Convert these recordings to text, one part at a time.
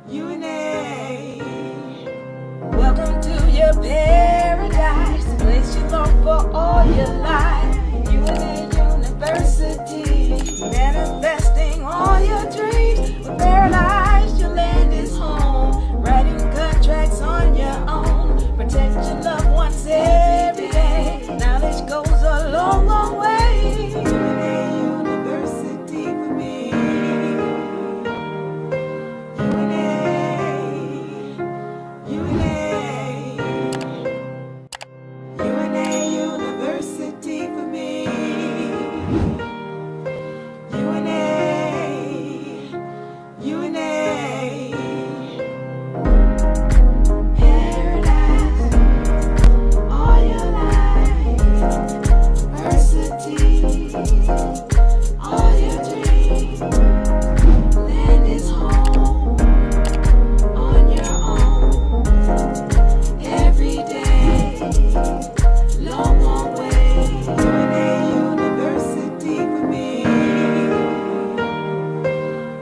UNA. Welcome to your paradise, the place you long for all your life. UNA University, manifesting all your dreams. With paradise, your land is home. Writing contracts on your own. Protect your loved ones every day. Knowledge goes a long, long way. UNA University for me. UNA University for me. UNA. Paradise all your life. Diversity all your dreams. Land is home on your own. Every day, long, long way. UNA University for me.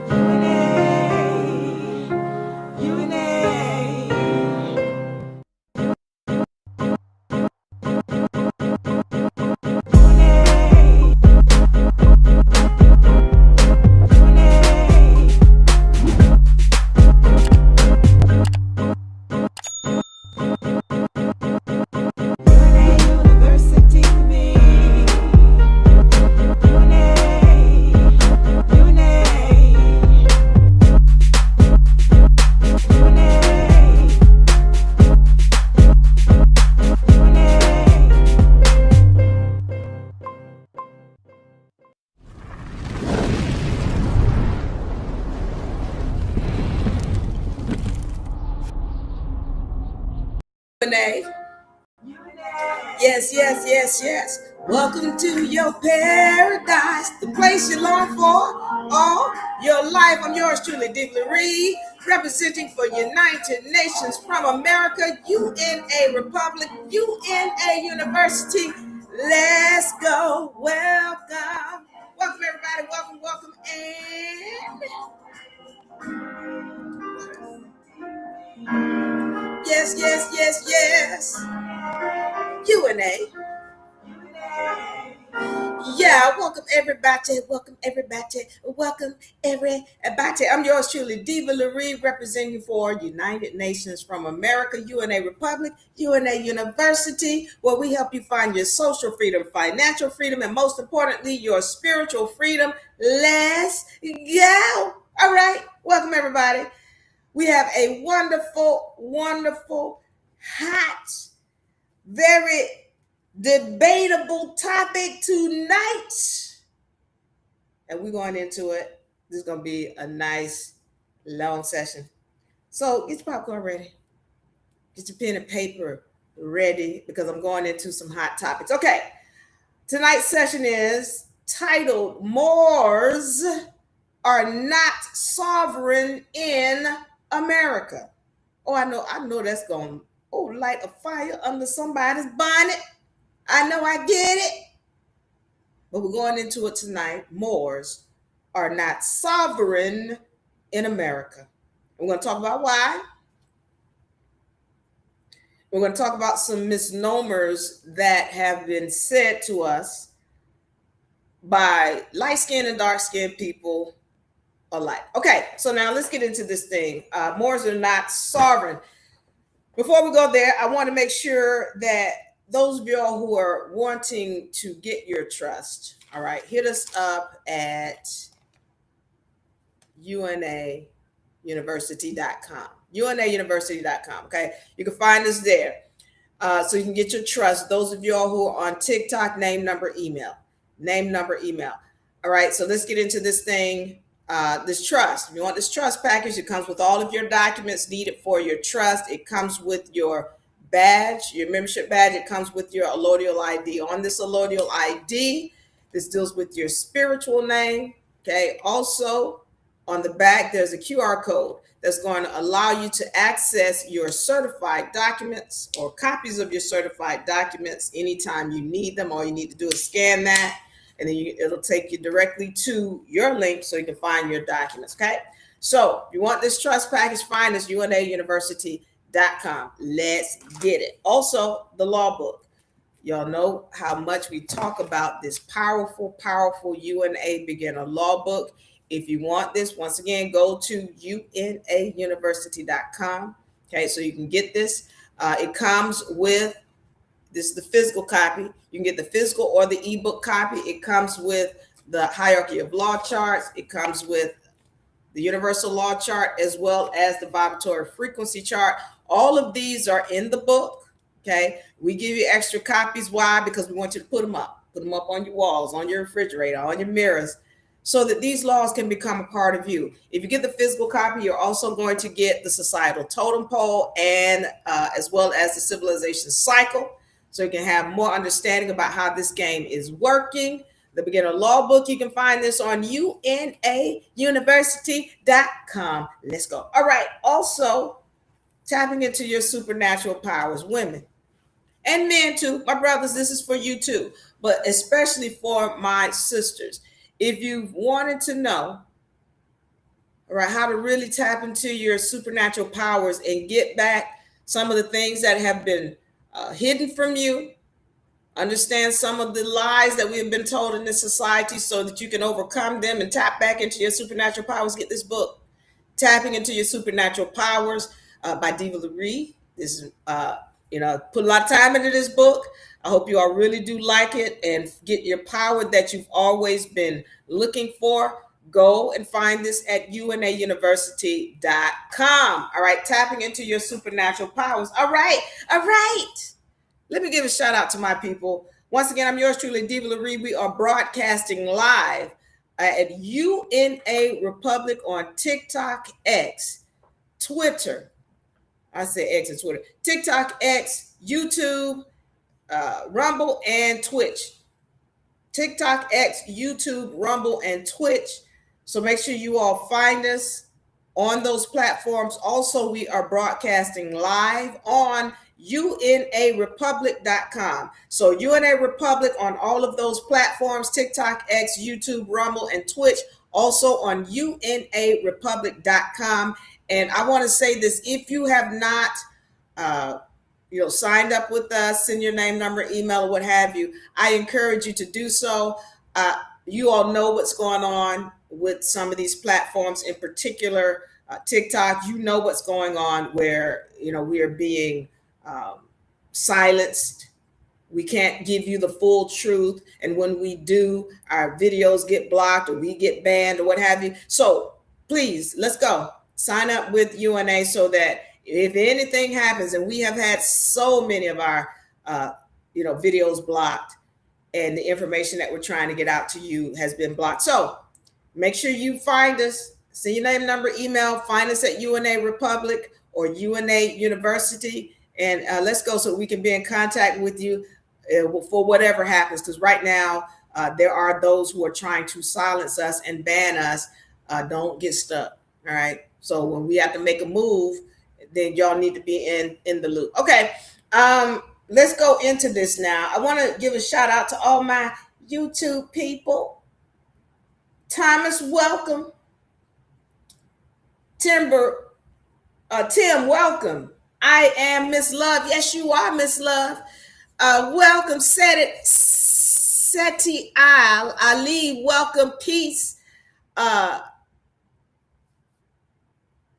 UNA. University for me. Yes. Welcome to your paradise, the place you long for all your life. I'm yours truly, Diva Lyri, representing for United Nations from America, UNA Republic, UNA University. Let's go. Welcome everybody. Welcome, and yes. UNA. Yeah, welcome everybody. I'm yours truly, Diva Lyri, representing for United Nations from America, UNA Republic, UNA University, where we help you find your social freedom, financial freedom, and most importantly, your spiritual freedom. Let's go. All right, welcome everybody. We have a wonderful, hot, very debatable topic tonight, and we're going into it. This is going to be a nice long session, so get your popcorn ready, get your pen and paper ready, because I'm going into some hot topics. Okay, tonight's session is titled Moors Are Not Sovereign in America. I know that's going to light a fire under somebody's bonnet. I know, I get it. But we're going into it tonight. Moors are not sovereign in America. We're going to talk about why. We're going to talk about some misnomers that have been said to us by light-skinned and dark-skinned people alike. Okay, so now let's get into this thing. Moors are not sovereign. Before we go there, I want to make sure that those of y'all who are wanting to get your trust, all right, hit us up at UNAuniversity.com. UNAuniversity.com. Okay, you can find us there, so you can get your trust. Those of y'all who are on TikTok, name, number, email. All right, so let's get into this thing. This trust. If you want this trust package, it comes with all of your documents needed for your trust. It comes with your badge, your membership badge. It comes with your allodial ID. On this allodial ID, this deals with your spiritual name. Okay. Also, on the back, there's a QR code that's going to allow you to access your certified documents or copies of your certified documents anytime you need them. All you need to do is scan that, and then it'll take you directly to your link so you can find your documents. Okay. So if you want this trust package, find us unauniversity.com. Let's get it. Also, the law book. Y'all know how much we talk about this powerful, powerful UNA beginner law book. If you want this, once again, go to unauniversity.com. Okay, so you can get this. It comes with this is the physical copy. You can get the physical or the ebook copy. It comes with the hierarchy of law charts. It comes with the universal law chart, as well as the vibratory frequency chart. All of these are in the book. Okay. We give you extra copies. Why? Because we want you to put them up on your walls, on your refrigerator, on your mirrors, so that these laws can become a part of you. If you get the physical copy, you're also going to get the societal totem pole and as well as the civilization cycle. So you can have more understanding about how this game is working. The beginner law book, you can find this on unauniversity.com. Let's go. All right. Also, tapping into your supernatural powers, women and men too. My brothers, this is for you too, but especially for my sisters. If you've wanted to know, all right, how to really tap into your supernatural powers and get back some of the things that have been hidden from you, understand some of the lies that we have been told in this society so that you can overcome them and tap back into your supernatural powers, get this book, Tapping into Your Supernatural Powers by Diva Lyri. This is, put a lot of time into this book. I hope you all really do like it and get your power that you've always been looking for. Go and find this at unauniversity.com. All right, tapping into your supernatural powers. All right. Let me give a shout out to my people. Once again, I'm yours truly, Diva Lyri. We are broadcasting live at UNA Republic on TikTok, X, Twitter. I say X and Twitter. TikTok, X, YouTube, Rumble, and Twitch. TikTok, X, YouTube, Rumble, and Twitch. So make sure you all find us on those platforms. Also, we are broadcasting live on unarepublic.com. So UNA Republic on all of those platforms, TikTok, X, YouTube, Rumble, and Twitch. Also on unarepublic.com. And I want to say this, if you have not signed up with us, send your name, number, email, or what have you, I encourage you to do so. You all know what's going on with some of these platforms, in particular TikTok. You know what's going on where we are being silenced. We can't give you the full truth, and when we do, our videos get blocked or we get banned or what have you. So please, let's go sign up with UNA so that if anything happens, and we have had so many of our videos blocked, and the information that we're trying to get out to you has been blocked. So make sure you find us, send your name, number, email, find us at UNA Republic or UNA University, and let's go so we can be in contact with you for whatever happens. Because right now, there are those who are trying to silence us and ban us. Don't get stuck. All right. So when we have to make a move, then y'all need to be in the loop. Okay. Let's go into this now. I want to give a shout out to all my YouTube people. Thomas, welcome. Tim, welcome. I am Miss Love. Yes, you are Miss Love. Welcome, Seti Ali, welcome. Peace.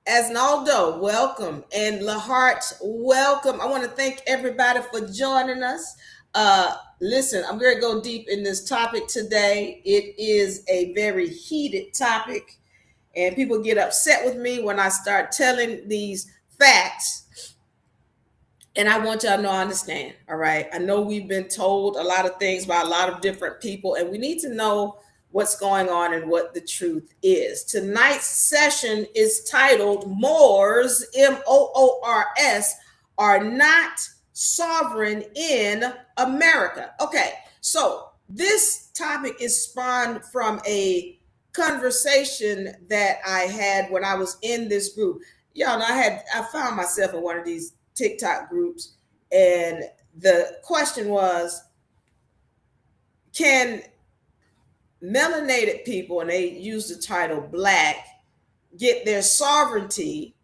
Asnaldo, welcome. And Lahart, welcome. I want to thank everybody for joining us. Listen, I'm going to go deep in this topic today. It is a very heated topic, and people get upset with me when I start telling these facts. And I want y'all to know I understand, all right? I know we've been told a lot of things by a lot of different people, and we need to know what's going on and what the truth is. Tonight's session is titled Moors, Moors, are not sovereign in America. Okay, so this topic is spawned from a conversation that I had when I was in this group. Y'all know I found myself in one of these TikTok groups, and the question was, can melanated people, and they use the title Black, get their sovereignty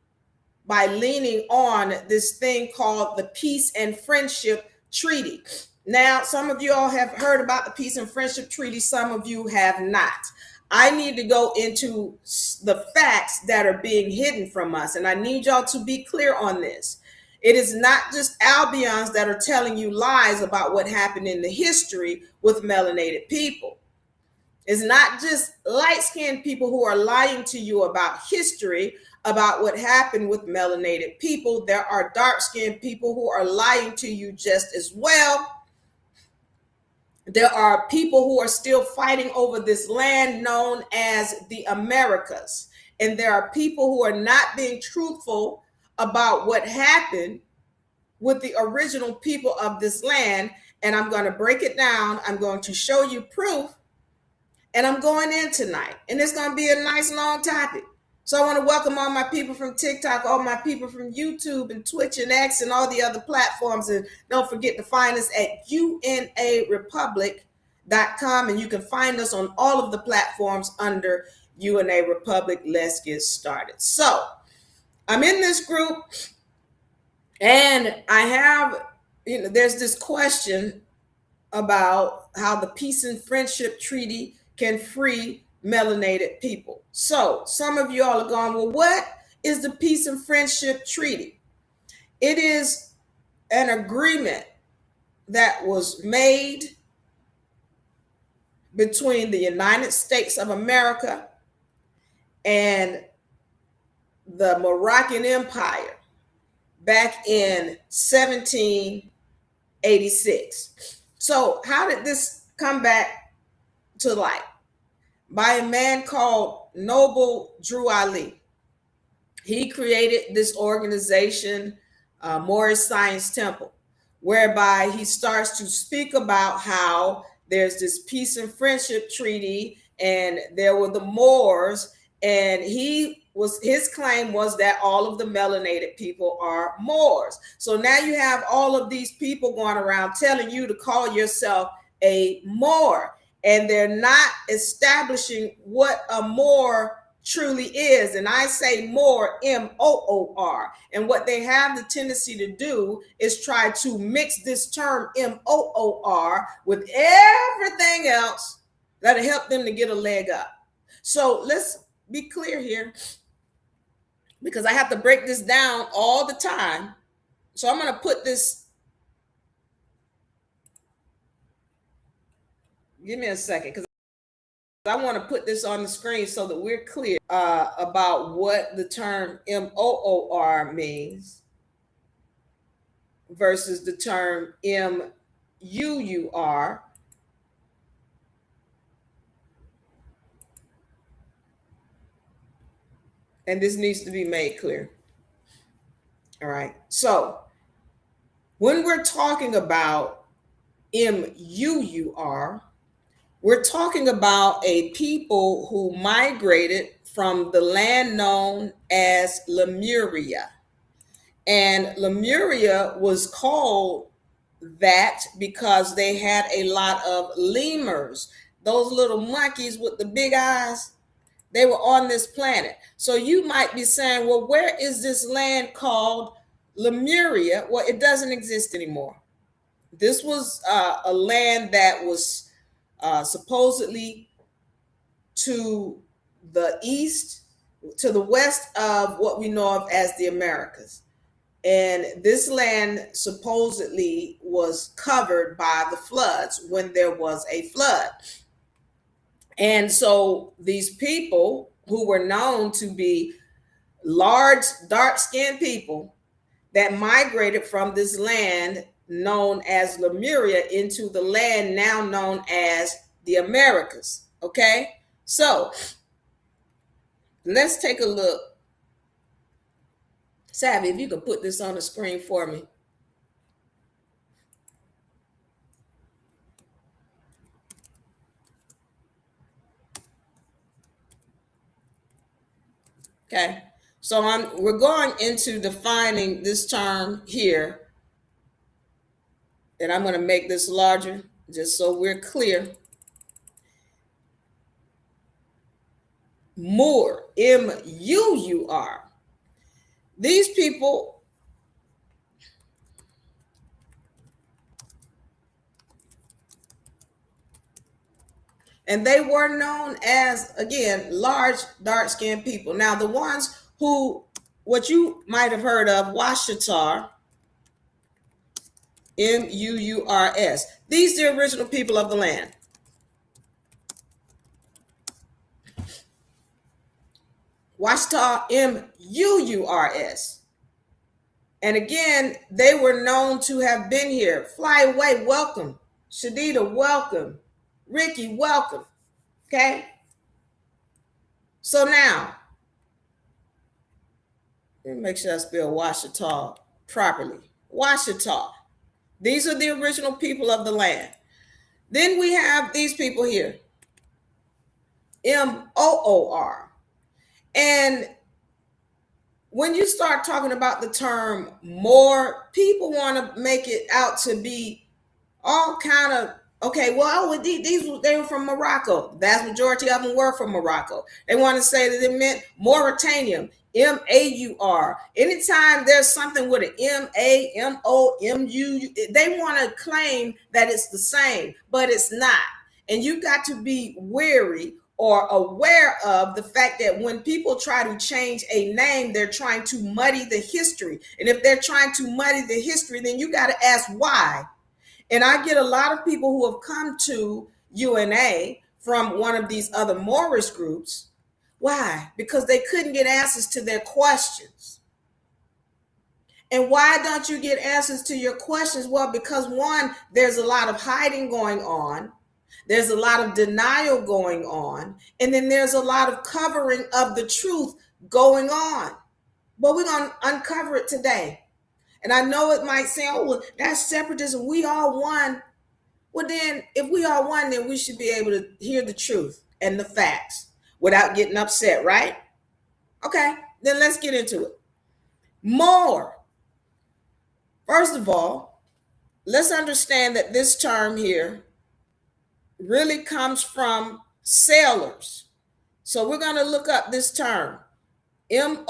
by leaning on this thing called the Peace and Friendship Treaty. Now, some of you all have heard about the Peace and Friendship Treaty, some of you have not. I need to go into the facts that are being hidden from us, and I need y'all to be clear on this. It is not just Albions that are telling you lies about what happened in the history with melanated people. It's not just light-skinned people who are lying to you about history, about what happened with melanated people. There are dark-skinned people who are lying to you just as well. There are people who are still fighting over this land known as the Americas. And there are people who are not being truthful about what happened with the original people of this land. And I'm going to break it down. I'm going to show you proof. And I'm going in tonight. And it's going to be a nice long topic. So I want to welcome all my people from TikTok, all my people from YouTube and Twitch and X and all the other platforms. And don't forget to find us at unarepublic.com. And you can find us on all of the platforms under UNA Republic. Let's get started. So I'm in this group and I have, there's this question about how the Peace and Friendship Treaty can free melanated people. So some of you all are going, well, what is the Peace and Friendship Treaty? It is an agreement that was made between the United States of America and the Moroccan Empire back in 1786. So how did this come back to light? By a man called Noble Drew Ali. He created this organization, Moorish Science Temple, whereby he starts to speak about how there's this Peace and Friendship Treaty and there were the Moors, and his claim was that all of the melanated people are Moors. So now you have all of these people going around telling you to call yourself a Moor. And they're not establishing what a Moor truly is. And I say Moor, M-O-O-R. And what they have the tendency to do is try to mix this term M-O-O-R with everything else that'll help them to get a leg up. So let's be clear here, because I have to break this down all the time. So I'm going to put this. Give me a second, because I want to put this on the screen so that we're clear about what the term M-O-O-R means versus the term M-U-U-R. And this needs to be made clear. All right. So when we're talking about M-U-U-R, we're talking about a people who migrated from the land known as Lemuria. And Lemuria was called that because they had a lot of lemurs, those little monkeys with the big eyes. They were on this planet. So you might be saying, well, where is this land called Lemuria? Well, it doesn't exist anymore. This was a land that was supposedly to the east, to the west of what we know of as the Americas. And this land supposedly was covered by the floods when there was a flood. And so these people who were known to be large, dark-skinned people that migrated from this land known as Lemuria into the land now known as the Americas. Okay, so let's take a look. Savvy, if you could put this on the screen for me. Okay, so we're going into defining this term here, and I'm going to make this larger just so we're clear. Moor, Muur. These people, and they were known as, again, large, dark-skinned people. Now, the ones who, what you might have heard of, Washatar, Muurs. These are the original people of the land. Washita, Muurs. And again, they were known to have been here. Fly away, welcome. Shadida, welcome. Ricky, welcome. Okay? So now, let me make sure I spell Washita properly. Washita. These are the original people of the land. Then we have these people here. Moor. And when you start talking about the term Moor, people want to make it out to be all kind of, okay, well, they were from Morocco. The vast majority of them were from Morocco. They want to say that it meant Mauritanian, Maur. Anytime there's something with an MAMOMU, they want to claim that it's the same, but it's not. And you got to be wary or aware of the fact that when people try to change a name, they're trying to muddy the history. And if they're trying to muddy the history, then you got to ask why. And I get a lot of people who have come to UNA from one of these other Moorish groups. Why? Because they couldn't get answers to their questions. And why don't you get answers to your questions? Well, because one, there's a lot of hiding going on. There's a lot of denial going on. And then there's a lot of covering of the truth going on. But we're going to uncover it today. And I know it might say, oh, well, that's separatism. We all one. Well, then, if we all one, then we should be able to hear the truth and the facts without getting upset, right? Okay, then let's get into it. More. First of all, let's understand that this term here really comes from sailors. So we're going to look up this term, Mooring.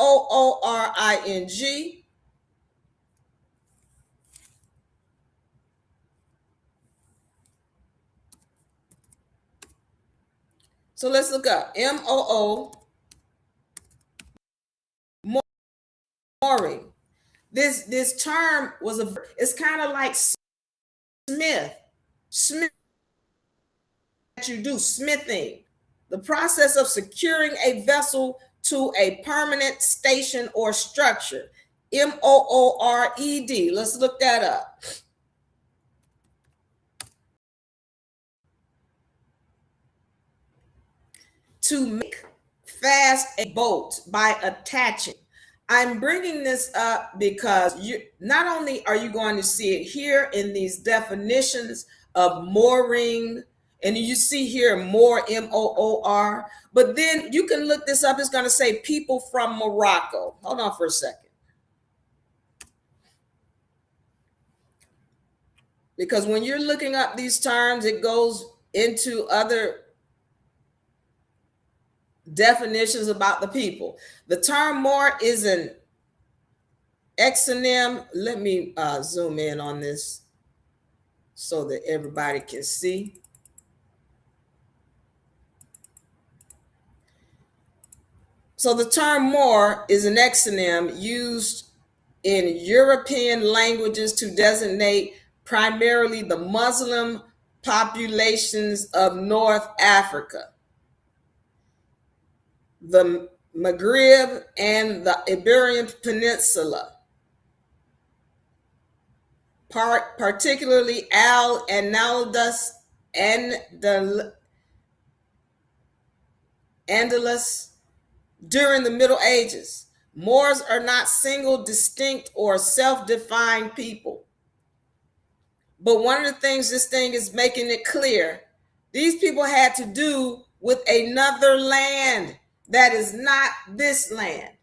So let's look up mooring. This term was it's kind of like smith that you do smithing, the process of securing a vessel to a permanent station or structure. Moored. Let's look that up. To make fast a boat by attaching. I'm bringing this up because you not only are you going to see it here in these definitions of mooring, and you see here more Moor, but then you can look this up. It's going to say people from Morocco. Hold on for a second. Because when you're looking up these terms, it goes into other definitions about the people. The term Moor is an exonym. Let me zoom in on this so that everybody can see. So the term Moor is an exonym used in European languages to designate primarily the Muslim populations of North Africa, the Maghreb, and the Iberian Peninsula, particularly Al-Andalus and the Andalus during the Middle Ages. Moors are not single, distinct, or self-defined people. But one of the things this thing is making it clear, these people had to do with another land that is not this land.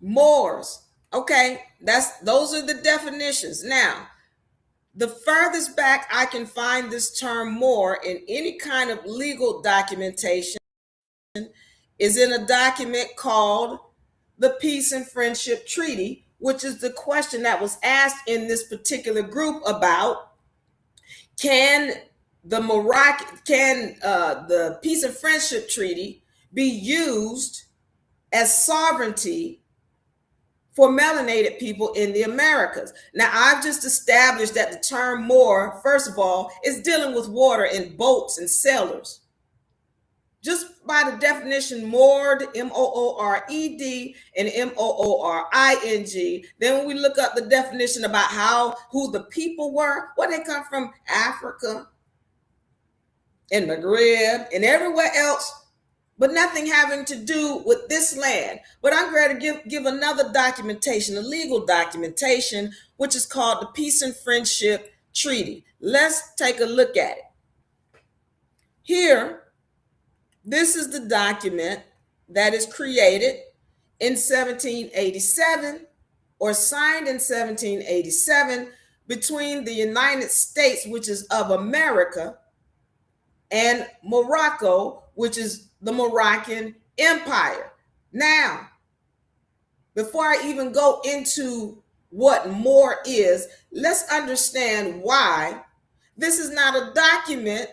Moors. Okay, those are the definitions. Now, the furthest back I can find this term Moor in any kind of legal documentation is in a document called the Peace and Friendship Treaty, which is the question that was asked in this particular group about can the Peace and Friendship Treaty be used as sovereignty for melanated people in the Americas. Now, I've just established that the term Moor, first of all, is dealing with water in boats and sailors. Just by the definition, moored, M-O-O-R-E-D, and M-O-O-R-I-N-G. Then when we look up the definition about who the people were, well, they come from Africa and Maghreb and everywhere else, but nothing having to do with this land. But I'm going to give another documentation, a legal documentation, which is called the Peace and Friendship Treaty. Let's take a look at it. Here, this is the document that is created in 1787 or signed in 1787 between the United States, which is of America, and Morocco, which is the Moroccan Empire. Now, before I even go into what Moor is, let's understand why this is not a document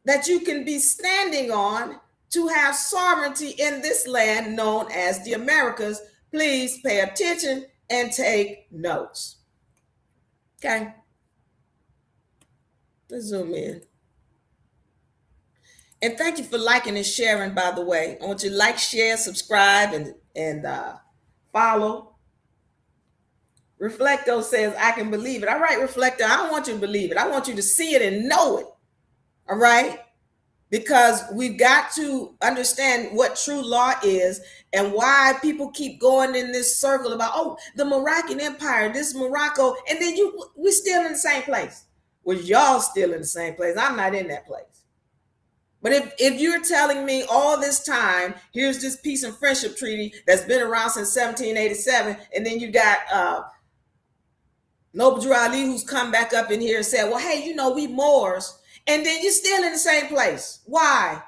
that you can be standing on to have sovereignty in this land known as the Americas. Please pay attention and take notes. Okay. Let's zoom in. And thank you for liking and sharing, by the way. I want you to like, share, subscribe, and follow. Reflecto says, I can believe it. All right, Reflecto, I don't want you to believe it. I want you to see it and know it. All right? Because we've got to understand what true law is and why people keep going in this circle about, oh, the Moroccan Empire, this Morocco, and then we're still in the same place. Well, y'all still in the same place. I'm not in that place. But if you're telling me all this time, here's this Peace and Friendship Treaty that's been around since 1787, and then you got Noble Drew Ali who's come back up in here and said, well, hey, we Moors, and then you're still in the same place. Why?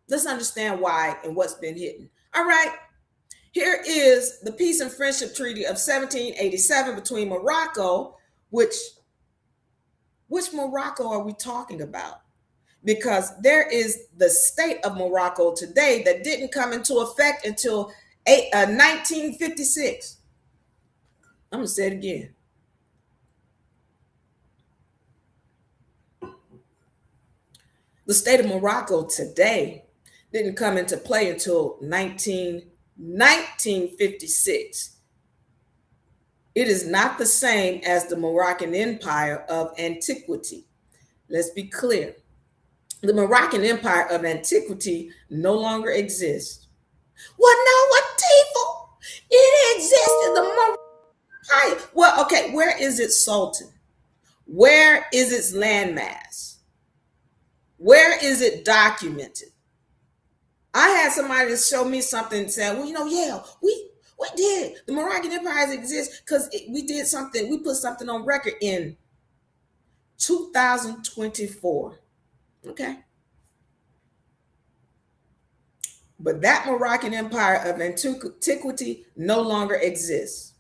Let's understand why and what's been hidden. All right. Here is the Peace and Friendship Treaty of 1787 between Morocco, which Morocco are we talking about? Because there is the state of Morocco today that didn't come into effect until 1956. I'm going to say it again. The state of Morocco today didn't come into play until 1956. It is not the same as the Moroccan Empire of antiquity. Let's be clear. The Moroccan Empire of antiquity no longer exists. Well, no, what, Diva? It exists in the Moroccan Empire. Well, okay, where is its sultan? Where is its landmass? Where is it documented? I had somebody to show me something and say, well, yeah, we did. The Moroccan Empire exists because we did something. We put something on record in 2024. Okay. But that Moroccan Empire of antiquity no longer exists.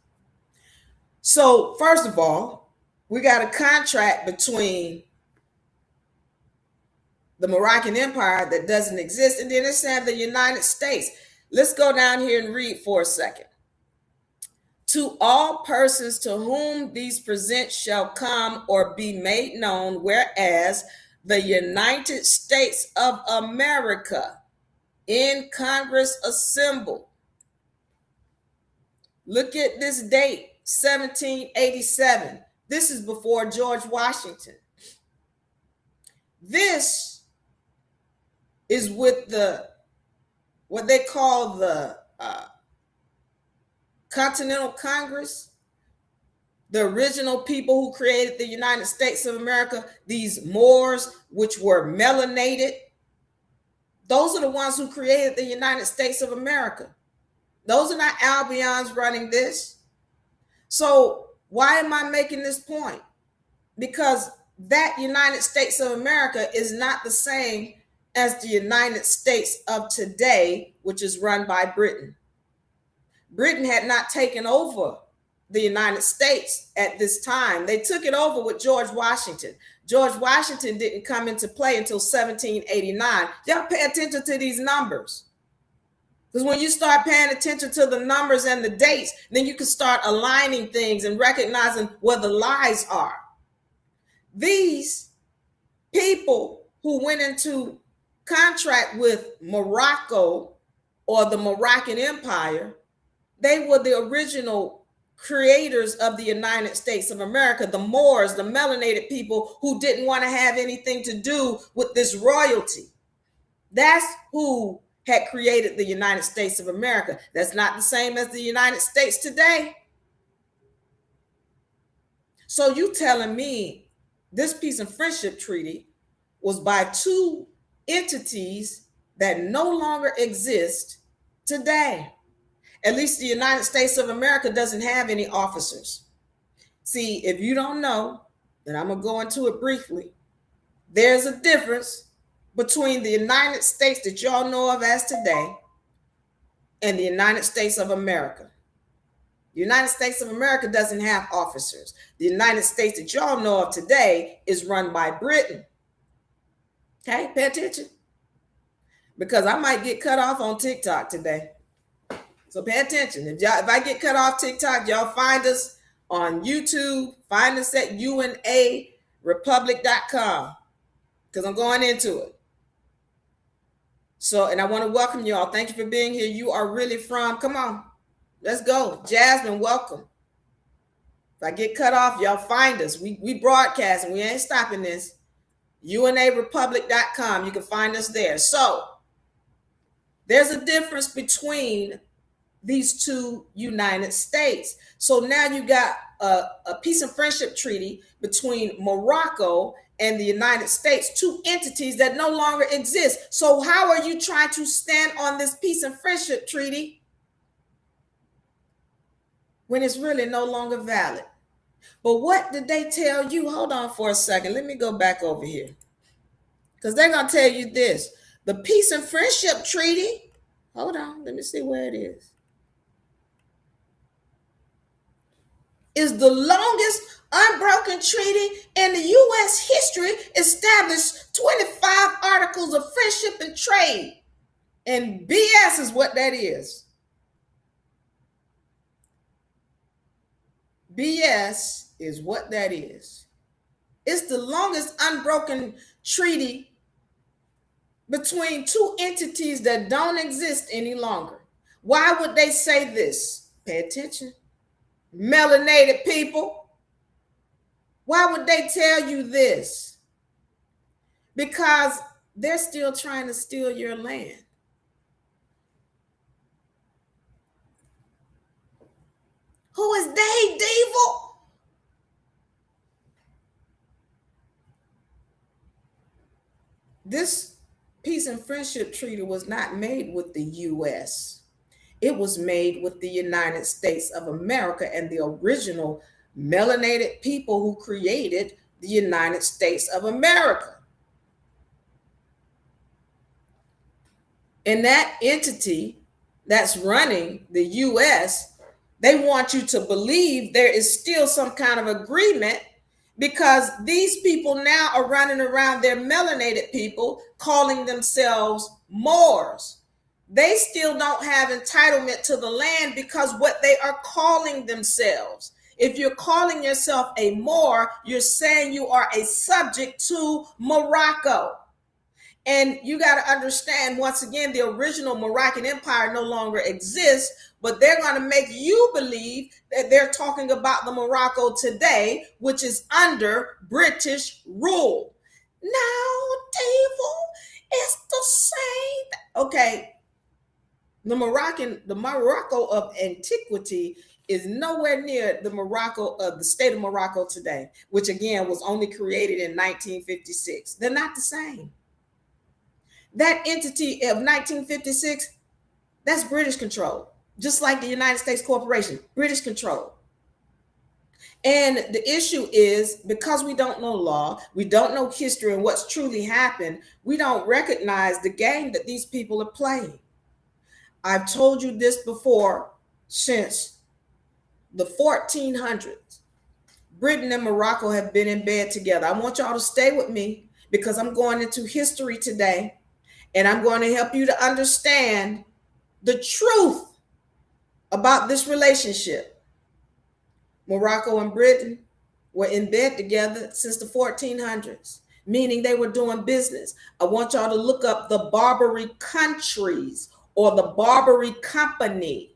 So, first of all, we got a contract between the Moroccan Empire that doesn't exist, and then it's saying the United States. Let's go down here and read for a second. To all persons to whom these presents shall come or be made known, whereas the United States of America in Congress assembled. Look at this date, 1787. This is before George Washington. This is with what they call the Continental Congress, the original people who created the United States of America, these Moors, which were melanated. Those are the ones who created the United States of America. Those are not Albions running this. So why am I making this point? Because that United States of America is not the same as the United States of today, which is run by Britain. Britain had not taken over the United States at this time. They took it over with George Washington. George Washington didn't come into play until 1789. Y'all pay attention to these numbers. Because when you start paying attention to the numbers and the dates, then you can start aligning things and recognizing where the lies are. These people who went into contract with Morocco or the Moroccan Empire, they were the original creators of the United States of America, the Moors, the melanated people who didn't want to have anything to do with this royalty. That's who had created the United States of America. That's not the same as the United States today. So you telling me this peace and friendship treaty was by two entities that no longer exist today? At least the United States of America doesn't have any officers. See, if you don't know, then I'm going to go into it briefly. There's a difference between the United States that y'all know of as today and the United States of America. The United States of America doesn't have officers. The United States that y'all know of today is run by Britain. Okay, pay attention. Because I might get cut off on TikTok today. So pay attention. If I get cut off TikTok, y'all find us on YouTube. Find us at unarepublic.com because I'm going into it. So, and I want to welcome y'all. Thank you for being here. You are really from, come on, let's go. Jasmine, welcome. If I get cut off, y'all find us. We broadcast and we ain't stopping this. unarepublic.com. You can find us there. So there's a difference between these two United States. So now you got a peace and friendship treaty between Morocco and the United States, two entities that no longer exist. So how are you trying to stand on this peace and friendship treaty when it's really no longer valid? But what did they tell you? Hold on for a second. Let me go back over here. Because they're going to tell you this. The peace and friendship treaty, hold on, let me see where it is the longest unbroken treaty in the U.S. history, established 25 articles of friendship and trade. And BS is what that is. BS is what that is. It's the longest unbroken treaty between two entities that don't exist any longer. Why would they say this? Pay attention. Melanated people. Why would they tell you this? Because they're still trying to steal your land. Who is they, Diva? This peace and friendship treaty was not made with the U.S. It was made with the United States of America and the original melanated people who created the United States of America. And that entity that's running the U.S., they want you to believe there is still some kind of agreement because these people now are running around, their melanated people, calling themselves Moors. They still don't have entitlement to the land because what they are calling themselves. If you're calling yourself a Moor, you're saying you are a subject to Morocco. And you got to understand, once again, the original Moroccan Empire no longer exists, but they're going to make you believe that they're talking about the Morocco today, which is under British rule. No, Devil, it's the same. Okay. The Morocco of antiquity is nowhere near the Morocco of the state of Morocco today, which again was only created in 1956. They're not the same. That entity of 1956, that's British control, just like the United States Corporation, British control. And the issue is because we don't know law, we don't know history and what's truly happened, we don't recognize the game that these people are playing. I've told you this before, since the 1400s, Britain and Morocco have been in bed together. I want y'all to stay with me because I'm going into history today and I'm going to help you to understand the truth about this relationship. Morocco and Britain were in bed together since the 1400s, meaning they were doing business. I want y'all to look up the Barbary countries or the Barbary Company.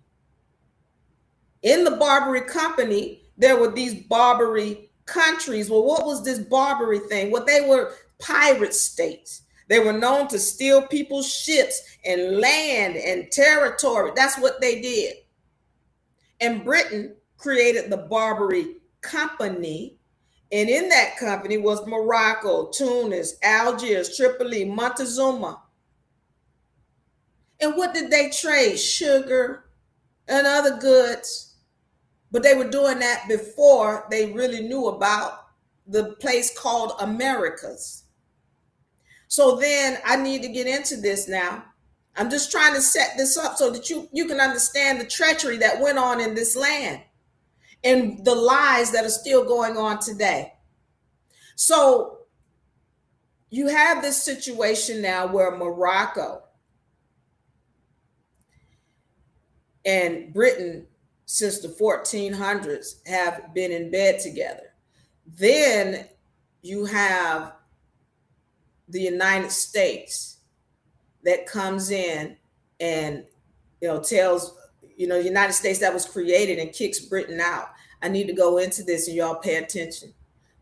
In the Barbary Company, there were these Barbary countries. Well, what was this Barbary thing? Well, they were pirate states. They were known to steal people's ships and land and territory. That's what they did. And Britain created the Barbary Company. And in that company was Morocco, Tunis, Algiers, Tripoli, Montezuma. And what did they trade? Sugar and other goods. But they were doing that before they really knew about the place called Americas. So then I need to get into this now. I'm just trying to set this up so that you can understand the treachery that went on in this land and the lies that are still going on today. So you have this situation now where Morocco and Britain since the 1400s have been in bed together. Then you have the United States that comes in and tells the United States that was created and kicks Britain out. I need to go into this and y'all pay attention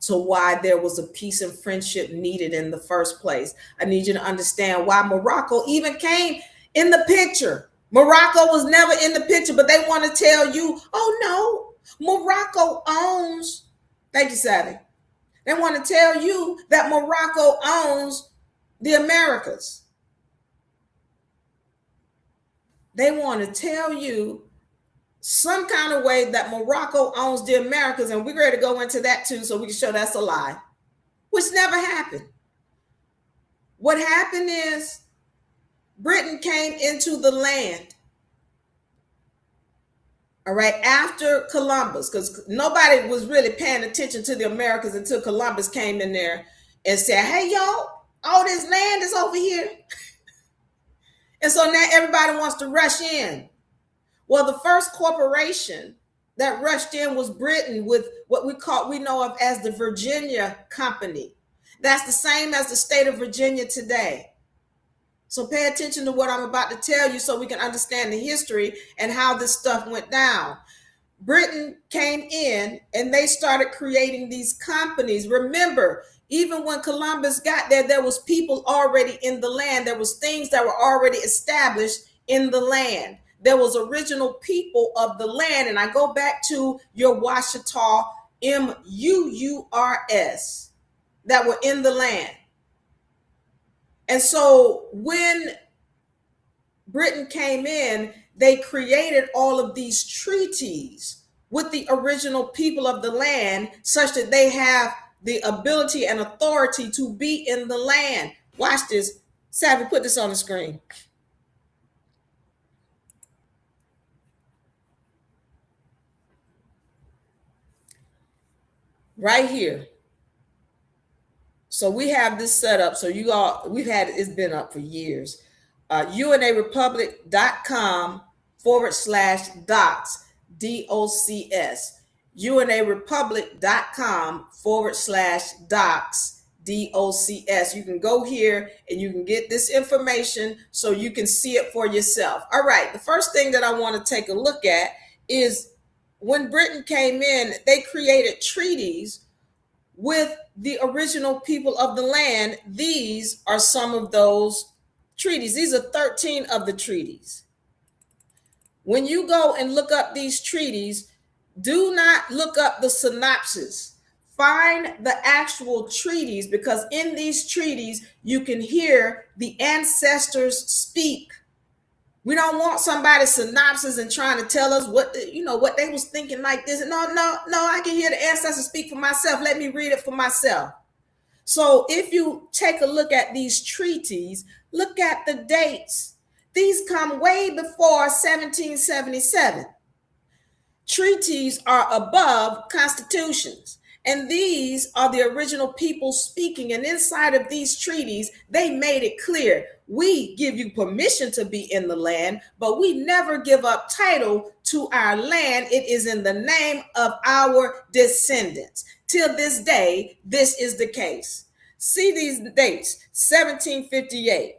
to why there was a peace and friendship needed in the first place. I need you to understand why Morocco even came in the picture. Morocco was never in the picture, but they want to tell you, oh no, Morocco owns, thank you, Savvy. They want to tell you that Morocco owns the Americas. They want to tell you some kind of way that Morocco owns the Americas, and we're ready to go into that too, so we can show that's a lie, which never happened. What happened is Britain came into the land, all right, after Columbus, because nobody was really paying attention to the Americas until Columbus came in there and said, hey, y'all, all this land is over here. And so now everybody wants to rush in. Well, the first corporation that rushed in was Britain with what we know of as the Virginia Company. That's the same as the state of Virginia today. So pay attention to what I'm about to tell you so we can understand the history and how this stuff went down. Britain came in and they started creating these companies. Remember, even when Columbus got there, there was people already in the land. There was things that were already established in the land. There was original people of the land. And I go back to your Washita, M-U-U-R-S, that were in the land. And so when Britain came in, they created all of these treaties with the original people of the land such that they have the ability and authority to be in the land. Watch this. Savvy, put this on the screen. Right here. So we have this set up. So it's been up for years. UNARepublic.com/docs, DOCS. UNARepublic.com/docs, DOCS. You can go here and you can get this information so you can see it for yourself. All right. The first thing that I want to take a look at is when Britain came in, they created treaties with the original people of the land. These are some of those treaties. These are 13 of the treaties. When you go and look up these treaties, do not look up the synopsis. Find the actual treaties, because in these treaties, you can hear the ancestors speak. We don't want somebody's synopsis and trying to tell us what what they was thinking like this. No, no, no. I can hear the ancestors speak for myself. Let me read it for myself. So if you take a look at these treaties, look at the dates. These come way before 1777. Treaties are above constitutions. And these are the original people speaking. And inside of these treaties, they made it clear we give you permission to be in the land, but we never give up title to our land. It is in the name of our descendants. Till this day, this is the case. See these dates: 1758,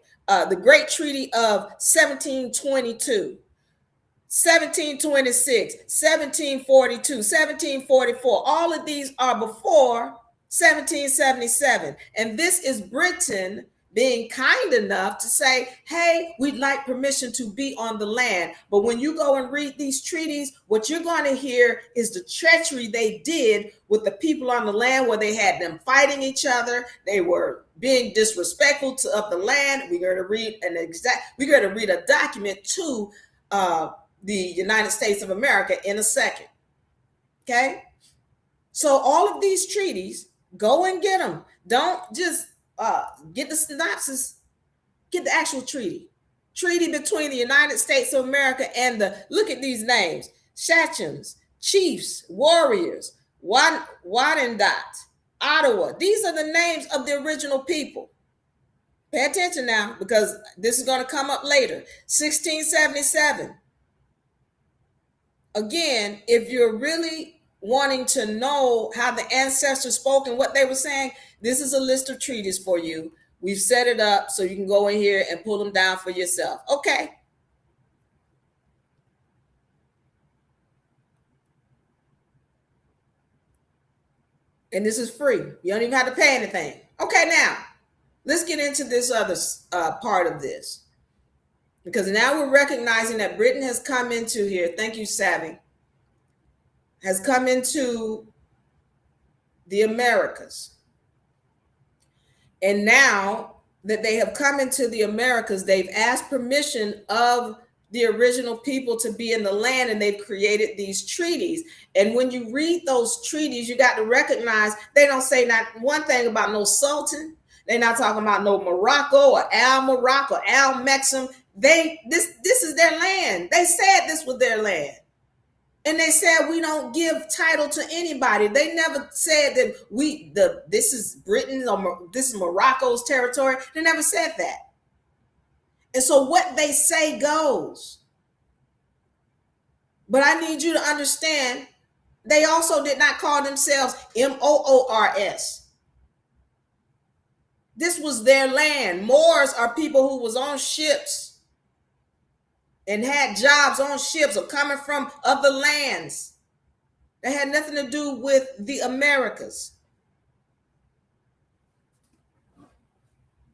the Great Treaty of 1722. 1726, 1742, 1744, all of these are before 1777. And this is Britain being kind enough to say, hey, we'd like permission to be on the land. But when you go and read these treaties, what you're going to hear is the treachery they did with the people on the land, where they had them fighting each other. They were being disrespectful of the land. We're going to read a document to the United States of America in a second. Okay? So all of these treaties, go and get them. Don't just get the synopsis, get the actual treaty. Treaty between the United States of America and look at these names: Sachems, chiefs, warriors, Wyandotte, Ottawa. These are the names of the original people. Pay attention now, because this is going to come up later. 1677. Again, if you're really wanting to know how the ancestors spoke and what they were saying, this is a list of treaties for you. We've set it up so you can go in here and pull them down for yourself. Okay. And this is free. You don't even have to pay anything. Okay, now let's get into this other part of this. Because now we're recognizing that Britain has come into here. Thank you, Savvy. Has come into the Americas. And now that they have come into the Americas, they've asked permission of the original people to be in the land, and they've created these treaties. And when you read those treaties, you got to recognize they don't say not one thing about no sultan. They're not talking about no Morocco or Al Morocco or Al Mexam. This is their land. They said this was their land. And they said we don't give title to anybody. They never said that this is Britain or this is Morocco's territory. They never said that. And so what they say goes. But I need you to understand, they also did not call themselves Moors. This was their land. Moors are people who was on ships and had jobs on ships or coming from other lands. That had nothing to do with the Americas.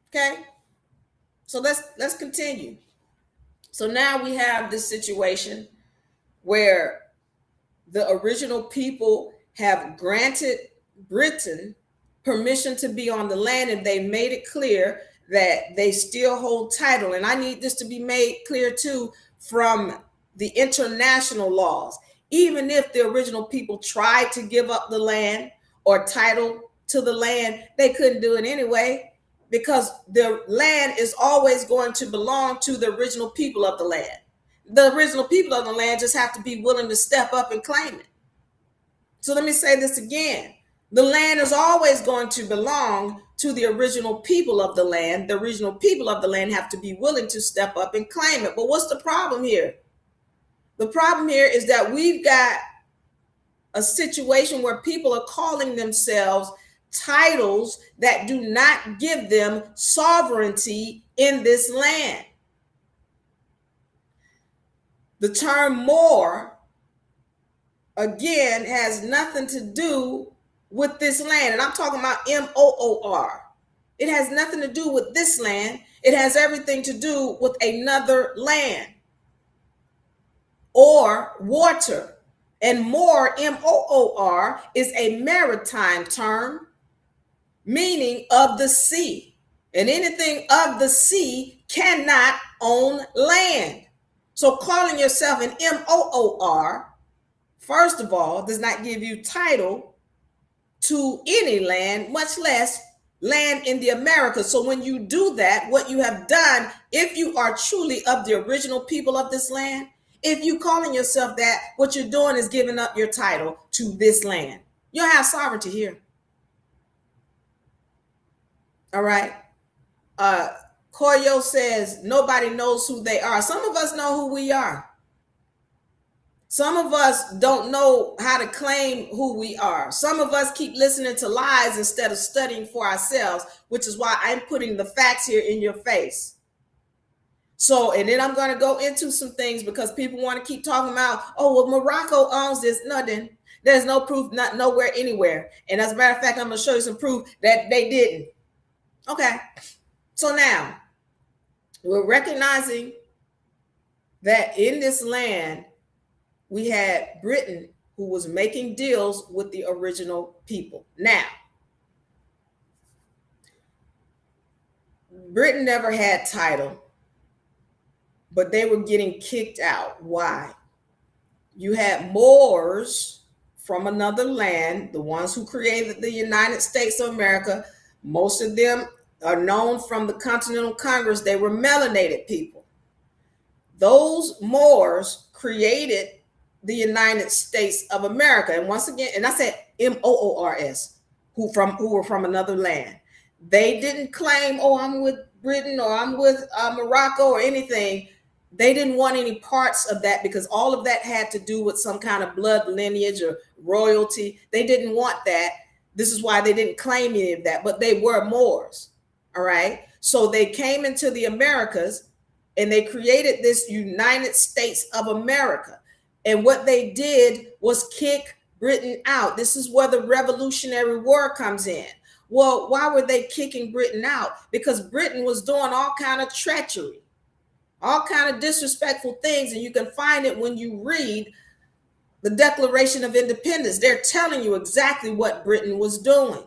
Okay? So let's continue. So now we have this situation where the original people have granted Britain permission to be on the land, and they made it clear that they still hold title. And I need this to be made clear too from the international laws. Even if the original people tried to give up the land or title to the land, they couldn't do it anyway, because the land is always going to belong to the original people of the land. The original people of the land just have to be willing to step up and claim it. So let me say this again. The land is always going to belong to the original people of the land. The original people of the land have to be willing to step up and claim it. But what's the problem here? The problem here is that we've got a situation where people are calling themselves titles that do not give them sovereignty in this land. The term Moor, again, has nothing to do with this land. And I'm talking about Moor. It has nothing to do with this land. It has everything to do with another land or water. And Moor, Moor, is a maritime term meaning of the sea. And anything of the sea cannot own land. So calling yourself an MOOR, first of all, does not give you title to any land, much less land in the Americas. So when you do that, what you have done, if you are truly of the original people of this land, if you calling yourself that, what you're doing is giving up your title to this land. You don't have sovereignty here. All right. Koyo says nobody knows who they are. Some of us know who we are. Some of us don't know how to claim who we are. Some of us keep listening to lies instead of studying for ourselves, which is why I'm putting the facts here in your face. So, and then I'm going to go into some things because people want to keep talking about, oh, well, Morocco owns this. Nothing. There's no proof, not nowhere, anywhere. And as a matter of fact, I'm going to show you some proof that they didn't. Okay. So now we're recognizing that in this land, we had Britain who was making deals with the original people. Now, Britain never had title, but they were getting kicked out. Why? You had Moors from another land, the ones who created the United States of America. Most of them are known from the Continental Congress. They were melanated people. Those Moors created the United States of America. And once again, and I said MOORS, who were from another land. They didn't claim, oh, I'm with Britain or I'm with Morocco or anything. They didn't want any parts of that because all of that had to do with some kind of blood lineage or royalty. They didn't want that. This is why they didn't claim any of that, but they were Moors. All right. So they came into the Americas and they created this United States of America. And what they did was kick Britain out. This is where the Revolutionary War comes in. Well, why were they kicking Britain out? Because Britain was doing all kind of treachery, all kind of disrespectful things. And you can find it when you read the Declaration of Independence. They're telling you exactly what Britain was doing.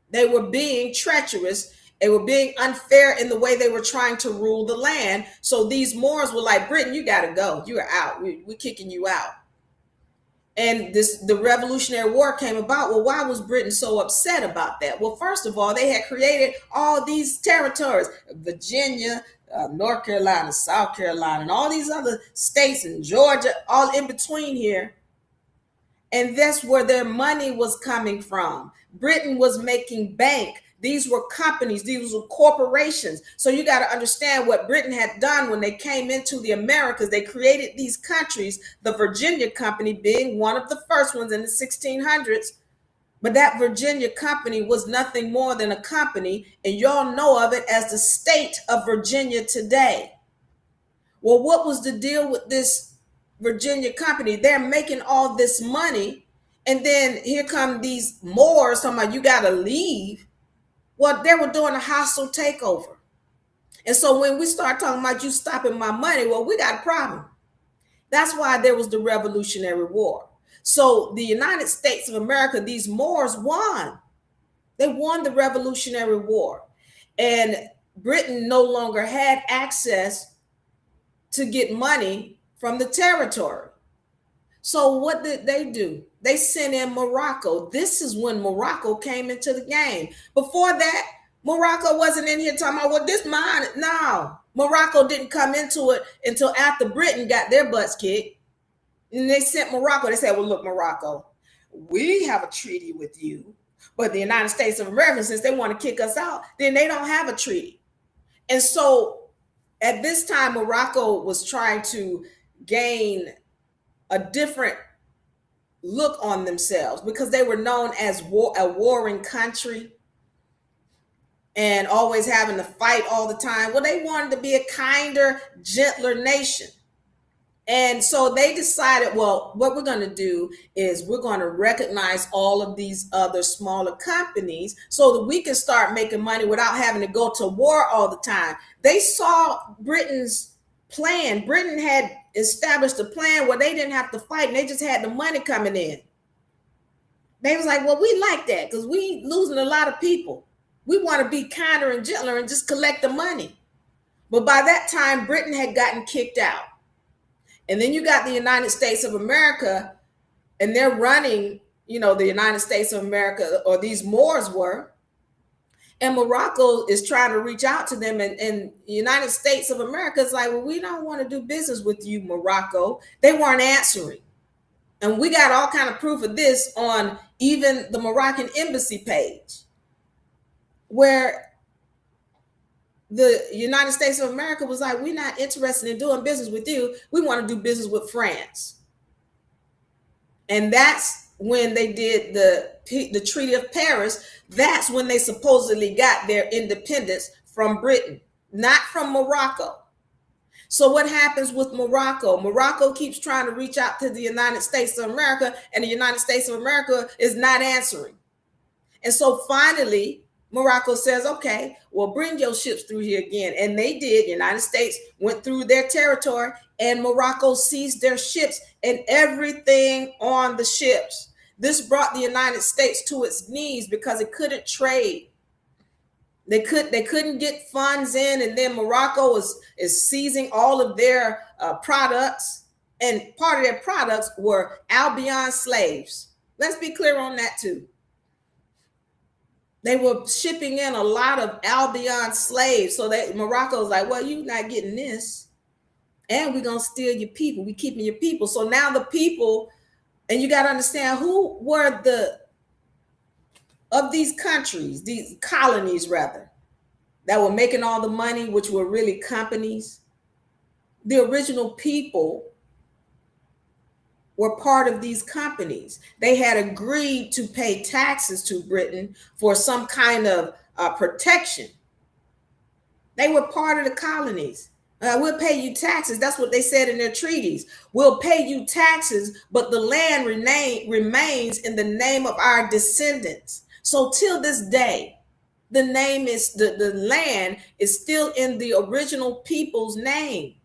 They were being treacherous. They were being unfair in the way they were trying to rule the land. So these Moors were like, Britain, you got to go. You are out. We're kicking you out. And the Revolutionary War came about. Well, why was Britain so upset about that? Well, first of all, they had created all these territories, Virginia, North Carolina, South Carolina, and all these other states, and Georgia, all in between here. And that's where their money was coming from. Britain was making bank. These were companies, these were corporations. So you got to understand what Britain had done when they came into the Americas. They created these countries, the Virginia Company being one of the first ones in the 1600s. But that Virginia Company was nothing more than a company, and y'all know of it as the state of Virginia today. Well, what was the deal with this Virginia Company? They're making all this money, and then here come these Moors talking about you got to leave. Well, they were doing a hostile takeover. And so when we start talking about you stopping my money, well, we got a problem. That's why there was the Revolutionary War. So the United States of America, these Moors won. They won the Revolutionary War. And Britain no longer had access to get money from the territory. So what did they do? They sent in Morocco. This is when Morocco came into the game. Before that, Morocco wasn't in here talking about, well, this mine. No, Morocco didn't come into it until after Britain got their butts kicked. And they sent Morocco. They said, well, look, Morocco, we have a treaty with you. But the United States of America, since they want to kick us out, then they don't have a treaty. And so at this time, Morocco was trying to gain a different look on themselves because they were known as a warring country and always having to fight all the time. Well, they wanted to be a kinder, gentler nation. And so they decided, well, what we're going to do is we're going to recognize all of these other smaller companies so that we can start making money without having to go to war all the time. They saw Britain's plan. Britain had established a plan where they didn't have to fight and they just had the money coming in. They was like, well, we like that because we losing a lot of people. We want to be kinder and gentler and just collect the money. But by that time, Britain had gotten kicked out. And then you got the United States of America, and they're running, the United States of America, or these Moors were. And Morocco is trying to reach out to them. And the United States of America is like, well, we don't want to do business with you, Morocco. They weren't answering. And we got all kind of proof of this on even the Moroccan embassy page, where the United States of America was like, we're not interested in doing business with you. We want to do business with France. And that's when they did the Treaty of Paris. That's when they supposedly got their independence from Britain, not from Morocco. So what happens with Morocco? Morocco keeps trying to reach out to the United States of America, and the United States of America is not answering. And so finally, Morocco says, okay, well, bring your ships through here again. And they did. The United States went through their territory, and Morocco seized their ships and everything on the ships. This brought the United States to its knees because it couldn't trade. They couldn't get funds in, and then Morocco is seizing all of their products, and part of their products were Albion slaves. Let's be clear on that too. They were shipping in a lot of Albion slaves, so that Morocco's like, well, you're not getting this, and we're gonna steal your people. We keeping your people. So now the people, and you got to understand who were of these countries, these colonies rather, that were making all the money, which were really companies. The original people were part of these companies. They had agreed to pay taxes to Britain for some kind of protection. They were part of the colonies. We'll pay you taxes. That's what they said in their treaties. We'll pay you taxes, but the land remains in the name of our descendants. So till this day, the land is still in the original people's name.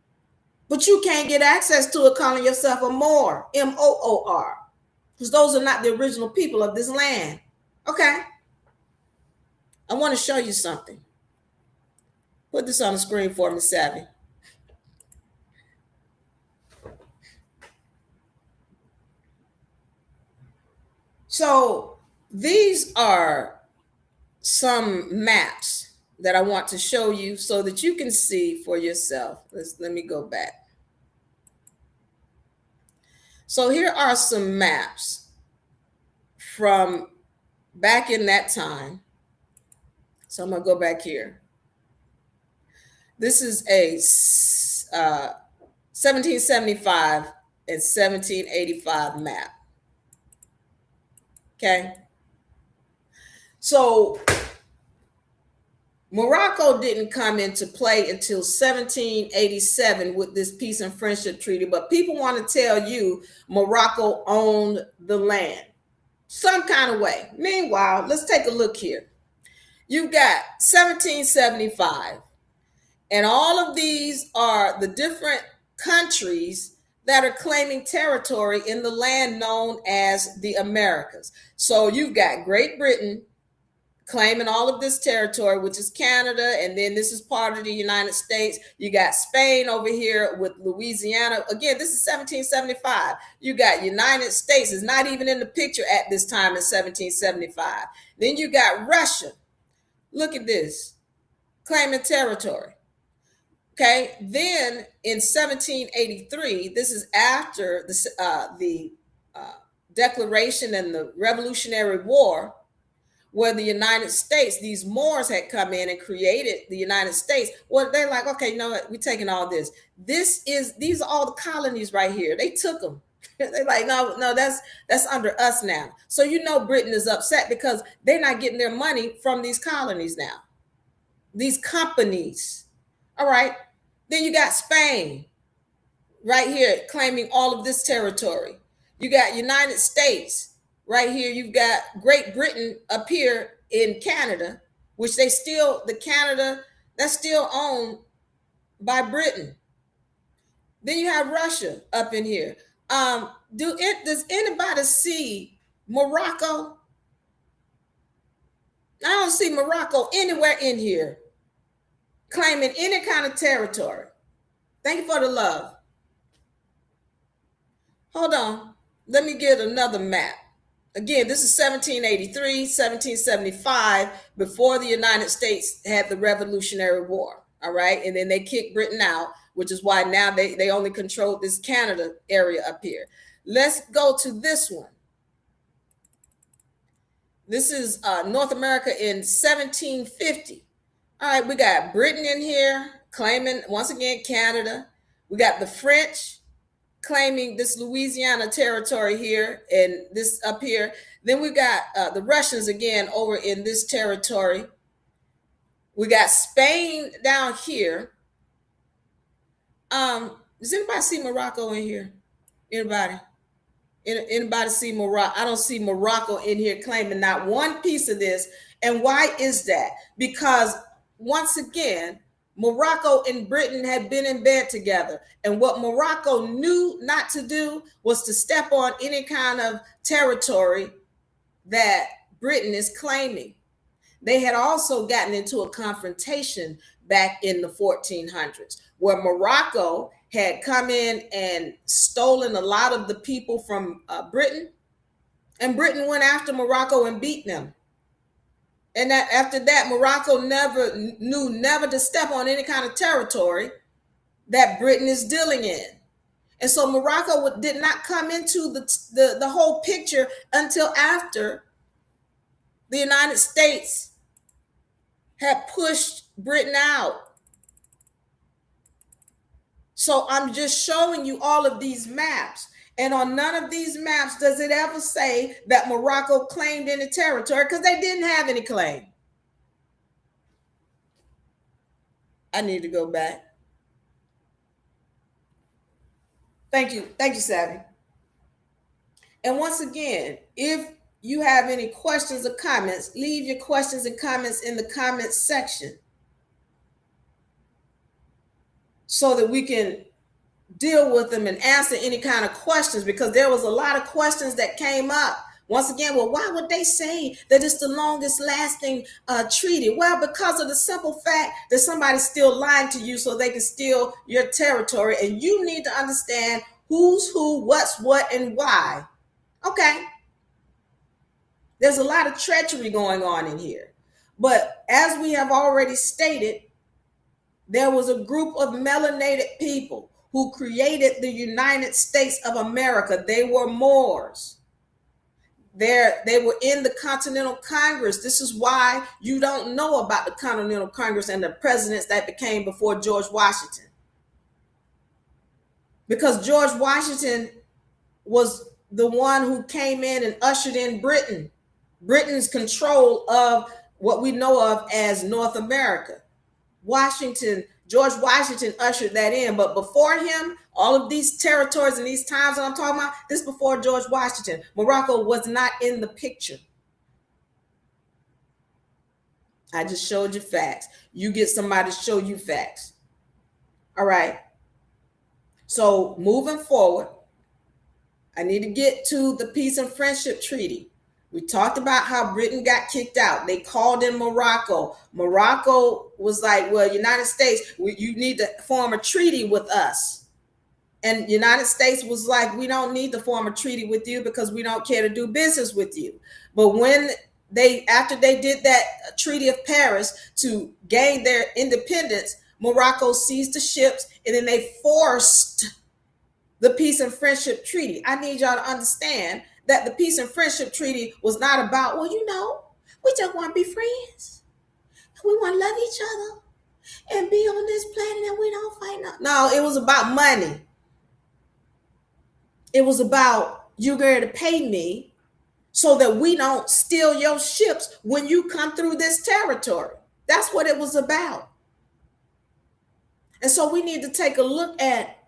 But you can't get access to it calling yourself a Moor, Moor, because those are not the original people of this land. Okay. I want to show you something. Put this on the screen for me, Savvy. So these are some maps that I want to show you so that you can see for yourself. Let me go back. So here are some maps from back in that time. So I'm going to go back here. This is a 1775 and 1785 map. Okay. So Morocco didn't come into play until 1787 with this peace and friendship treaty, but people want to tell you Morocco owned the land some kind of way. Meanwhile, let's take a look here. You've got 1775, and all of these are the different countries that are claiming territory in the land known as the Americas. So you've got Great Britain claiming all of this territory, which is Canada, and then this is part of the United States. You got Spain over here with Louisiana. Again, this is 1775. You got United States is not even in the picture at this time in 1775. Then you got Russia. Look at this, claiming territory. Okay, then in 1783, this is after the Declaration and the Revolutionary War, where the United States, these Moors had come in and created the United States. Well, they're like, okay, you know what? We're taking all this. These are all the colonies right here. They took them. They're like, no, that's under us now. So you know Britain is upset because they're not getting their money from these colonies now, these companies. All right. Then you got Spain right here claiming all of this territory. You got United States right here. You've got Great Britain up here in Canada, which the Canada, that's still owned by Britain. Then you have Russia up in here. Does anybody see Morocco? I don't see Morocco anywhere in here. claiming any kind of territory. Thank you for the love. Hold on. Let me get another map. Again, this is 1783, 1775, before the United States had the Revolutionary War. All right. And then they kicked Britain out, which is why now they only control this Canada area up here. Let's go to this one. This is North America in 1750. All right, we got Britain in here claiming, once again, Canada. We got the French claiming this Louisiana territory here and this up here. Then we got the Russians again over in this territory. We got Spain down here. Does anybody see Morocco in here? Anybody? Anybody see Morocco? I don't see Morocco in here claiming not one piece of this. And why is that? Because once again, Morocco and Britain had been in bed together. And what Morocco knew not to do was to step on any kind of territory that Britain is claiming. They had also gotten into a confrontation back in the 1400s where Morocco had come in and stolen a lot of the people from Britain. And Britain went after Morocco and beat them. And that after that, Morocco never to step on any kind of territory that Britain is dealing in. And so Morocco did not come into the whole picture until after the United States had pushed Britain out. So I'm just showing you all of these maps. And on none of these maps does it ever say that Morocco claimed any territory, because they didn't have any claim. I need to go back. Thank you. Thank you, Savvy. And once again, if you have any questions or comments, leave your questions and comments in the comments section so that we can deal with them and answer any kind of questions, because there was a lot of questions that came up. Once again, well, why would they say that it's the longest lasting treaty? Well, because of the simple fact that somebody's still lying to you so they can steal your territory, and you need to understand who's who, what's what, and why. Okay. There's a lot of treachery going on in here. But as we have already stated, there was a group of melanated people who created the United States of America. They were Moors. They were in the Continental Congress. This is why you don't know about the Continental Congress and the presidents that became before George Washington. Because George Washington was the one who came in and ushered in Britain's control of what we know of as North America. George Washington ushered that in. But before him, all of these territories and these times that I'm talking about, this is before George Washington. Morocco was not in the picture. I just showed you facts. You get somebody to show you facts. All right. So moving forward, I need to get to the Peace and Friendship Treaty. We talked about how Britain got kicked out. They called in Morocco. Morocco was like, well, United States, you need to form a treaty with us. And United States was like, we don't need to form a treaty with you because we don't care to do business with you. But after they did that Treaty of Paris to gain their independence, Morocco seized the ships, and then they forced the Peace and Friendship Treaty. I need y'all to understand that the Peace and Friendship Treaty was not about, well, we just want to be friends. We want to love each other and be on this planet and we don't fight. No, it was about money. It was about, you're going to pay me so that we don't steal your ships when you come through this territory. That's what it was about. And so we need to take a look at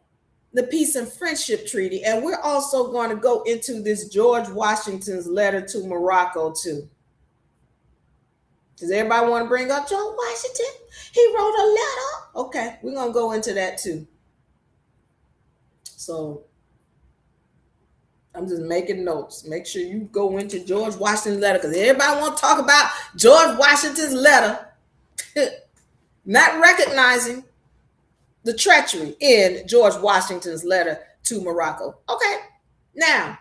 the Peace and Friendship Treaty. And we're also going to go into this George Washington's letter to Morocco too. Does everybody want to bring up George Washington? He wrote a letter. Okay, we're going to go into that too. So I'm just making notes. Make sure you go into George Washington's letter, because everybody want to talk about George Washington's letter not recognizing the treachery in George Washington's letter to Morocco. Okay, now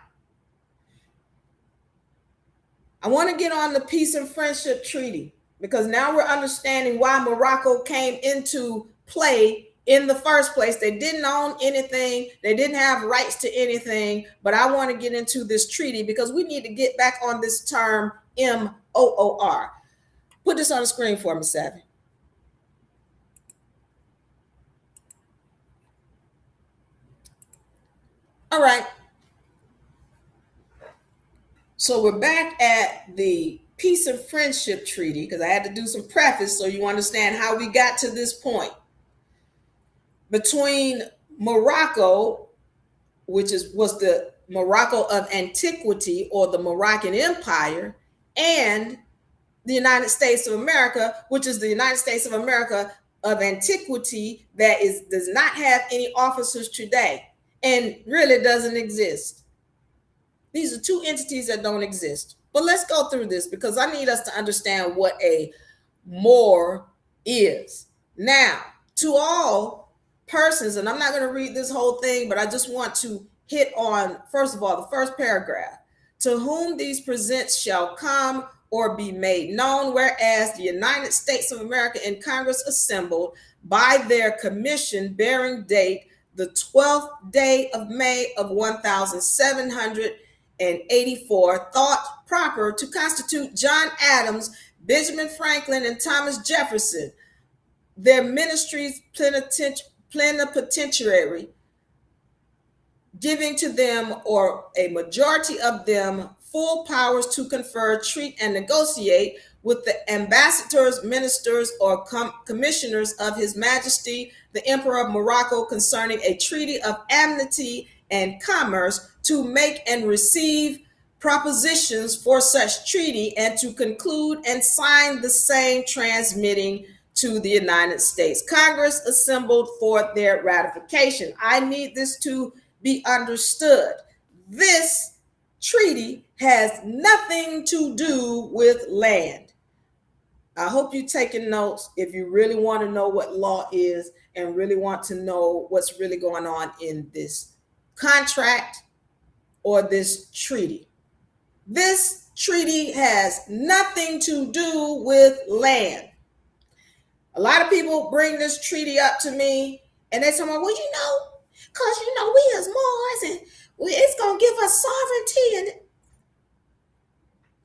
I want to get on the peace and friendship treaty because now we're understanding why Morocco came into play in the first place. They didn't own anything, they didn't have rights to anything. But I want to get into this treaty because we need to get back on this term MOOR. Put this on the screen for me, Savvy. All right. So we're back at the Peace and Friendship Treaty because I had to do some preface so you understand how we got to this point between Morocco, which was the Morocco of antiquity or the Moroccan Empire, and the United States of America, which is the United States of America of antiquity that does not have any officers today and really doesn't exist. These are two entities that don't exist. But let's go through this because I need us to understand what a Moor is. Now, to all persons, and I'm not going to read this whole thing, but I just want to hit on, first of all, the first paragraph. To whom these presents shall come or be made known, whereas the United States of America in Congress assembled by their commission bearing date the 12th day of May of 1784, thought proper to constitute John Adams, Benjamin Franklin, and Thomas Jefferson, their ministries plenipotentiary, giving to them or a majority of them full powers to confer, treat, and negotiate with the ambassadors, ministers, or commissioners of His Majesty the Emperor of Morocco concerning a treaty of amity and commerce, to make and receive propositions for such treaty, and to conclude and sign the same, transmitting to the United States Congress assembled for their ratification. I need this to be understood. This treaty has nothing to do with land. I hope you're taking notes if you really want to know what law is and really want to know what's really going on in this contract or this treaty. This treaty has nothing to do with land. A lot of people bring this treaty up to me and they say, well, because we as Moors and it's going to give us sovereignty, and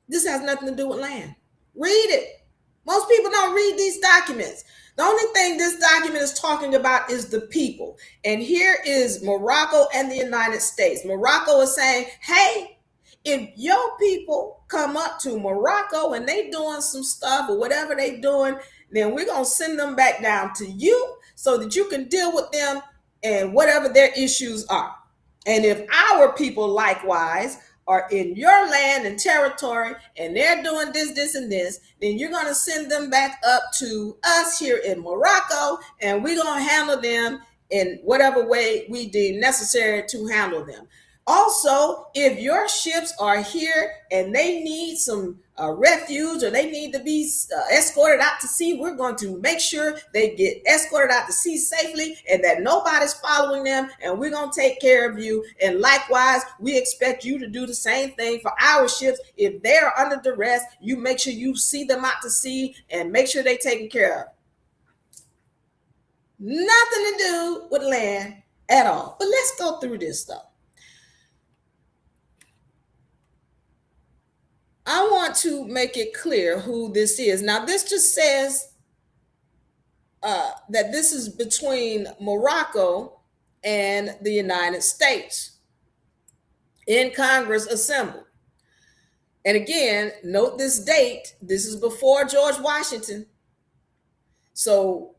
this has nothing to do with land. Read it. Most people don't read these documents. The only thing this document is talking about is the people. And here is Morocco and the United States. Morocco is saying, hey, if your people come up to Morocco and they doing some stuff or whatever they doing, then we're going to send them back down to you so that you can deal with them and whatever their issues are. And if our people likewise are in your land and territory and they're doing this, and this, then you're going to send them back up to us here in Morocco, and we're going to handle them in whatever way we deem necessary to handle them. Also, if your ships are here and they need some refuge or they need to be escorted out to sea, we're going to make sure they get escorted out to sea safely and that nobody's following them, and we're going to take care of you. And likewise, we expect you to do the same thing for our ships. If they're under duress, you make sure you see them out to sea and make sure they're taken care of. Nothing to do with land at all. But let's go through this stuff. I want to make it clear who this is. Now, this just says that this is between Morocco and the United States in Congress assembled. And again, note this date. This is before George Washington. So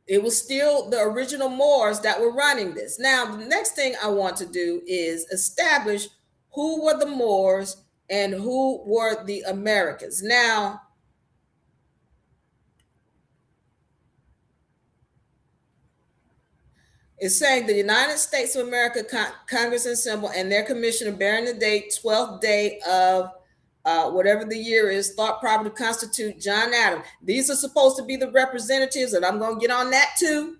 it was still the original Moors that were running this. Now, the next thing I want to do is establish who were the Moors and who were the Americans. Now, it's saying the United States of America Congress assembled and their commissioner bearing the date 12th day of whatever the year is, thought proper to constitute John Adams. These are supposed to be the representatives, and I'm going to get on that too.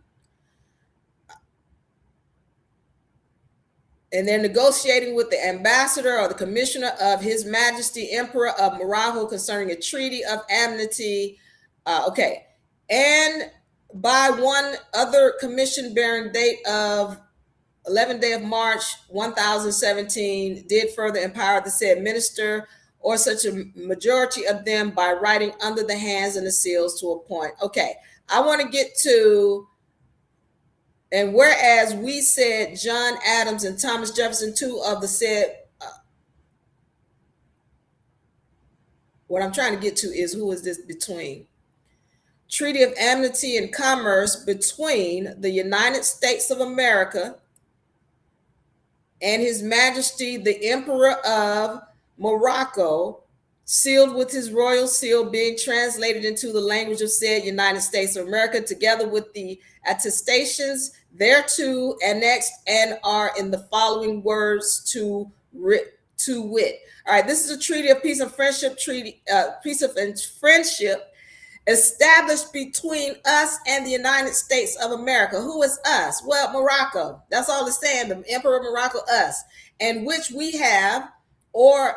And they're negotiating with the ambassador or the commissioner of His Majesty Emperor of Morocco concerning a treaty of amity. Okay. And by one other commission bearing date of 11th day of March 1017, did further empower the said minister or such a majority of them by writing under the hands and the seals to appoint. Okay. I want to get to, and whereas we said John Adams and Thomas Jefferson, two of the said, what I'm trying to get to is who is this between? Treaty of Amity and Commerce between the United States of America and His Majesty the Emperor of Morocco, sealed with his royal seal, being translated into the language of said United States of America, together with the attestations thereto annexed, and are in the following words to wit. All right, this is a treaty of peace and friendship, peace and friendship established between us and the United States of America. Who is us? Well, Morocco. That's all it's saying. The Emperor of Morocco, us, and which we have or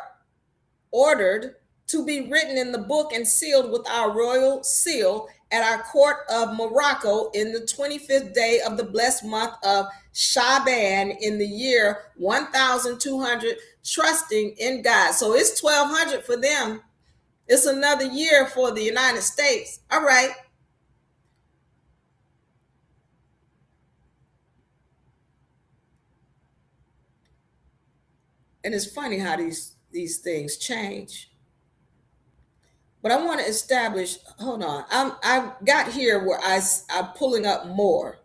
ordered to be written in the book and sealed with our royal seal at our court of Morocco in the 25th day of the blessed month of Shaban in the year 1200, trusting in God. So it's 1200 for them. It's another year for the United States. All right. And it's funny how these things change. But I want to establish, hold on. I got here where I'm pulling up more.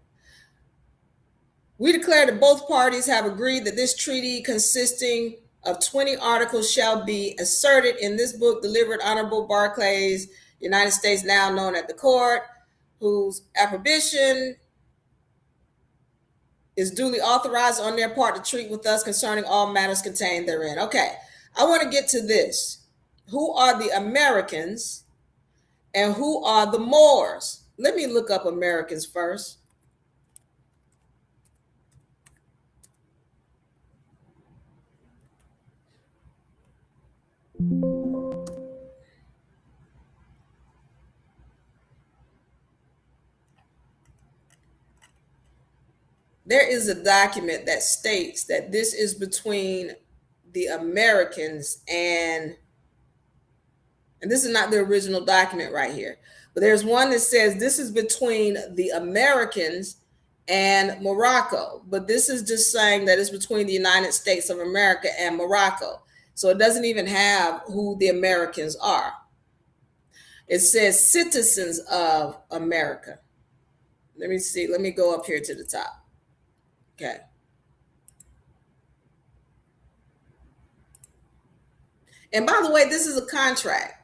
We declare that both parties have agreed that this treaty, consisting of 20 articles, shall be asserted in this book, delivered Honorable Barclays, United States, now known at the court, whose approbation is duly authorized on their part to treat with us concerning all matters contained therein. Okay, I want to get to this. Who are the Americans and who are the Moors? Let me look up Americans first. There is a document that states that this is between the Americans and this is not the original document right here, but there's one that says this is between the Americans and Morocco, but this is just saying that it's between the United States of America and Morocco. So it doesn't even have who the Americans are. It says citizens of America. Let me see. Let me go up here to the top. Okay. And by the way, this is a contract.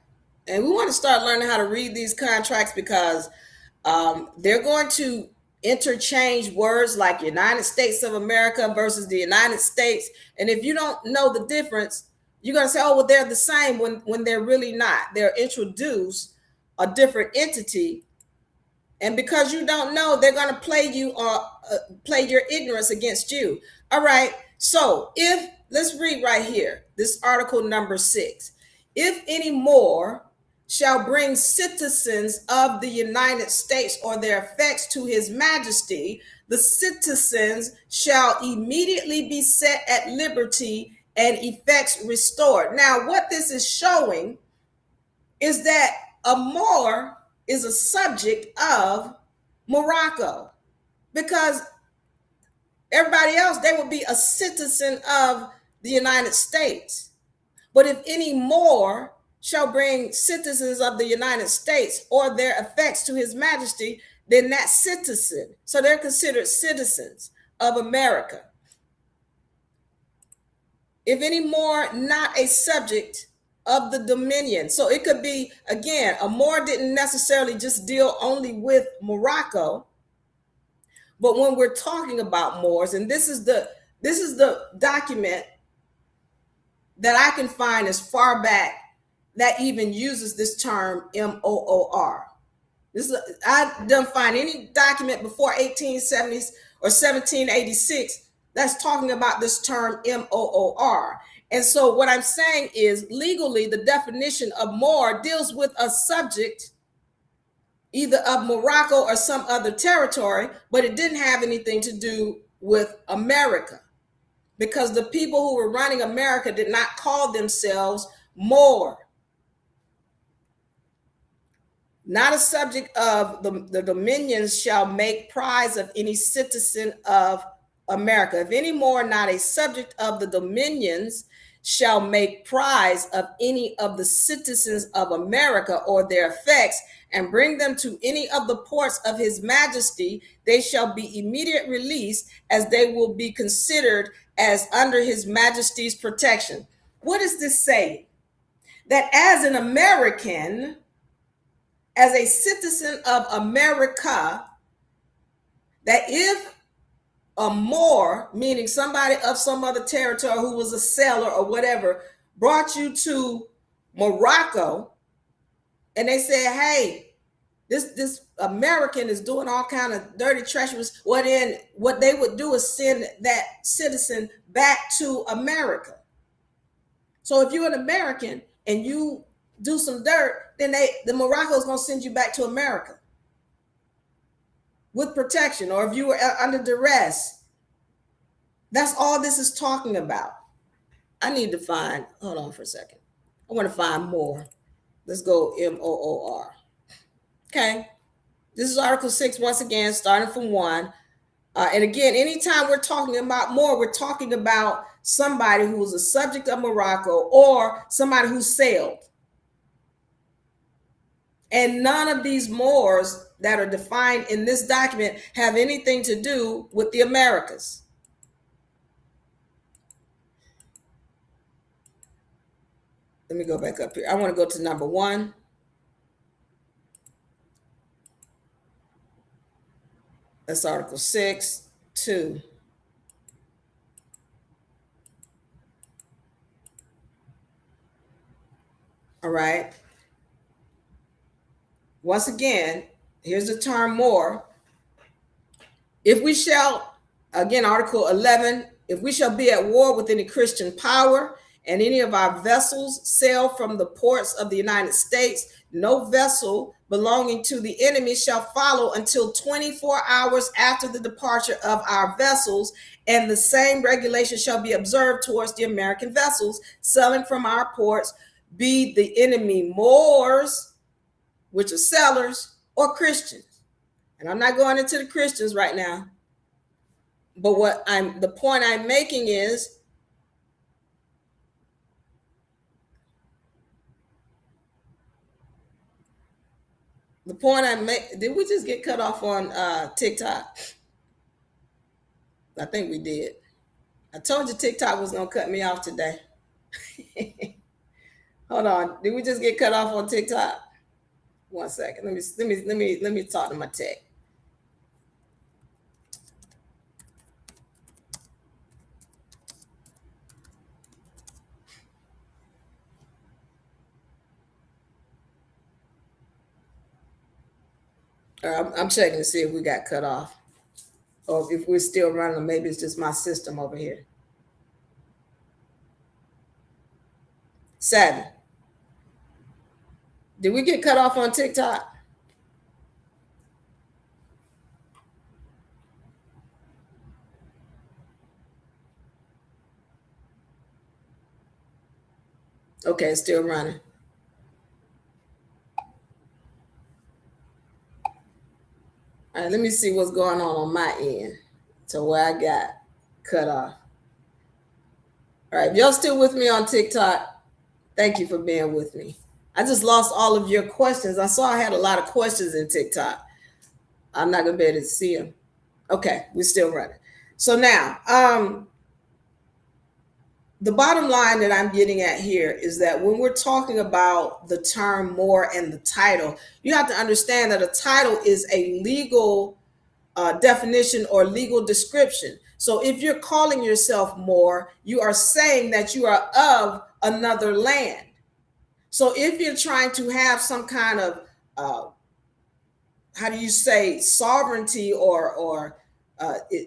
And we want to start learning how to read these contracts because they're going to interchange words like United States of America versus the United States. And if you don't know the difference, you're going to say, oh, well, they're the same when they're really not. They're introduced a different entity. And because you don't know, they're going to play you or play your ignorance against you. All right. So let's read right here, this article number 6. If any more shall bring citizens of the United States or their effects to His Majesty, the citizens shall immediately be set at liberty and effects restored. Now, what this is showing is that a Moor is a subject of Morocco, because everybody else, they would be a citizen of the United States. But if any Moor shall bring citizens of the United States or their effects to His Majesty, then that citizen, so they're considered citizens of America. If any Moor, not a subject of the dominion. So it could be, again, a Moor didn't necessarily just deal only with Morocco, but when we're talking about Moors, and this is the document that I can find as far back that even uses this term MOOR. I don't find any document before 1870s or 1786 that's talking about this term MOOR. And so what I'm saying is legally the definition of Moor deals with a subject either of Morocco or some other territory, but it didn't have anything to do with America because the people who were running America did not call themselves Moor. Not a subject of the dominions shall make prize of any citizen of America. If any more, not a subject of the dominions shall make prize of any of the citizens of America or their effects and bring them to any of the ports of his majesty, they shall be immediate release as they will be considered as under his majesty's protection. What is this saying? That as an American, as a citizen of America, that if a Moor, meaning somebody of some other territory who was a sailor or whatever, brought you to Morocco and they said, hey, this American is doing all kind of dirty, treacherous, what they would do is send that citizen back to America. So if you're an American and you do some dirt, then the Morocco is going to send you back to America with protection, or if you were under duress. That's all this is talking about. I need to find, hold on for a second. I want to find more. Let's go MOOR. Okay. This is Article 6, once again, starting from 1. And again, anytime we're talking about Moor, we're talking about somebody who was a subject of Morocco or somebody who sailed. And none of these Moors that are defined in this document have anything to do with the Americas. Let me go back up here. I want to go to number 1. That's Article 6, 2. All right. Once again, here's the term Moor. If we shall, again, Article 11, if we shall be at war with any Christian power and any of our vessels sail from the ports of the United States, no vessel belonging to the enemy shall follow until 24 hours after the departure of our vessels, and the same regulation shall be observed towards the American vessels sailing from our ports, be the enemy Moors, which are sellers, or Christians. And I'm not going into the Christians right now, but the point I'm making is did we just get cut off on TikTok? I think we did. I told you TikTok was gonna cut me off today. Hold on. Did we just get cut off on TikTok? 1 second. Let me talk to my tech. I'm checking to see if we got cut off or if we're still running, or maybe it's just my system over here. 7. Did we get cut off on TikTok? Okay, it's still running. All right, let me see what's going on my end to where I got cut off. All right, if y'all still with me on TikTok, thank you for being with me. I just lost all of your questions. I saw I had a lot of questions in TikTok. I'm not going to be able to see them. Okay, we're still running. So now, the bottom line that I'm getting at here is that when we're talking about the term Moor and the title, you have to understand that a title is a legal definition or legal description. So if you're calling yourself Moor, you are saying that you are of another land. So if you're trying to have some kind of how do you say, sovereignty or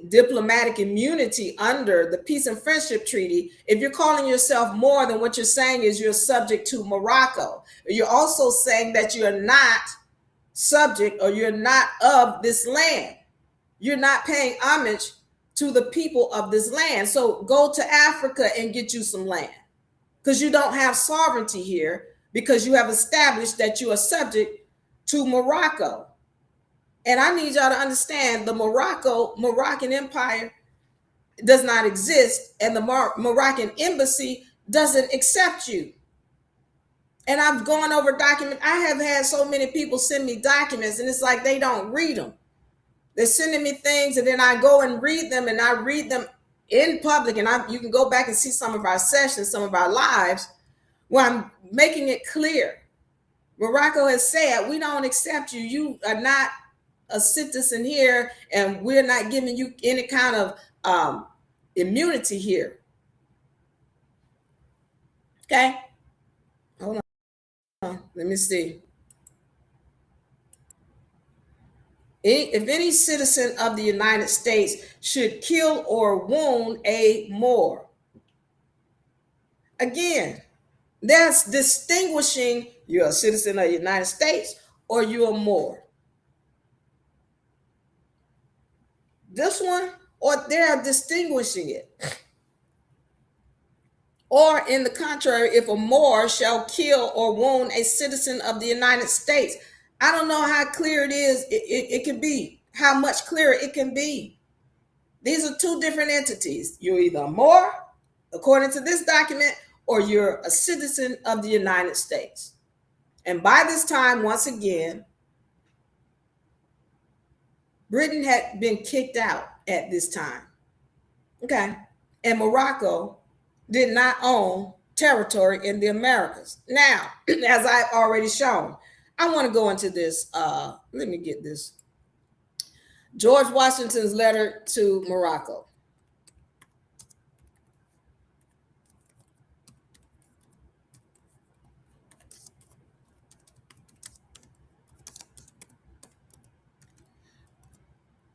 diplomatic immunity under the Peace and Friendship Treaty, if you're calling yourself more than what you're saying is you're subject to Morocco, you're also saying that you're not subject or you're not of this land. You're not paying homage to the people of this land. So go to Africa and get you some land, because you don't have sovereignty here, because you have established that you are subject to Morocco. And I need y'all to understand the Moroccan Empire does not exist, and the Moroccan embassy doesn't accept you. And I've gone over documents. I have had so many people send me documents, and it's like they don't read them. They're sending me things, and then I go and read them, and I read them in public. And you can go back and see some of our sessions, some of our lives, where I'm making it clear. Morocco has said, we don't accept you. You are not a citizen here, and we're not giving you any kind of immunity here. Okay, hold on, let me see. If any citizen of the United States should kill or wound a Moor, again, that's distinguishing you're a citizen of the United States or you're a Moor. This one, or they're distinguishing it. Or in the contrary, if a Moor shall kill or wound a citizen of the United States. I don't know how clear it is. It can be, how much clearer it can be. These are two different entities. You're either a Moor, according to this document, or you're a citizen of the United States. And by this time, once again, Britain had been kicked out at this time. Okay. And Morocco did not own territory in the Americas. Now, as I've already shown, I want to go into this. Let me get this. George Washington's letter to Morocco.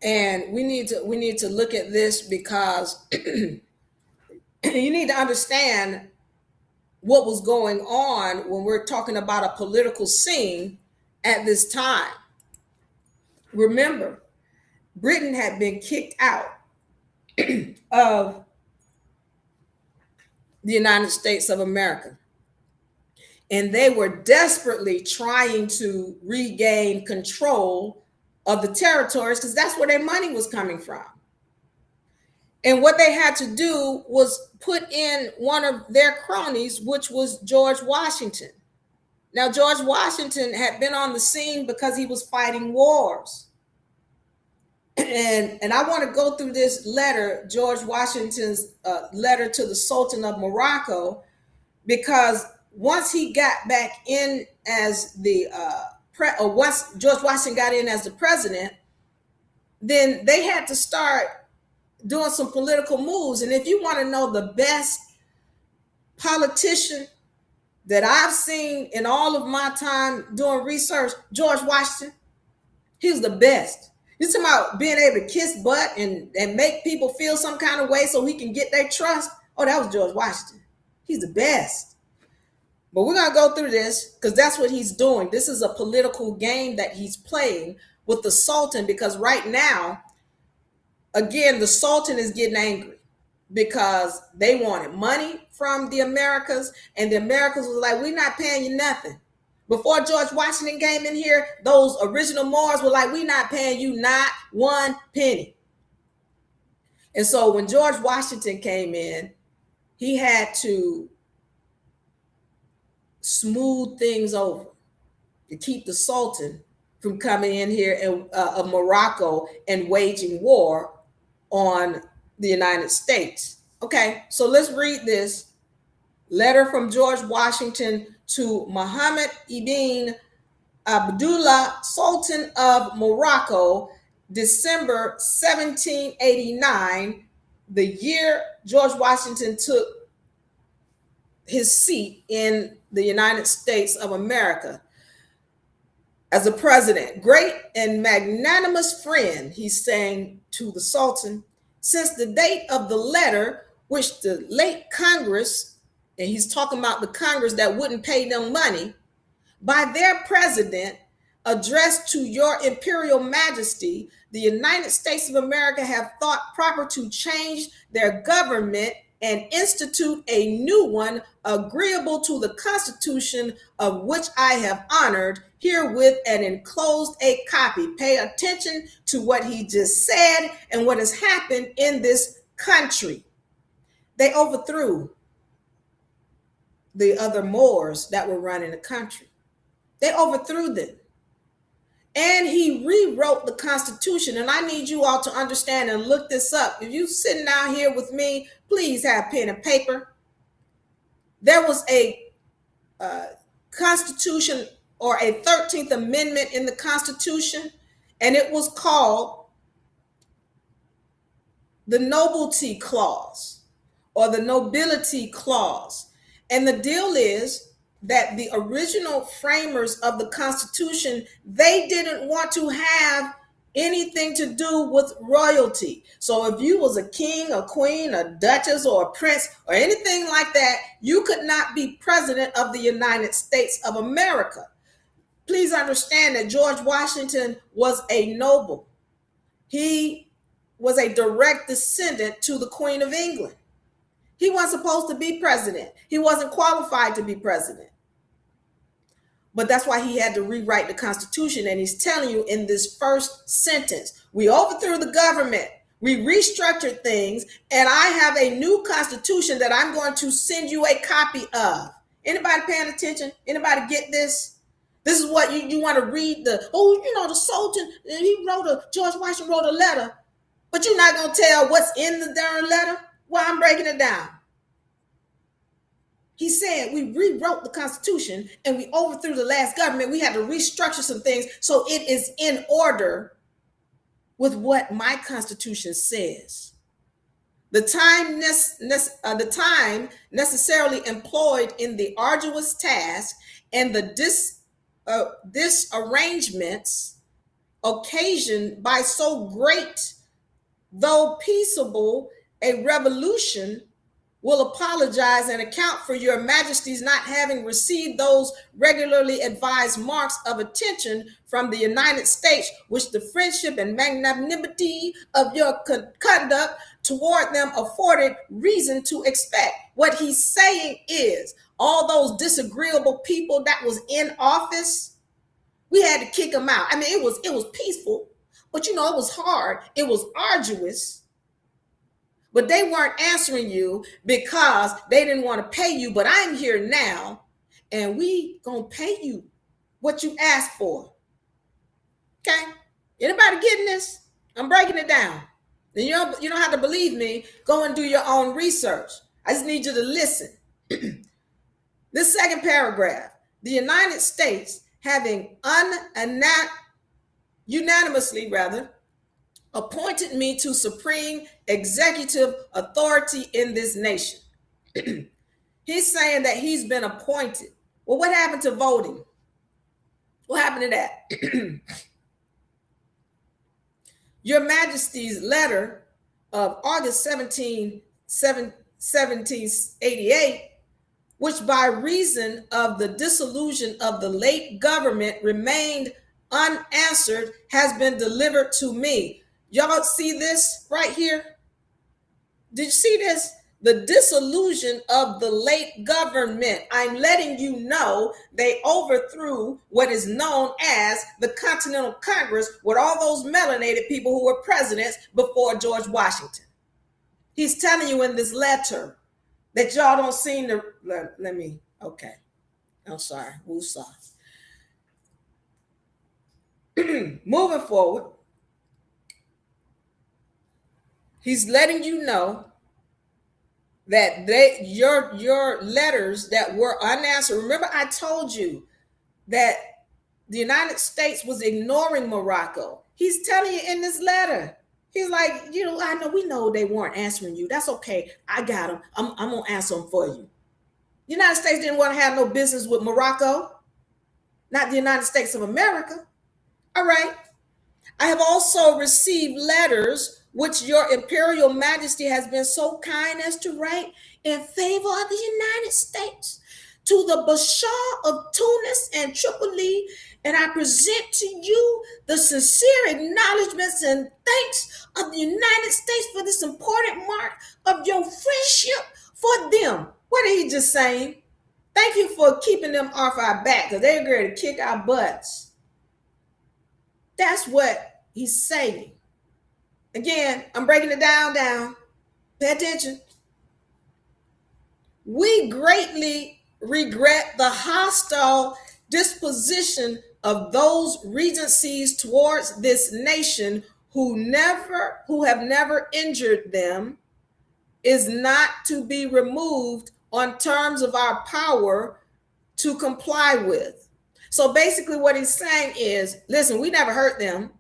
And we need to look at this because you need to understand what was going on when we're talking about a political scene at this time. Remember, Britain had been kicked out of the United States of America. And they were desperately trying to regain control of the territories because that's where their money was coming from. And what they had to do was put in one of their cronies, which was George Washington. Now, George Washington had been on the scene because he was fighting wars. And I want to go through this letter, George Washington's letter to the Sultan of Morocco, because once he got back in as once George Washington got in as the president, then they had to start doing some political moves. And if you want to know the best politician that I've seen in all of my time doing research, George Washington, he was the best. You're talking about being able to kiss butt and make people feel some kind of way so he can get their trust. Oh, that was George Washington. He's the best. But we're going to go through this because that's what he's doing. This is a political game that he's playing with the Sultan, because right now, again, the Sultan is getting angry because they wanted money from the Americas, and the Americas was like, we're not paying you nothing. Before George Washington came in here, those original Moors were like, we're not paying you not one penny. And so when George Washington came in, he had to smooth things over to keep the Sultan from coming in here of Morocco and waging war on the United States. Okay, so let's read this letter from George Washington to Muhammad ibn Abdullah, Sultan of Morocco, December 1789, the year George Washington took his seat in the United States of America as a president. Great and magnanimous friend, he's saying to the Sultan, since the date of the letter which the late Congress, and he's talking about the Congress that wouldn't pay them money, by their president addressed to your imperial majesty, the United States of America have thought proper to change their government and institute a new one agreeable to the Constitution, of which I have honored herewith and enclosed a copy. Pay attention to what he just said and what has happened in this country. They overthrew the other Moors that were running the country. They overthrew them. And he rewrote the Constitution. And I need you all to understand and look this up. If you're sitting down here with me, please have pen and paper. There was a Constitution or a 13th Amendment in the Constitution, and it was called the Nobility Clause or the Nobility Clause. And the deal is that the original framers of the Constitution, they didn't want to have anything to do with royalty. So if you was a king, a queen, a duchess, or a prince, or anything like that, you could not be president of the United States of America. Please understand that George Washington was a noble. He was a direct descendant to the Queen of England. He wasn't supposed to be president. He wasn't qualified to be president. But that's why he had to rewrite the Constitution. And he's telling you in this first sentence, we overthrew the government, we restructured things, and I have a new Constitution that I'm going to send you a copy of. Anybody paying attention? Anybody get this? This is what you want to read the Sultan, George Washington wrote a letter, but you're not going to tell what's in the darn letter? Well, I'm breaking it down. He said we rewrote the Constitution and we overthrew the last government. We had to restructure some things so it is in order with what my Constitution says. The time necessarily employed in the arduous task and the disarrangements occasioned by so great, though peaceable, a revolution will apologize and account for your majesty's not having received those regularly advised marks of attention from the United States, which the friendship and magnanimity of your conduct toward them afforded reason to expect. What he's saying is, all those disagreeable people that was in office, we had to kick them out. I mean, it was peaceful, but it was hard. It was arduous. But they weren't answering you because they didn't want to pay you. But I'm here now, and we gonna pay you what you asked for. Okay? Anybody getting this? I'm breaking it down. And you don't have to believe me. Go and do your own research. I just need you to listen. This second paragraph: the United States, having unanimously appointed me to supreme executive authority in this nation. He's saying that he's been appointed. Well, what happened to voting? What happened to that? Your Majesty's letter of August 1788, which by reason of the dissolution of the late government remained unanswered, has been delivered to me. Y'all see this right here? Did you see this? The dissolution of the late government. I'm letting you know they overthrew what is known as the Continental Congress with all those melanated people who were presidents before George Washington. He's telling you in this letter that y'all don't seem to, okay. I'm sorry. Woosah. Moving forward. He's letting you know that your letters that were unanswered. Remember, I told you that the United States was ignoring Morocco. He's telling you in this letter. He's like, we know they weren't answering you. That's okay. I got them. I'm gonna answer them for you. The United States didn't want to have no business with Morocco, not the United States of America. All right. I have also received letters which your imperial majesty has been so kind as to write in favor of the United States to the Bashar of Tunis and Tripoli, and I present to you the sincere acknowledgments and thanks of the United States for this important mark of your friendship for them. What are he just saying? Thank you for keeping them off our back because they're ready to kick our butts. That's what he's saying. Again, I'm breaking it down. Pay attention. We greatly regret the hostile disposition of those regencies towards this nation who have never injured them, is not to be removed on terms of our power to comply with. So basically what he's saying is, listen, we never hurt them,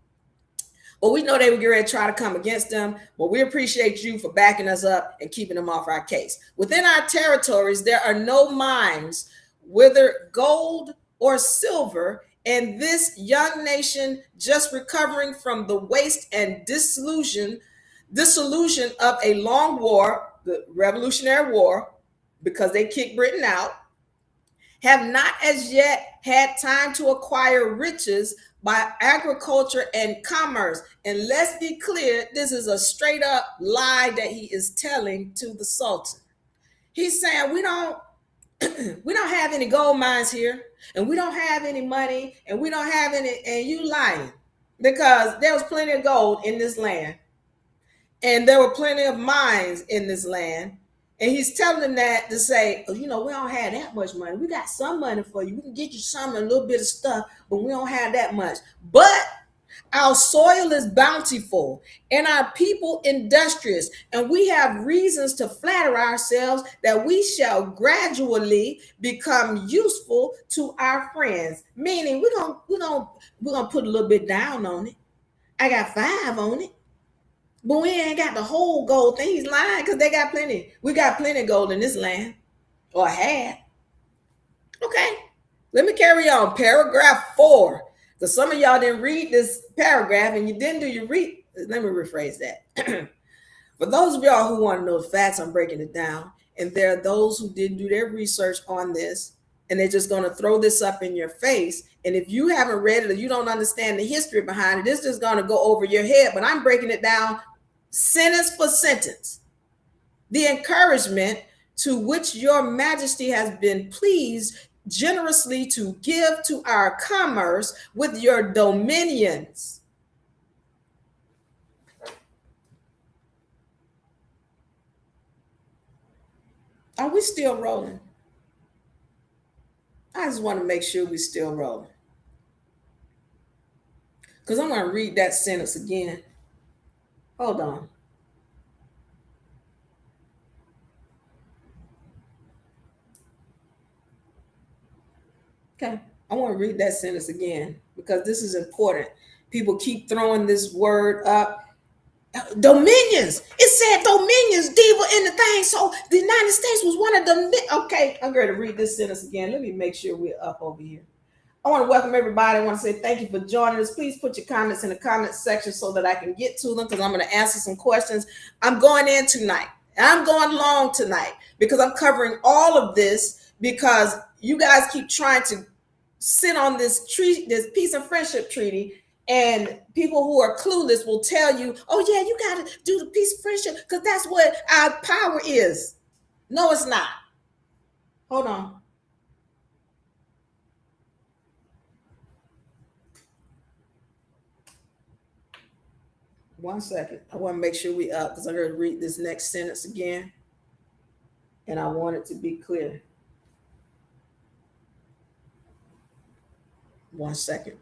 but we know they were going to try to come against them, but we appreciate you for backing us up and keeping them off our case. Within our territories, there are no mines, whether gold or silver, and this young nation just recovering from the waste and dissolution of a long war, the Revolutionary War, because they kicked Britain out, have not as yet had time to acquire riches by agriculture and commerce. And let's be clear, this is a straight up lie that he is telling to the Sultan. He's saying we don't have any gold mines here, and we don't have any money, and we don't have any, and you lying, because there was plenty of gold in this land, and there were plenty of mines in this land. And he's telling them that to say, oh, we don't have that much money. We got some money for you. We can get you some, a little bit of stuff, but we don't have that much. But our soil is bountiful and our people industrious. And we have reasons to flatter ourselves that we shall gradually become useful to our friends. Meaning we're gonna put a little bit down on it. I got 5 on it. But we ain't got the whole gold thing. He's lying because they got plenty. We got plenty of gold in this land, or had. Okay, let me carry on. Paragraph 4. Because some of y'all didn't read this paragraph and you didn't do your read. Let me rephrase that. For those of y'all who want to know the facts, I'm breaking it down. And there are those who didn't do their research on this, and they're just going to throw this up in your face. And if you haven't read it or you don't understand the history behind it, it's just going to go over your head. But I'm breaking it down sentence for sentence. The encouragement to which your majesty has been pleased generously to give to our commerce with your dominions. Are we still rolling? I just want to make sure we're still rolling, because I'm going to read that sentence again. Hold on. Okay, I want to read that sentence again because this is important. People keep throwing this word up. Dominions. It said dominions, Diva, in the thing. So the United States was one of them. Okay, I'm going to read this sentence again. Let me make sure we're up over here. I want to welcome everybody. I want to say thank you for joining us. Please put your comments in the comments section so that I can get to them, because I'm going to answer some questions. I'm going in tonight. And I'm going long tonight because I'm covering all of this, because you guys keep trying to sit on this peace and friendship treaty, and people who are clueless will tell you, oh yeah, you got to do the peace and friendship because that's what our power is. No, it's not. Hold on. One second. I want to make sure we up because I'm going to read this next sentence again, and I want it to be clear. One second.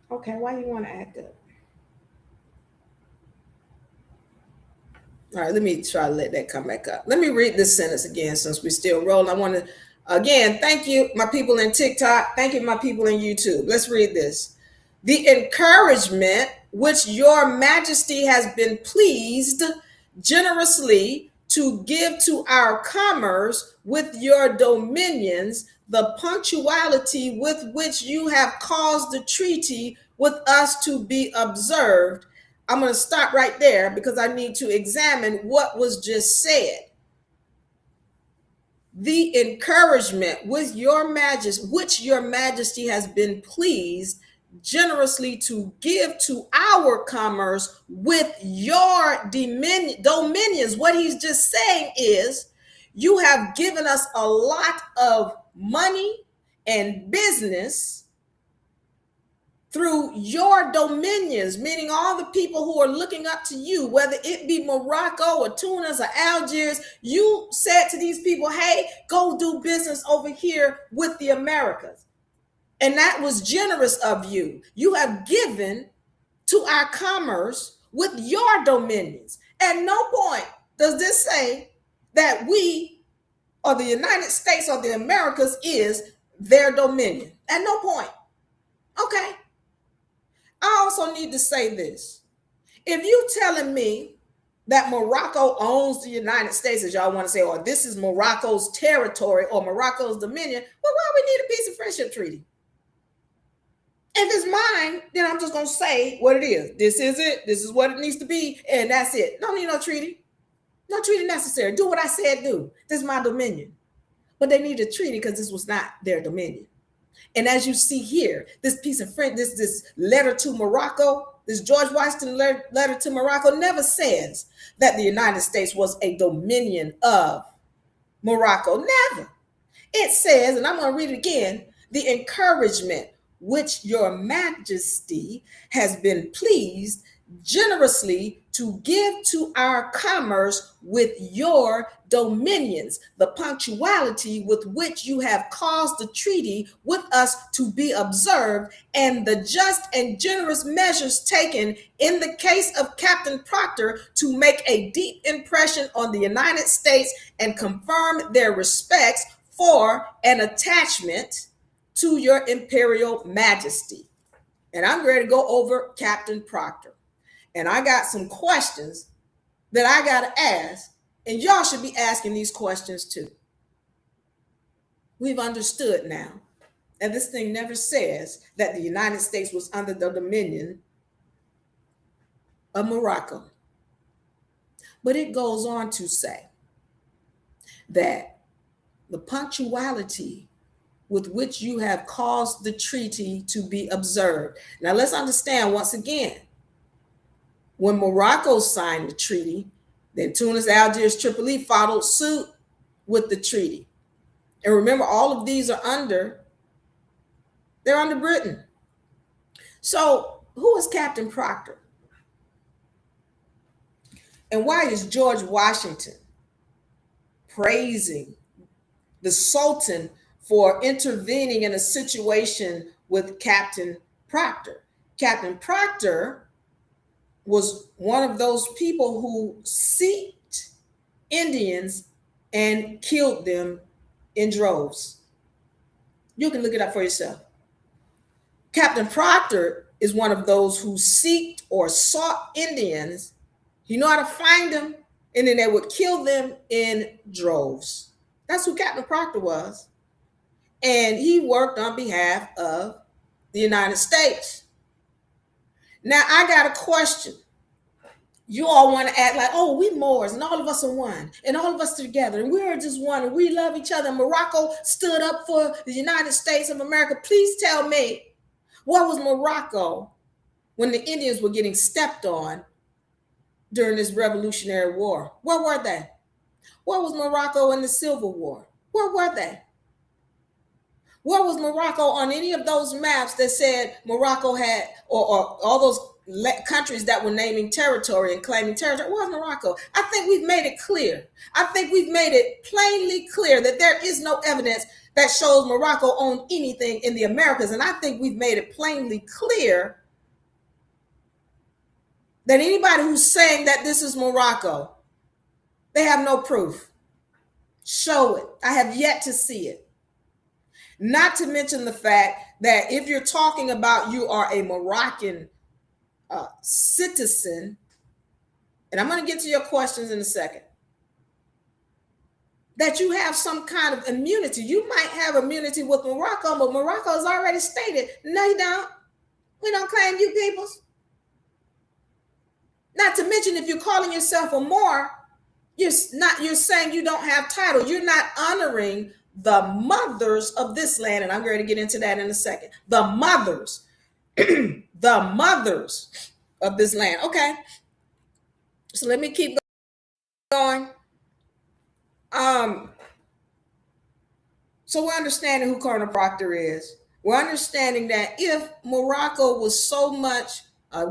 Okay, why you want to act up? All right, let me try to let that come back up. Let me read this sentence again since we're still rolling. I want to, again, thank you, my people in TikTok. Thank you, my people in YouTube. Let's read this. the encouragement which your majesty has been pleased generously to give to our commerce with your dominions, the punctuality with which you have caused the treaty with us to be observed. I'm going to stop right there because I need to examine what was just said. The encouragement with your majesty, which your majesty has been pleased generously to give to our commerce with your dominions. What he's just saying is, you have given us a lot of money and business through your dominions, meaning all the people who are looking up to you, whether it be Morocco or Tunis or Algiers. You said to these people, hey, go do business over here with the Americas. And that was generous of you. You have given to our commerce with your dominions. At no point does this say that we or the United States or the Americas is their dominion. At no point. Okay. I also need to say this. If you telling me that Morocco owns the United States, as y'all want to say, or this is Morocco's territory or Morocco's dominion, well, why we need a peace and friendship treaty? If it's mine, then I'm just going to say what it is. This is it. This is what it needs to be. And that's it. Don't need no treaty. No treaty necessary. Do what I said do. This is my dominion. But they need a treaty because this was not their dominion. And as you see here, this piece of friend, this letter to Morocco, this George Washington letter to Morocco never says that the United States was a dominion of Morocco. Never. It says, and I'm going to read it again, the encouragement which your majesty has been pleased generously to give to our commerce with your dominions, the punctuality with which you have caused the treaty with us to be observed, and the just and generous measures taken in the case of Captain Proctor to make a deep impression on the United States and confirm their respects for an attachment to your imperial majesty. And I'm ready to go over Captain Proctor. And I got some questions that I got to ask, and y'all should be asking these questions too. We've understood now, and this thing never says that the United States was under the dominion of Morocco. But it goes on to say that the punctuality with which you have caused the treaty to be observed. Now let's understand once again, when Morocco signed the treaty, then Tunis, Algiers, Tripoli followed suit with the treaty. And remember, all of these are under Britain. So who is Captain Proctor? And why is George Washington praising the Sultan for intervening in a situation with Captain Proctor? Captain Proctor was one of those people who seeked Indians and killed them in droves. You can look it up for yourself. Captain Proctor is one of those who seeked or sought Indians. You know how to find them, and then they would kill them in droves. That's who Captain Proctor was. And he worked on behalf of the United States. Now, I got a question. You all want to act like, oh, we Moors and all of us are one and all of us together and we're just one and we love each other. Morocco stood up for the United States of America. Please tell me, what was Morocco when the Indians were getting stepped on during this Revolutionary War? Where were they? Where was Morocco in the Civil War? Where were they? Where was Morocco on any of those maps that said Morocco had, or all those countries that were naming territory and claiming territory? Where's Morocco? I think we've made it clear. I think we've made it plainly clear that there is no evidence that shows Morocco owned anything in the Americas. And I think we've made it plainly clear that anybody who's saying that this is Morocco, they have no proof. Show it. I have yet to see it. Not to mention the fact that if you're talking about you are a Moroccan citizen, and I'm going to get to your questions in a second, that you have some kind of immunity. You might have immunity with Morocco, but Morocco has already stated, no, you don't. We don't claim you peoples. Not to mention, if you're calling yourself a Moor, you're saying you don't have title. You're not honoring the mothers of this land, and I'm going to get into that in a second. The mothers, the mothers of this land. Okay, so let me keep going. So we're understanding who Colonel Proctor is. We're understanding that if Morocco was so much,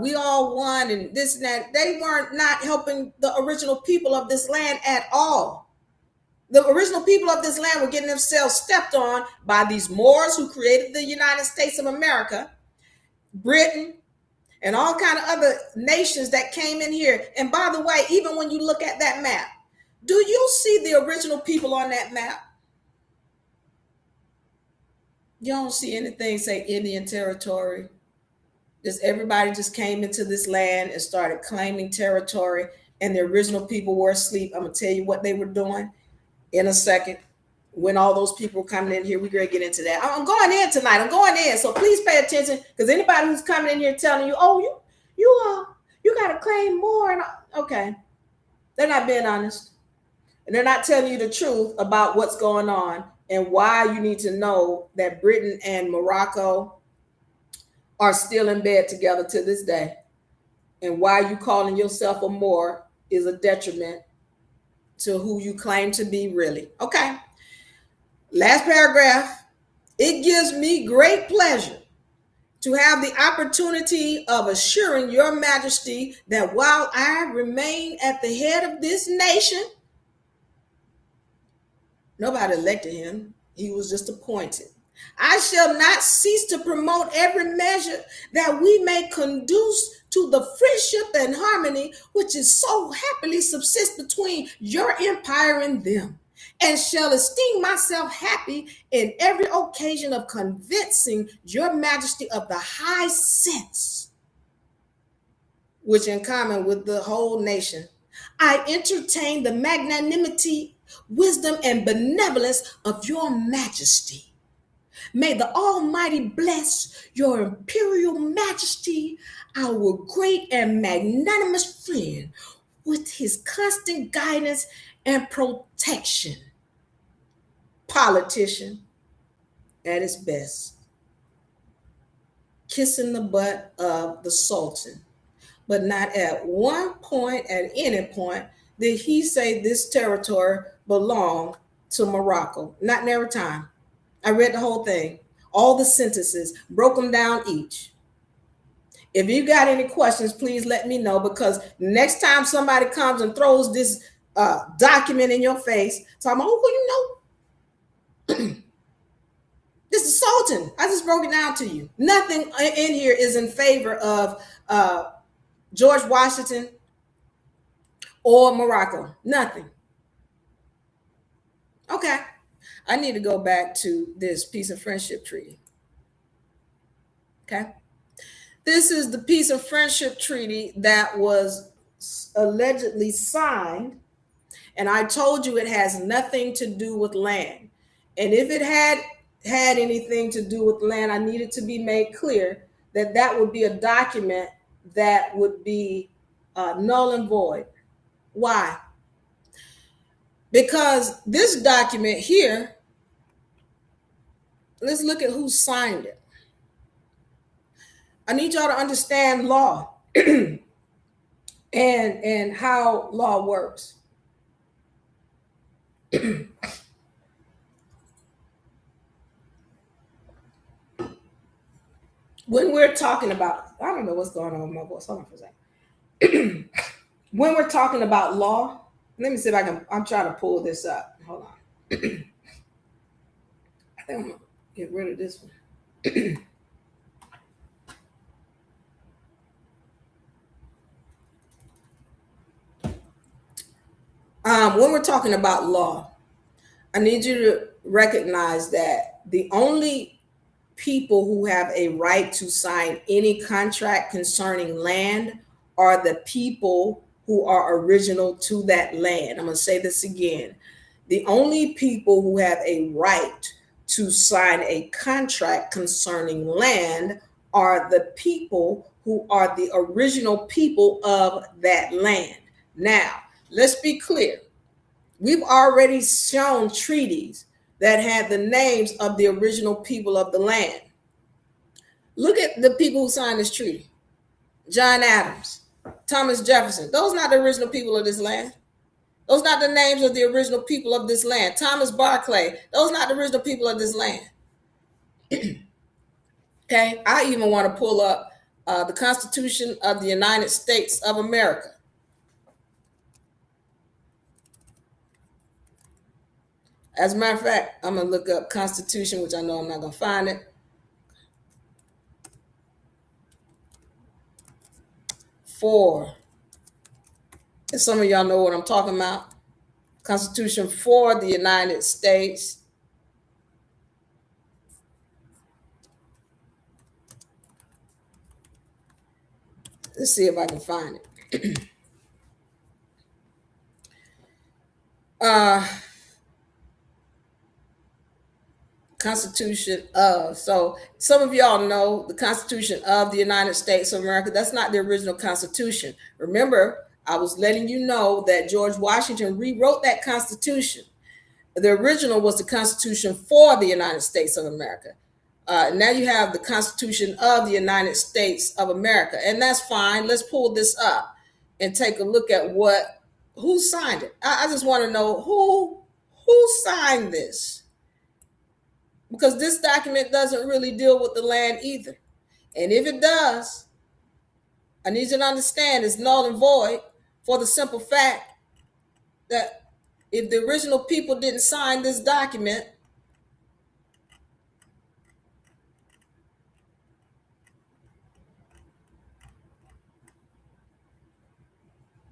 we all won and this and that, they weren't not helping the original people of this land at all. The original people of this land were getting themselves stepped on by these Moors who created the United States of America, Britain, and all kind of other nations that came in here. And by the way, even when you look at that map, do you see the original people on that map? You don't see anything say Indian territory. Just everybody just came into this land and started claiming territory, and the original people were asleep. I'm gonna tell you what they were doing in a second. When all those people were coming in here, we're gonna get into that. I'm going in tonight. I'm going in, so please pay attention, because anybody who's coming in here telling you, "Oh, you gotta claim more," and okay, they're not being honest, and they're not telling you the truth about what's going on and why you need to know that Britain and Morocco are still in bed together to this day, and why you calling yourself a Moor is a detriment to who you claim to be really. Okay, last paragraph. It gives me great pleasure to have the opportunity of assuring your majesty that while I remain at the head of this nation, nobody elected him, he was just appointed, I shall not cease to promote every measure that we may conduce to the friendship and harmony which is so happily subsist between your empire and them, and shall esteem myself happy in every occasion of convincing your majesty of the high sense which, in common with the whole nation, I entertain the magnanimity, wisdom, and benevolence of your majesty. May the Almighty bless your imperial majesty, our great and magnanimous friend, with his constant guidance and protection. Politician at its best, kissing the butt of the Sultan. But not at one point, at any point, did he say this territory belonged to Morocco. Not in every time. I read the whole thing, all the sentences, broke them down each. If you got any questions, please let me know, because next time somebody comes and throws this document in your face, talking about, oh, well, you know, this is Sultan. I just broke it down to you. Nothing in here is in favor of George Washington or Morocco. Nothing. Okay. I need to go back to this peace and friendship treaty. Okay. This is the peace and friendship treaty that was allegedly signed. And I told you it has nothing to do with land. And if it had anything to do with land, I needed to be made clear that that would be a document that would be null and void. Why? Because this document here, let's look at who signed it. I need y'all to understand law and how law works. When we're talking about, I don't know what's going on with my voice. Hold on for a second. When we're talking about law, let me see if I can, I'm trying to pull this up. Hold on. I think I'm going to get rid of this one. When we're talking about law, I need you to recognize that The only people who have a right to sign any contract concerning land are the people who are original to that land. I'm going to say this again. The only people who have a right to sign a contract concerning land are the people who are the original people of that land. Now, let's be clear. We've already shown treaties that had the names of the original people of the land. Look at the people who signed this treaty. John Adams, Thomas Jefferson. Those are not the original people of this land. Those are not the names of the original people of this land. Thomas Barclay. Those are not the original people of this land. Okay, I even want to pull up the Constitution of the United States of America. As a matter of fact, I'm going to look up Constitution, which I know I'm not going to find it. And some of y'all know what I'm talking about. Constitution for the United States. Let's see if I can find it. Constitution of. So some of y'all know the Constitution of the United States of America. That's not the original Constitution. Remember, I was letting you know that George Washington rewrote that Constitution. The original was the Constitution for the United States of America. Now you have the Constitution of the United States of America, and that's fine. Let's pull this up and take a look at who signed it. I just want to know who signed this, because this document doesn't really deal with the land either. And if it does, I need you to understand it's null and void, for the simple fact that if the original people didn't sign this document,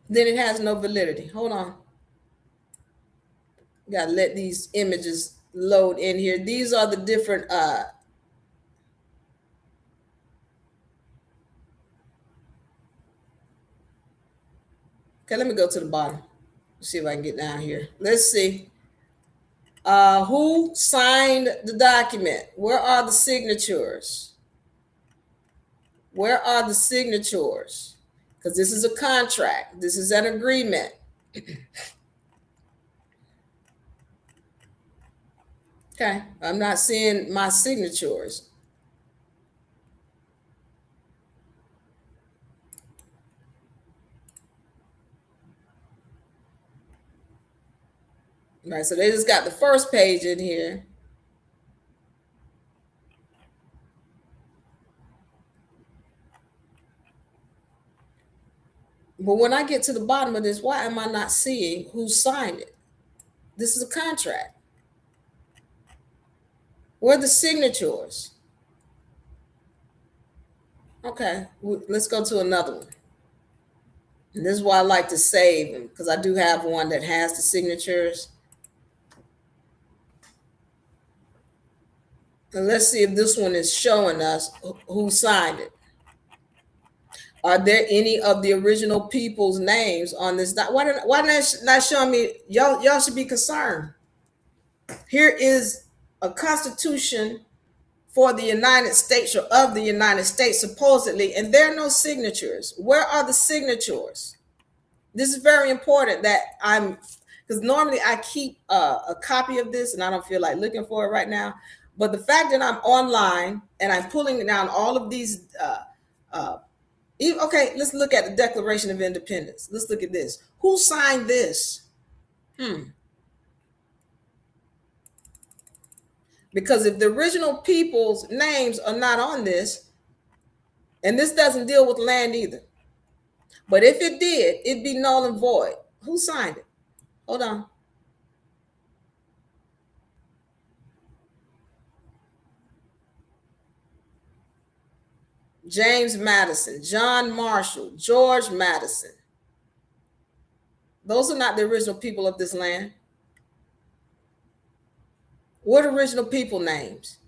then it has no validity. Hold on. Got to let these images load in here. These are the different okay, let me go to the bottom. Let's see if I can get down here. Let's see. Who signed the document? Where are the signatures? Where are the signatures? Because this is a contract. This is an agreement. Okay, I'm not seeing my signatures. All right, so they just got the first page in here. But when I get to the bottom of this, why am I not seeing who signed it? This is a contract. Where are the signatures? Okay, let's go to another one. And this is why I like to save them, because I do have one that has the signatures. And let's see if this one is showing us who signed it. Are there any of the original people's names on this? Why not showing me? Y'all should be concerned. Here is a Constitution for the United States, or of the United States, supposedly, and there are no signatures. Where are the signatures? This is very important that because normally I keep a copy of this, and I don't feel like looking for it right now. But the fact that I'm online and I'm pulling down all of these, okay, let's look at the Declaration of Independence. Let's look at this. Who signed this? Because if the original people's names are not on this, and this doesn't deal with land either, but if it did, it'd be null and void. Who signed it? Hold on. James Madison, John Marshall, George Madison. Those are not the original people of this land. What original people names?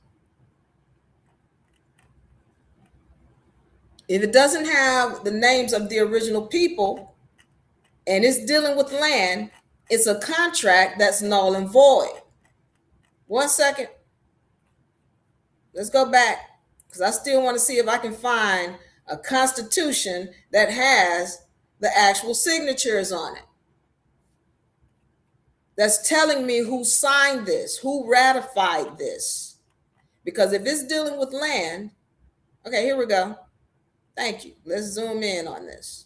If it doesn't have the names of the original people and it's dealing with land, it's a contract that's null and void. 1 second. Let's go back because I still want to see if I can find a constitution that has the actual signatures on it. That's telling me who signed this, who ratified this. Because if it's dealing with land, okay, here we go. Thank you. Let's zoom in on this.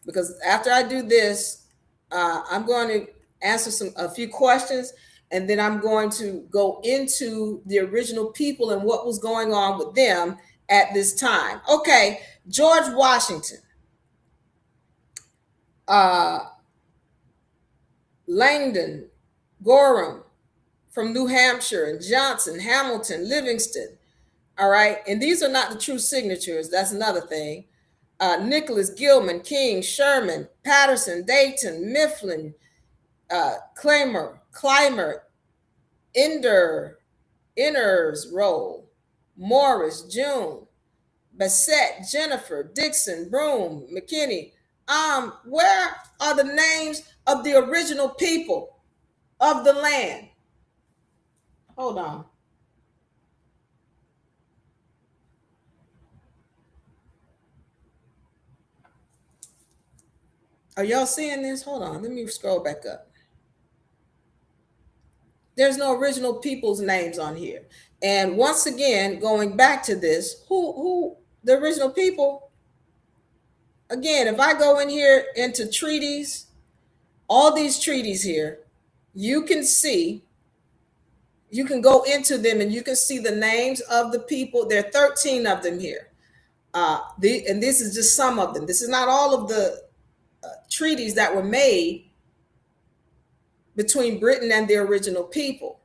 Because after I do this, I'm going to answer a few questions, and then I'm going to go into the original people and what was going on with them at this time. Okay, George Washington, Langdon, Gorham from New Hampshire, and Johnson, Hamilton, Livingston. All right, and these are not the true signatures. That's another thing. Nicholas, Gilman, King, Sherman, Patterson, Dayton, Mifflin, Clymer, Inners, Roll, Morris, June, Bassett, Jennifer, Dixon, Broome, McKinney. Where are the names of the original people of the land? Hold on. Are y'all seeing this? Hold on. Let me scroll back up. There's no original people's names on here. And once again, going back to this, who the original people? Again, if I go in here into treaties, all these treaties here, you can see, you can go into them and you can see the names of the people. There are 13 of them here. And this is just some of them. This is not all of the treaties that were made between Britain and the original people.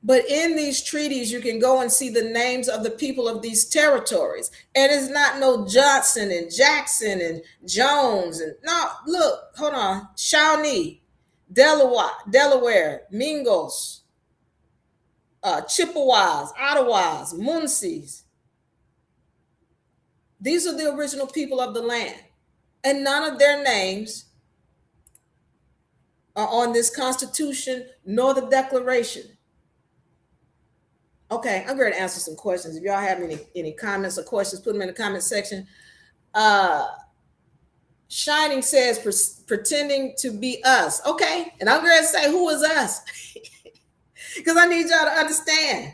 But in these treaties, you can go and see the names of the people of these territories. And it's not no Johnson and Jackson and Jones. And no, look, hold on. Shawnee, Delaware, Mingos, Chippewas, Ottawas, Muncies. These are the original people of the land. And none of their names are on this Constitution nor the Declaration. Okay, I'm going to answer some questions. If y'all have any comments or questions, put them in the comment section. Shining says, pretending to be us. Okay, and I'm going to say, who is us? Because I need y'all to understand.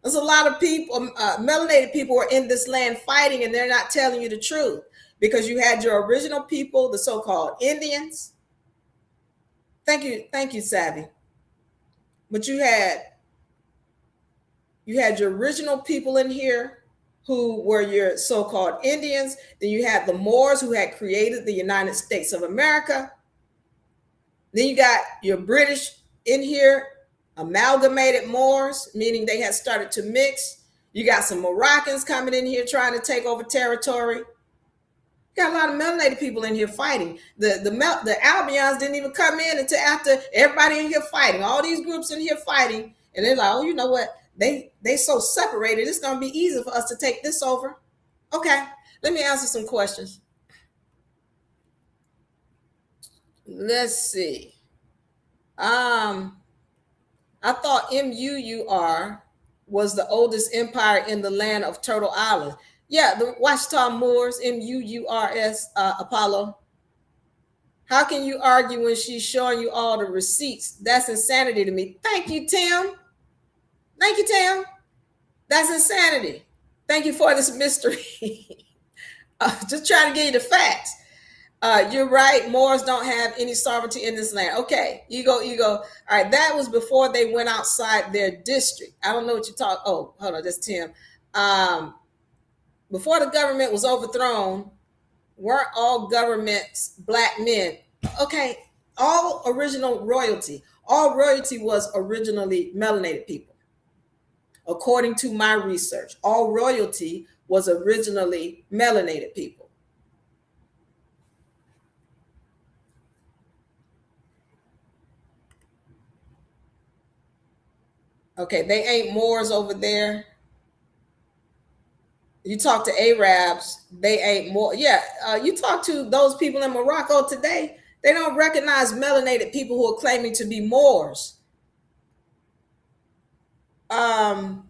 There's a lot of people, melanated people are in this land fighting, and they're not telling you the truth. Because you had your original people, the so-called Indians. Thank you, Savvy. But you had your original people in here who were your so-called Indians. Then you had the Moors who had created the United States of America. Then you got your British in here, amalgamated Moors, meaning they had started to mix. You got some Moroccans coming in here trying to take over territory. You got a lot of melanated people in here fighting. The Albions didn't even come in until after everybody in here fighting. All these groups in here fighting. And they're like, oh, you know what? They so separated. It's going to be easy for us to take this over. Okay, let me answer some questions. Let's see. I thought MUUR was the oldest empire in the land of Turtle Island. Yeah, the Washita Moors, MUURS, Apollo. How can you argue when she's showing you all the receipts? That's insanity to me. Thank you, Tim. Thank you, Tim. That's insanity. Thank you for this mystery. Just trying to give you the facts. You're right. Moors don't have any sovereignty in this land. Okay, you go. All right, that was before they went outside their district. I don't know what you talk. Oh, hold on, that's Tim. Before the government was overthrown, weren't all governments black men? Okay, all original royalty. All royalty was originally melanated people. According to my research, all royalty was originally melanated people. Okay, they ain't Moors over there. You talk to Arabs, they ain't more. Yeah, you talk to those people in Morocco today, they don't recognize melanated people who are claiming to be Moors. Um,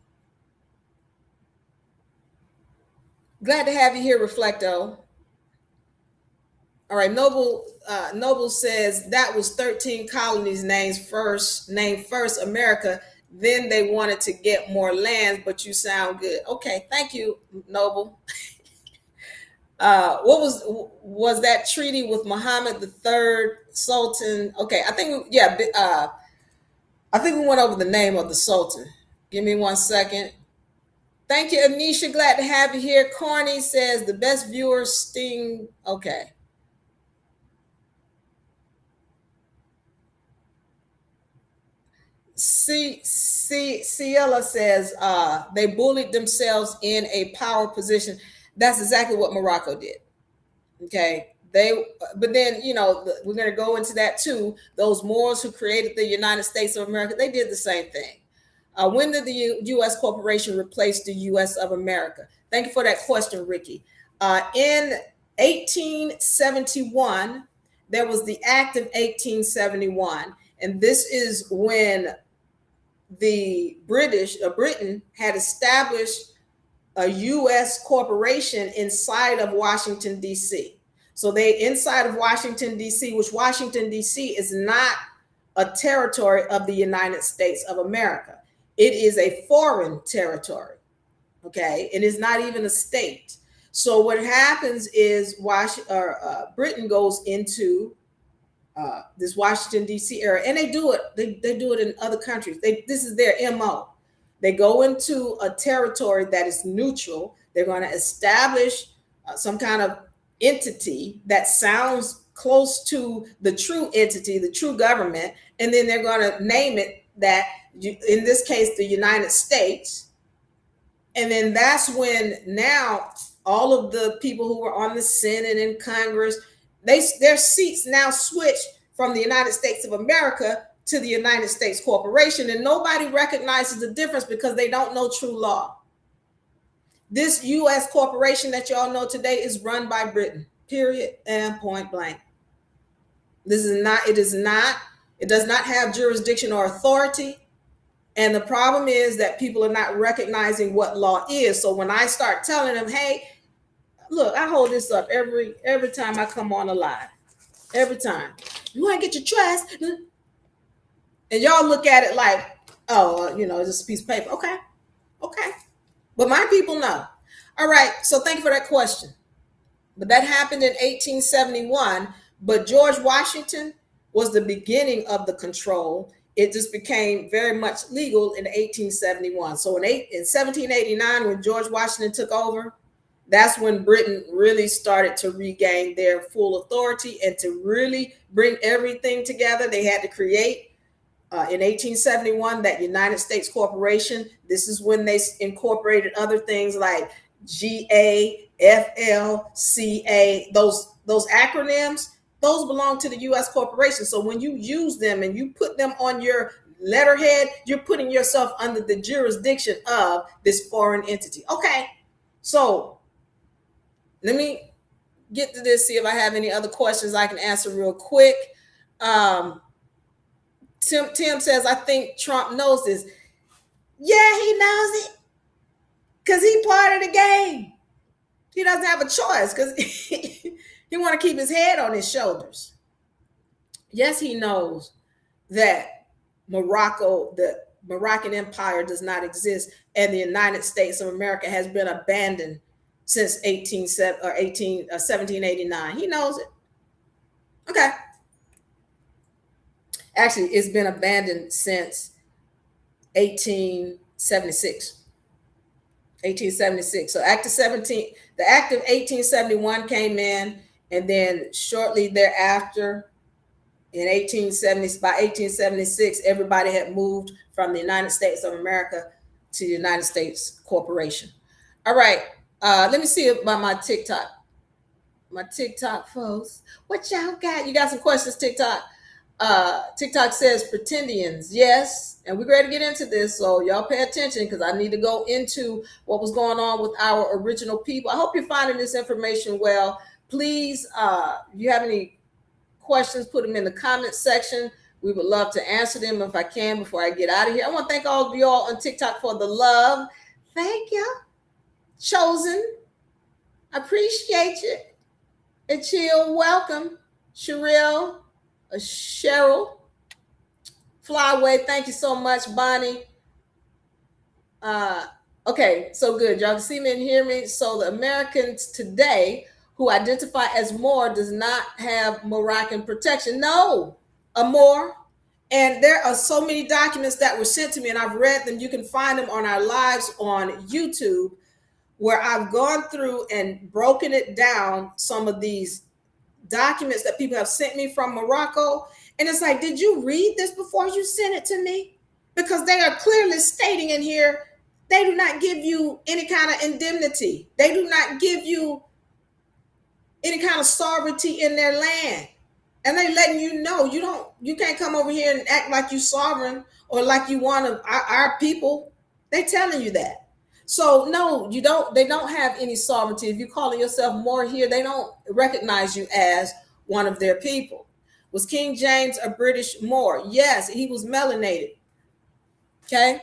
Glad to have you here, Reflecto. All right, Noble says that was 13 colonies named first America. Then they wanted to get more lands, but you sound good. Okay, thank you, Noble. What was that treaty with Muhammad the Third Sultan? Okay, I think we went over the name of the Sultan. Give me 1 second. Thank you, Anisha. Glad to have you here. Corny says the best viewers sting. Okay. Ciela says they bullied themselves in a power position. That's exactly what Morocco did. Okay. But then, we're going to go into that too. Those Moors who created the United States of America, they did the same thing. When did the U.S. corporation replace the U.S. of America? Thank you for that question, Ricky. In 1871, there was the Act of 1871, and this is when Britain had established a U.S. corporation inside of Washington, D.C. So they inside of Washington, D.C., which Washington, D.C. is not a territory of the United States of America. It is a foreign territory. Okay. It is not even a state. So what happens is Britain goes into this Washington D.C. area, and they do it. They do it in other countries. This is their MO. They go into a territory that is neutral. They're going to establish some kind of entity that sounds close to the true entity, the true government, and then they're going to name it that. In this case, the United States. And then that's when now all of the people who were on the Senate and Congress, their seats now switch from the United States of America to the United States Corporation, and nobody recognizes the difference because they don't know true law. This U.S. corporation that y'all know today is run by Britain, period and point blank. It does not have jurisdiction or authority. And the problem is that people are not recognizing what law is. So when I start telling them, hey, look, I hold this up every time I come on a live. Every time. You want to get your trust? And y'all look at it like, oh, it's just a piece of paper. Okay. Okay. But my people know. All right. So thank you for that question. But that happened in 1871. But George Washington was the beginning of the control. It just became very much legal in 1871. So in 1789, when George Washington took over, that's when Britain really started to regain their full authority and to really bring everything together. They had to create in 1871 that United States Corporation. This is when they incorporated other things like GA, FL, CA, those acronyms. Those belong to the U.S. corporation. So when you use them and you put them on your letterhead, you're putting yourself under the jurisdiction of this foreign entity. Okay. So let me get to this, see if I have any other questions I can answer real quick. Tim says, I think Trump knows this. Yeah, he knows it because he's part of the game. He doesn't have a choice because he want to keep his head on his shoulders. Yes, he knows that the Moroccan Empire does not exist, and the United States of America has been abandoned since 1789. He knows it. Okay. Actually, it's been abandoned since 1876. 1876. So the Act of 1871 came in, and then shortly thereafter, in 1876, everybody had moved from the United States of America to the United States Corporation. All right. Let me see about my TikTok. My TikTok folks. What y'all got? You got some questions, TikTok? TikTok says pretendians. Yes. And we're ready to get into this. So y'all pay attention because I need to go into what was going on with our original people. I hope you're finding this information well. Please, if you have any questions, put them in the comment section. We would love to answer them if I can before I get out of here. I want to thank all of y'all on TikTok for the love. Thank you. Chosen. I appreciate you. And chill, welcome. Cheryl, Cheryl, Flyway, thank you so much, Bonnie. Okay, so good. Y'all can see me and hear me. So the Americans today who identify as Moor does not have Moroccan protection. No, a Moor. And there are so many documents that were sent to me, and I've read them. You can find them on our lives on YouTube, where I've gone through and broken it down, some of these documents that people have sent me from Morocco. And it's like, did you read this before you sent it to me? Because they are clearly stating in here, they do not give you any kind of indemnity. They do not give you any kind of sovereignty in their land. And they letting you know you can't come over here and act like you sovereign or like you one of our people. They telling you that. So no, you don't. They don't have any sovereignty. If you're calling yourself Moor here, they don't recognize you as one of their people. Was King James a British Moor? Yes, he was melanated. Okay,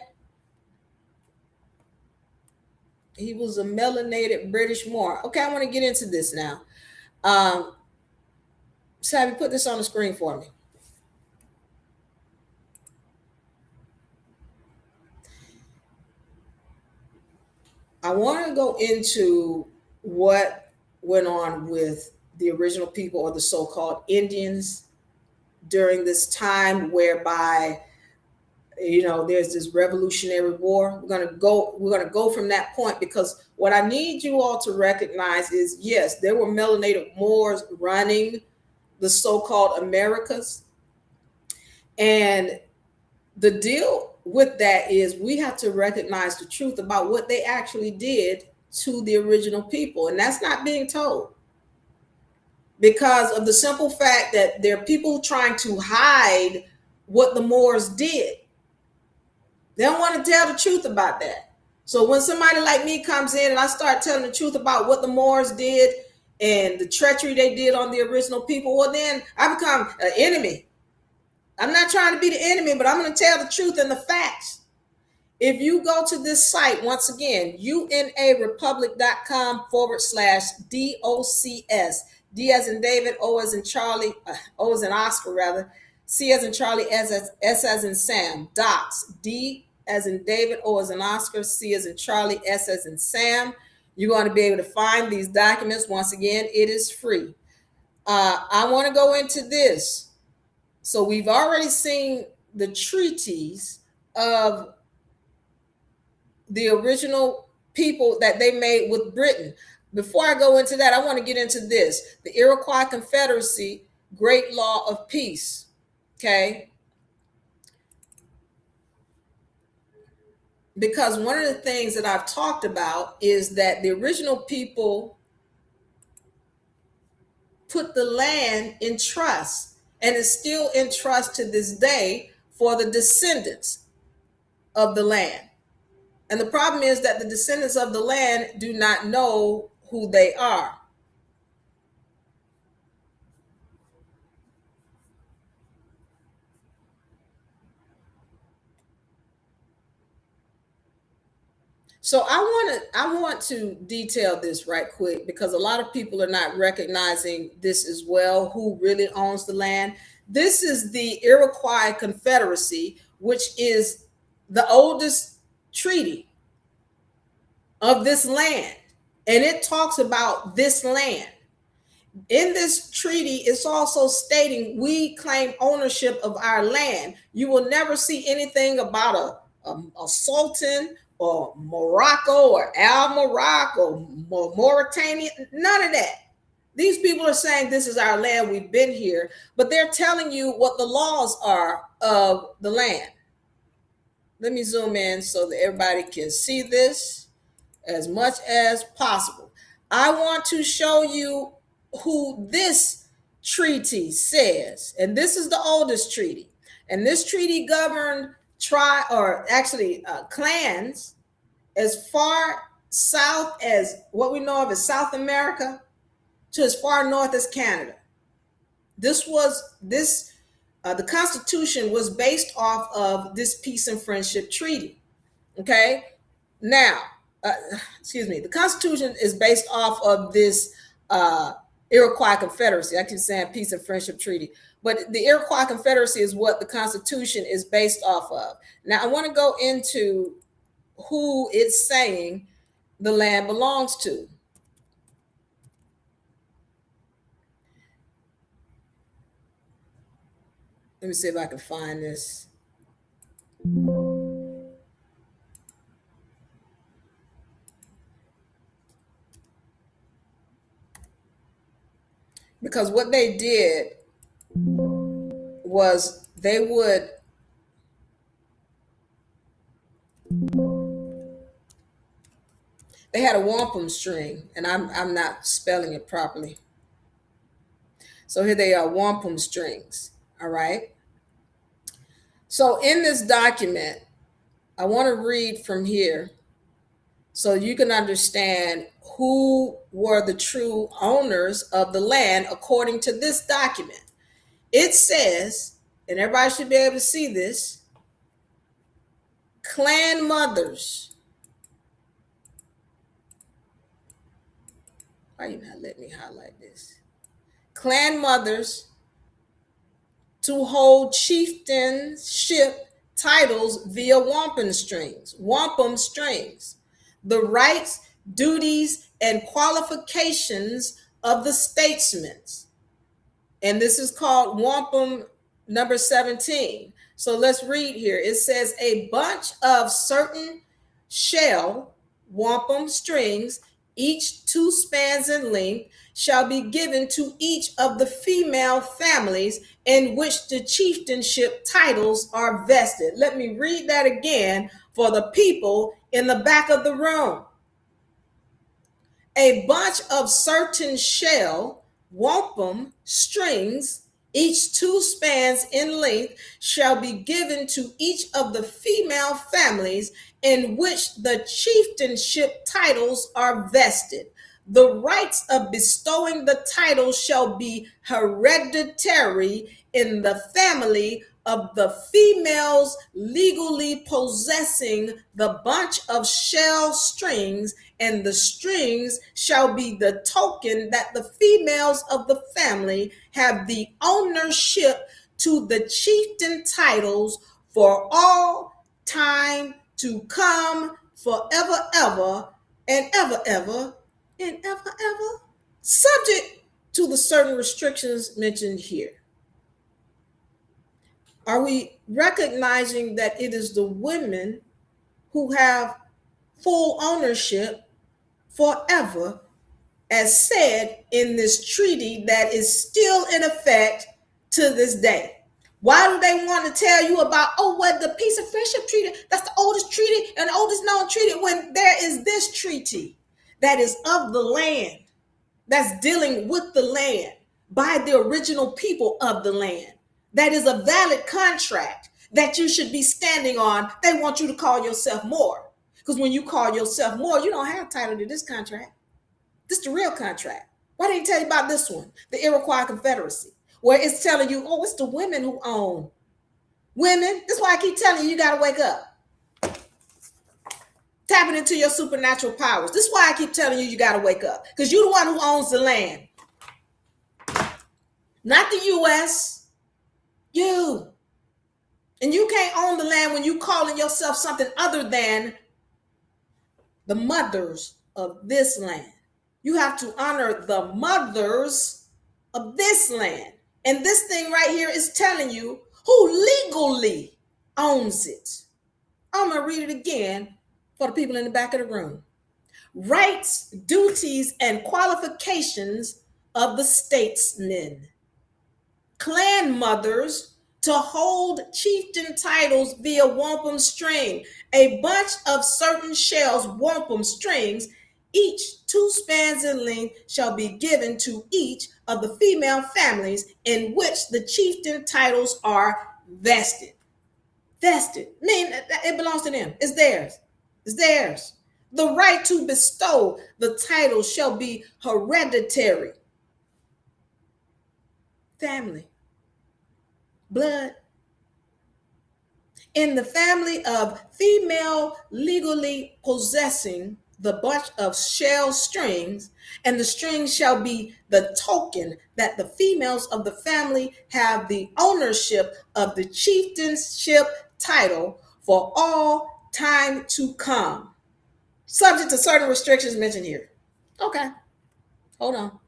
he was a melanated British Moor. Okay, I want to get into this now. Savvy, put this on the screen for me. I want to go into what went on with the original people or the so-called Indians during this time whereby there's this revolutionary war. We're going to go from that point, because what I need you all to recognize is, yes, there were melanated Moors running the so-called Americas. And the deal with that is we have to recognize the truth about what they actually did to the original people. And that's not being told, because of the simple fact that there are people trying to hide what the Moors did. They don't want to tell the truth about that. So when somebody like me comes in and I start telling the truth about what the Moors did and the treachery they did on the original people, well, then I become an enemy. I'm not trying to be the enemy, but I'm going to tell the truth and the facts. If you go to this site, once again, unarepublic.com/DOCS, D as in David, O as in Charlie, O as in Oscar, rather, C as in Charlie, S as in Sam, docs, D as in David, O as in Oscar, C as in Charlie, S as in Sam. You're going to be able to find these documents. Once again, it is free. I want to go into this. So we've already seen the treaties of the original people that they made with Britain. Before I go into that, I want to get into this. The Iroquois Confederacy, Great Law of Peace. Okay. Because one of the things that I've talked about is that the original people put the land in trust, and is still in trust to this day for the descendants of the land. And the problem is that the descendants of the land do not know who they are. So I want to detail this right quick, because a lot of people are not recognizing this as well, who really owns the land. This is the Iroquois Confederacy, which is the oldest treaty of this land. And it talks about this land. In this treaty, it's also stating we claim ownership of our land. You will never see anything about a sultan or Morocco or Al Morocco or Mauritania, none of that. These people are saying this is our land, we've been here, but they're telling you what the laws are of the land. Let me zoom in so that everybody can see this as much as possible. I want to show you who this treaty says, and this is the oldest treaty, and this treaty governed clans as far south as what we know of as South America to as far north as Canada. The Constitution was based off of this peace and friendship treaty. Okay, now, the Constitution is based off of this Iroquois Confederacy. I keep saying peace and friendship treaty, but the Iroquois Confederacy is what the Constitution is based off of. Now, I want to go into who it's saying the land belongs to. Let me see if I can find this. Because what they did was they had a wampum string, and I'm not spelling it properly. So here they are, wampum strings. All right. So in this document, I want to read from here so you can understand who were the true owners of the land according to this document. It says, and everybody should be able to see this, clan mothers. Why are you not letting me highlight this? Clan mothers to hold chieftainship titles via wampum strings. Wampum strings. The rights, duties, and qualifications of the statesmen. And this is called wampum number 17. So let's read here. It says a bunch of certain shell wampum strings, each 2 spans in length, shall be given to each of the female families in which the chieftainship titles are vested. Let me read that again for the people in the back of the room. A bunch of certain shell wampum strings, each 2 spans in length, shall be given to each of the female families in which the chieftainship titles are vested. The rights of bestowing the title shall be hereditary in the family of the females legally possessing the bunch of shell strings, and the strings shall be the token that the females of the family have the ownership to the chieftain titles for all time to come, forever, ever, and ever, ever, and ever, ever, subject to the certain restrictions mentioned here. Are we recognizing that it is the women who have full ownership forever, as said in this treaty that is still in effect to this day? Why do they want to tell you about, the Peace and Friendship Treaty, that's the oldest treaty and the oldest known treaty, when there is this treaty that is of the land, that's dealing with the land by the original people of the land? That is a valid contract that you should be standing on. They want you to call yourself Moor, because when you call yourself Moor, you don't have title to this contract. This is the real contract. Why didn't he tell you about this one, the Iroquois Confederacy, where it's telling you, it's the women who own. Women, that's why I keep telling you, you got to wake up. Tapping into your supernatural powers. This is why I keep telling you, you got to wake up, because you're the one who owns the land. Not the U.S., you. And you can't own the land when you calling yourself something other than the mothers of this land. You have to honor the mothers of this land. And this thing right here is telling you who legally owns it. I'm going to read it again for the people in the back of the room. Rights, duties, and qualifications of the statesmen. Clan mothers to hold chieftain titles via wampum string. A bunch of certain shells, wampum strings, Each 2 spans in length shall be given to each of the female families in which the chieftain titles are vested. Vested. I mean, it belongs to them. It's theirs. It's theirs. The right to bestow the title shall be hereditary. Family. Blood. In the family of female legally possessing the bunch of shell strings, and the strings shall be the token that the females of the family have the ownership of the chieftainship title for all time to come, subject to certain restrictions mentioned here. Okay, hold on.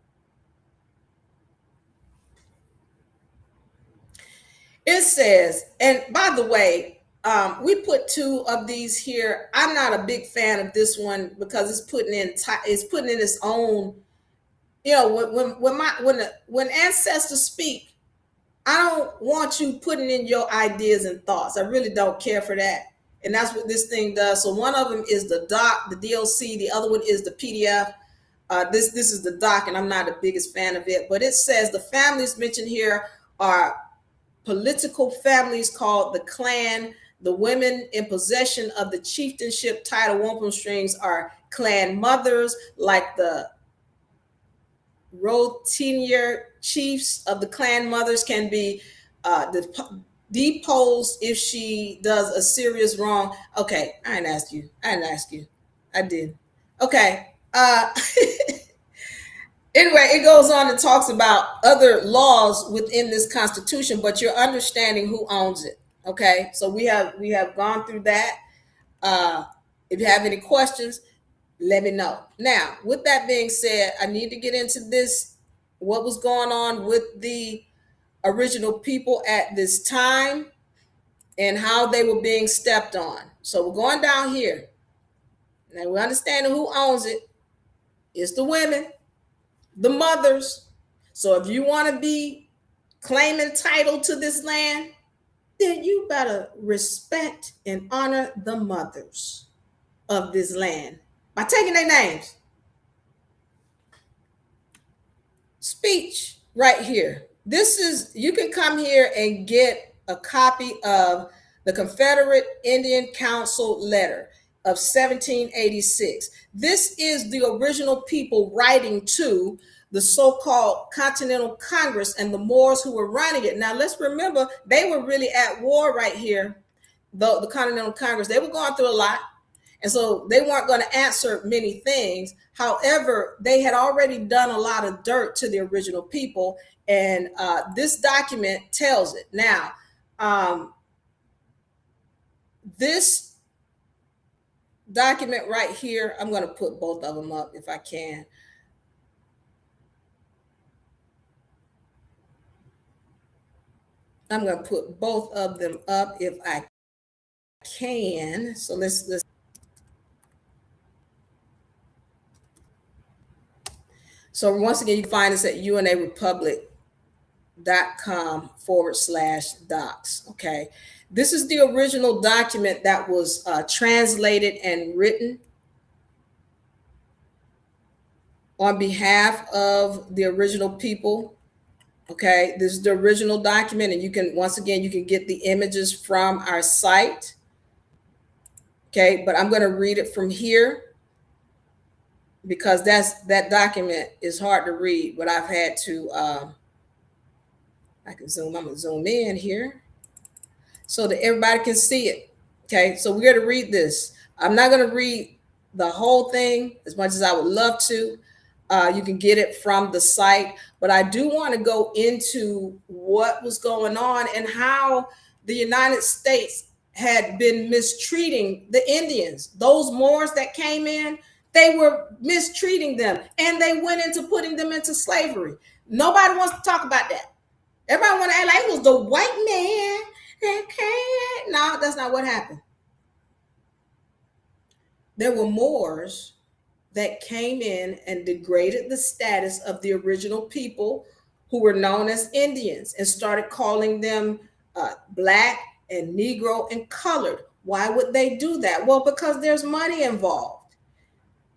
It says, and by the way, we put 2 of these here. I'm not a big fan of this one because it's putting in its own. You know, when ancestors speak, I don't want you putting in your ideas and thoughts. I really don't care for that, and that's what this thing does. So one of them is the doc, the DOC. The other one is the PDF. This is the doc, and I'm not the biggest fan of it. But it says the families mentioned here are political families called the clan. The women in possession of the chieftainship title wampum strings are clan mothers, like the rotinier chiefs of the clan mothers can be deposed if she does a serious wrong. Okay, I didn't ask you. I didn't ask you. I did. Okay. Anyway, it goes on and talks about other laws within this constitution, but you're understanding who owns it. Okay, so we have gone through that. If you have any questions, let me know. Now, with that being said, I need to get into this, what was going on with the original people at this time and how they were being stepped on. So we're going down here. Now we understand who owns it. It's the women, the mothers. So if you want to be claiming title to this land, then you better respect and honor the mothers of this land by taking their names. Speech right here. This is, you can come here and get a copy of the Confederate Indian Council letter of 1786. This is the original people writing to the so-called Continental Congress and the Moors who were running it. Now let's remember, they were really at war right here. The Continental Congress, they were going through a lot. And so they weren't going to answer many things. However, they had already done a lot of dirt to the original people. And this document tells it. Now, this document right here, I'm going to put both of them up if I can. I'm going to put both of them up if I can. So let's So once again, you can find us at unarepublic.com/docs. Okay. This is the original document that was translated and written on behalf of the original people. Okay. This is the original document, and you can, once again, you can get the images from our site. Okay. But I'm going to read it from here, because that document is hard to read, but I've had to I'm gonna zoom in here so that everybody can see it. Okay, so we're gonna read this. I'm not gonna read the whole thing as much as I would love to. You can get it from the site, but I do want to go into what was going on and how the United States had been mistreating the Indians. Those Moors that came in, they were mistreating them, and they went into putting them into slavery. Nobody wants to talk about that. Everybody want to act like it was the white man that came. No, that's not what happened. There were Moors that came in and degraded the status of the original people who were known as Indians and started calling them black and Negro and colored. Why would they do that? Well, because there's money involved.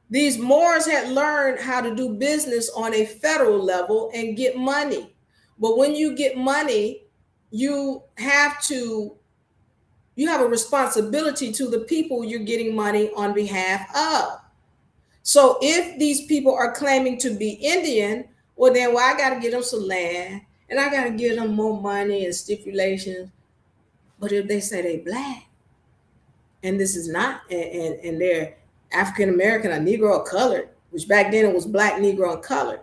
These Moors had learned how to do business on a federal level and get money. But when you get money, you have to you have a responsibility to the people you're getting money on behalf of. So if these people are claiming to be Indian, well then I got to give them some land and I got to give them more money and stipulations. But if they say they black and this is not, and they're African American or Negro or colored, which back then it was black, Negro, and colored,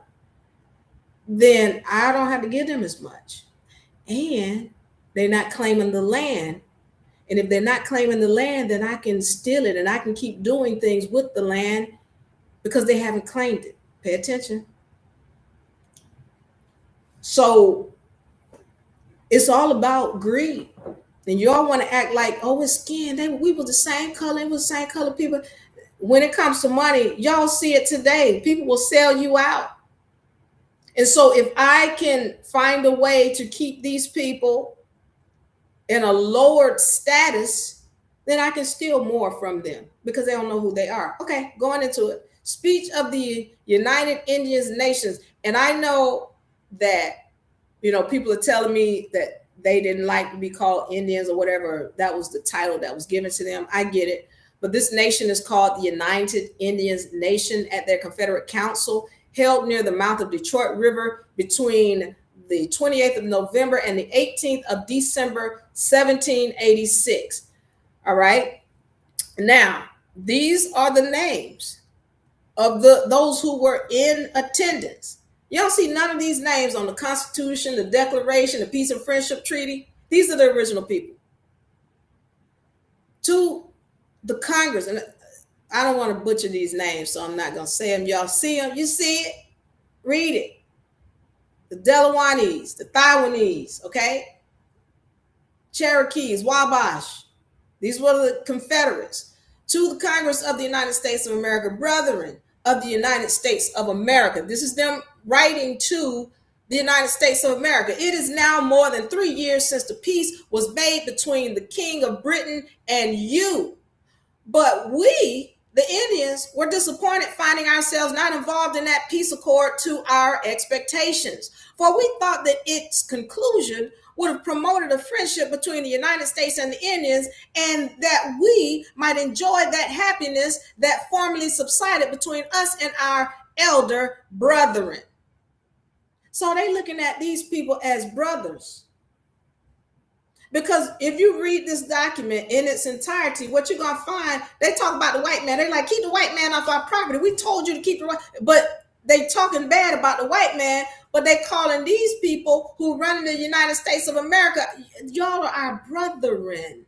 then I don't have to give them as much. And they're not claiming the land. And if they're not claiming the land, then I can steal it and I can keep doing things with the land because they haven't claimed it. Pay attention. So it's all about greed. And y'all want to act like, oh, it's skin. We were the same color. It was the same color people. When it comes to money, y'all see it today. People will sell you out. And so if I can find a way to keep these people in a lowered status, then I can steal more from them because they don't know who they are. Okay, going into it. Speech of the United Indians Nations. And I know that, people are telling me that they didn't like to be called Indians or whatever. That was the title that was given to them. I get it. But this nation is called the United Indians Nation at their Confederate Council, held near the mouth of Detroit River between the 28th of November and the 18th of December, 1786. All right. Now, these are the names of those who were in attendance. You don't see none of these names on the Constitution, the Declaration, the Peace and Friendship Treaty. These are the original people. To the Congress, and I don't want to butcher these names, so I'm not going to say them. Y'all see them? You see it? Read it. The Delawanes, the Taiwanese, okay? Cherokees, Wabash. These were the Confederates. To the Congress of the United States of America, brethren of the United States of America. This is them writing to the United States of America. It is now more than 3 years since the peace was made between the King of Britain and you. But we, the Indians, were disappointed finding ourselves not involved in that peace accord to our expectations. For we thought that its conclusion would have promoted a friendship between the United States and the Indians, and that we might enjoy that happiness that formerly subsided between us and our elder brethren. So they looking at these people as brothers. Because if you read this document in its entirety, what you're going to find, they talk about the white man. They're like, keep the white man off our property. We told you to keep the white, but they talking bad about the white man, but they calling these people who run in the United States of America, y'all are our brethren.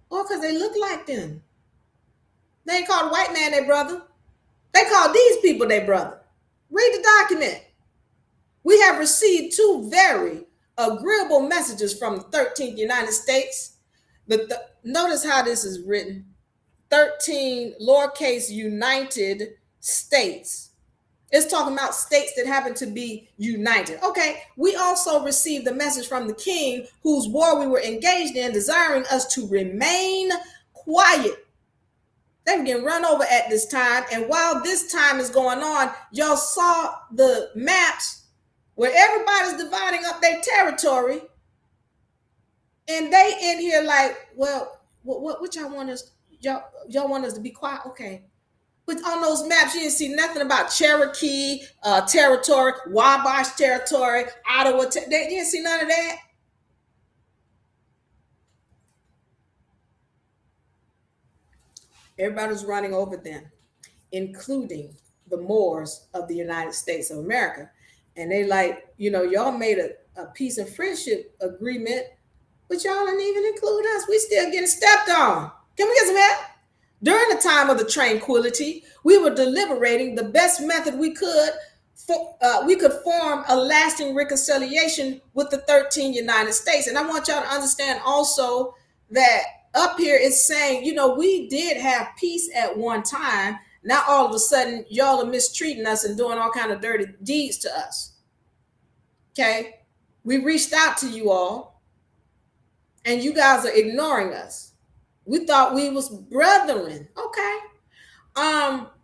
Well, because they look like them. They ain't call the white man their brother. They call these people their brother. Read the document. We have received two very agreeable messages from the 13th United States. Notice how this is written. 13 lowercase United States. It's talking about states that happen to be united. Okay, we also received a message from the king whose war we were engaged in, desiring us to remain quiet. They were getting run over at this time. And while this time is going on, y'all saw the maps where everybody's dividing up their territory. And they in here like, well, what y'all want us, y'all want us to be quiet? Okay. But on those maps, you didn't see nothing about Cherokee territory, Wabash territory, Ottawa. They didn't see none of that. Everybody's running over them, including the Moors of the United States of America. And they like, y'all made a peace and friendship agreement, but y'all didn't even include us. We still getting stepped on. Can we get some help? During the time of the tranquility, we were deliberating the best method we could. We could form a lasting reconciliation with the 13 United States. And I want y'all to understand also that up here it's saying, we did have peace at one time. Now all of a sudden, y'all are mistreating us and doing all kind of dirty deeds to us. Okay? We reached out to you all, and you guys are ignoring us. We thought we was brethren. Okay.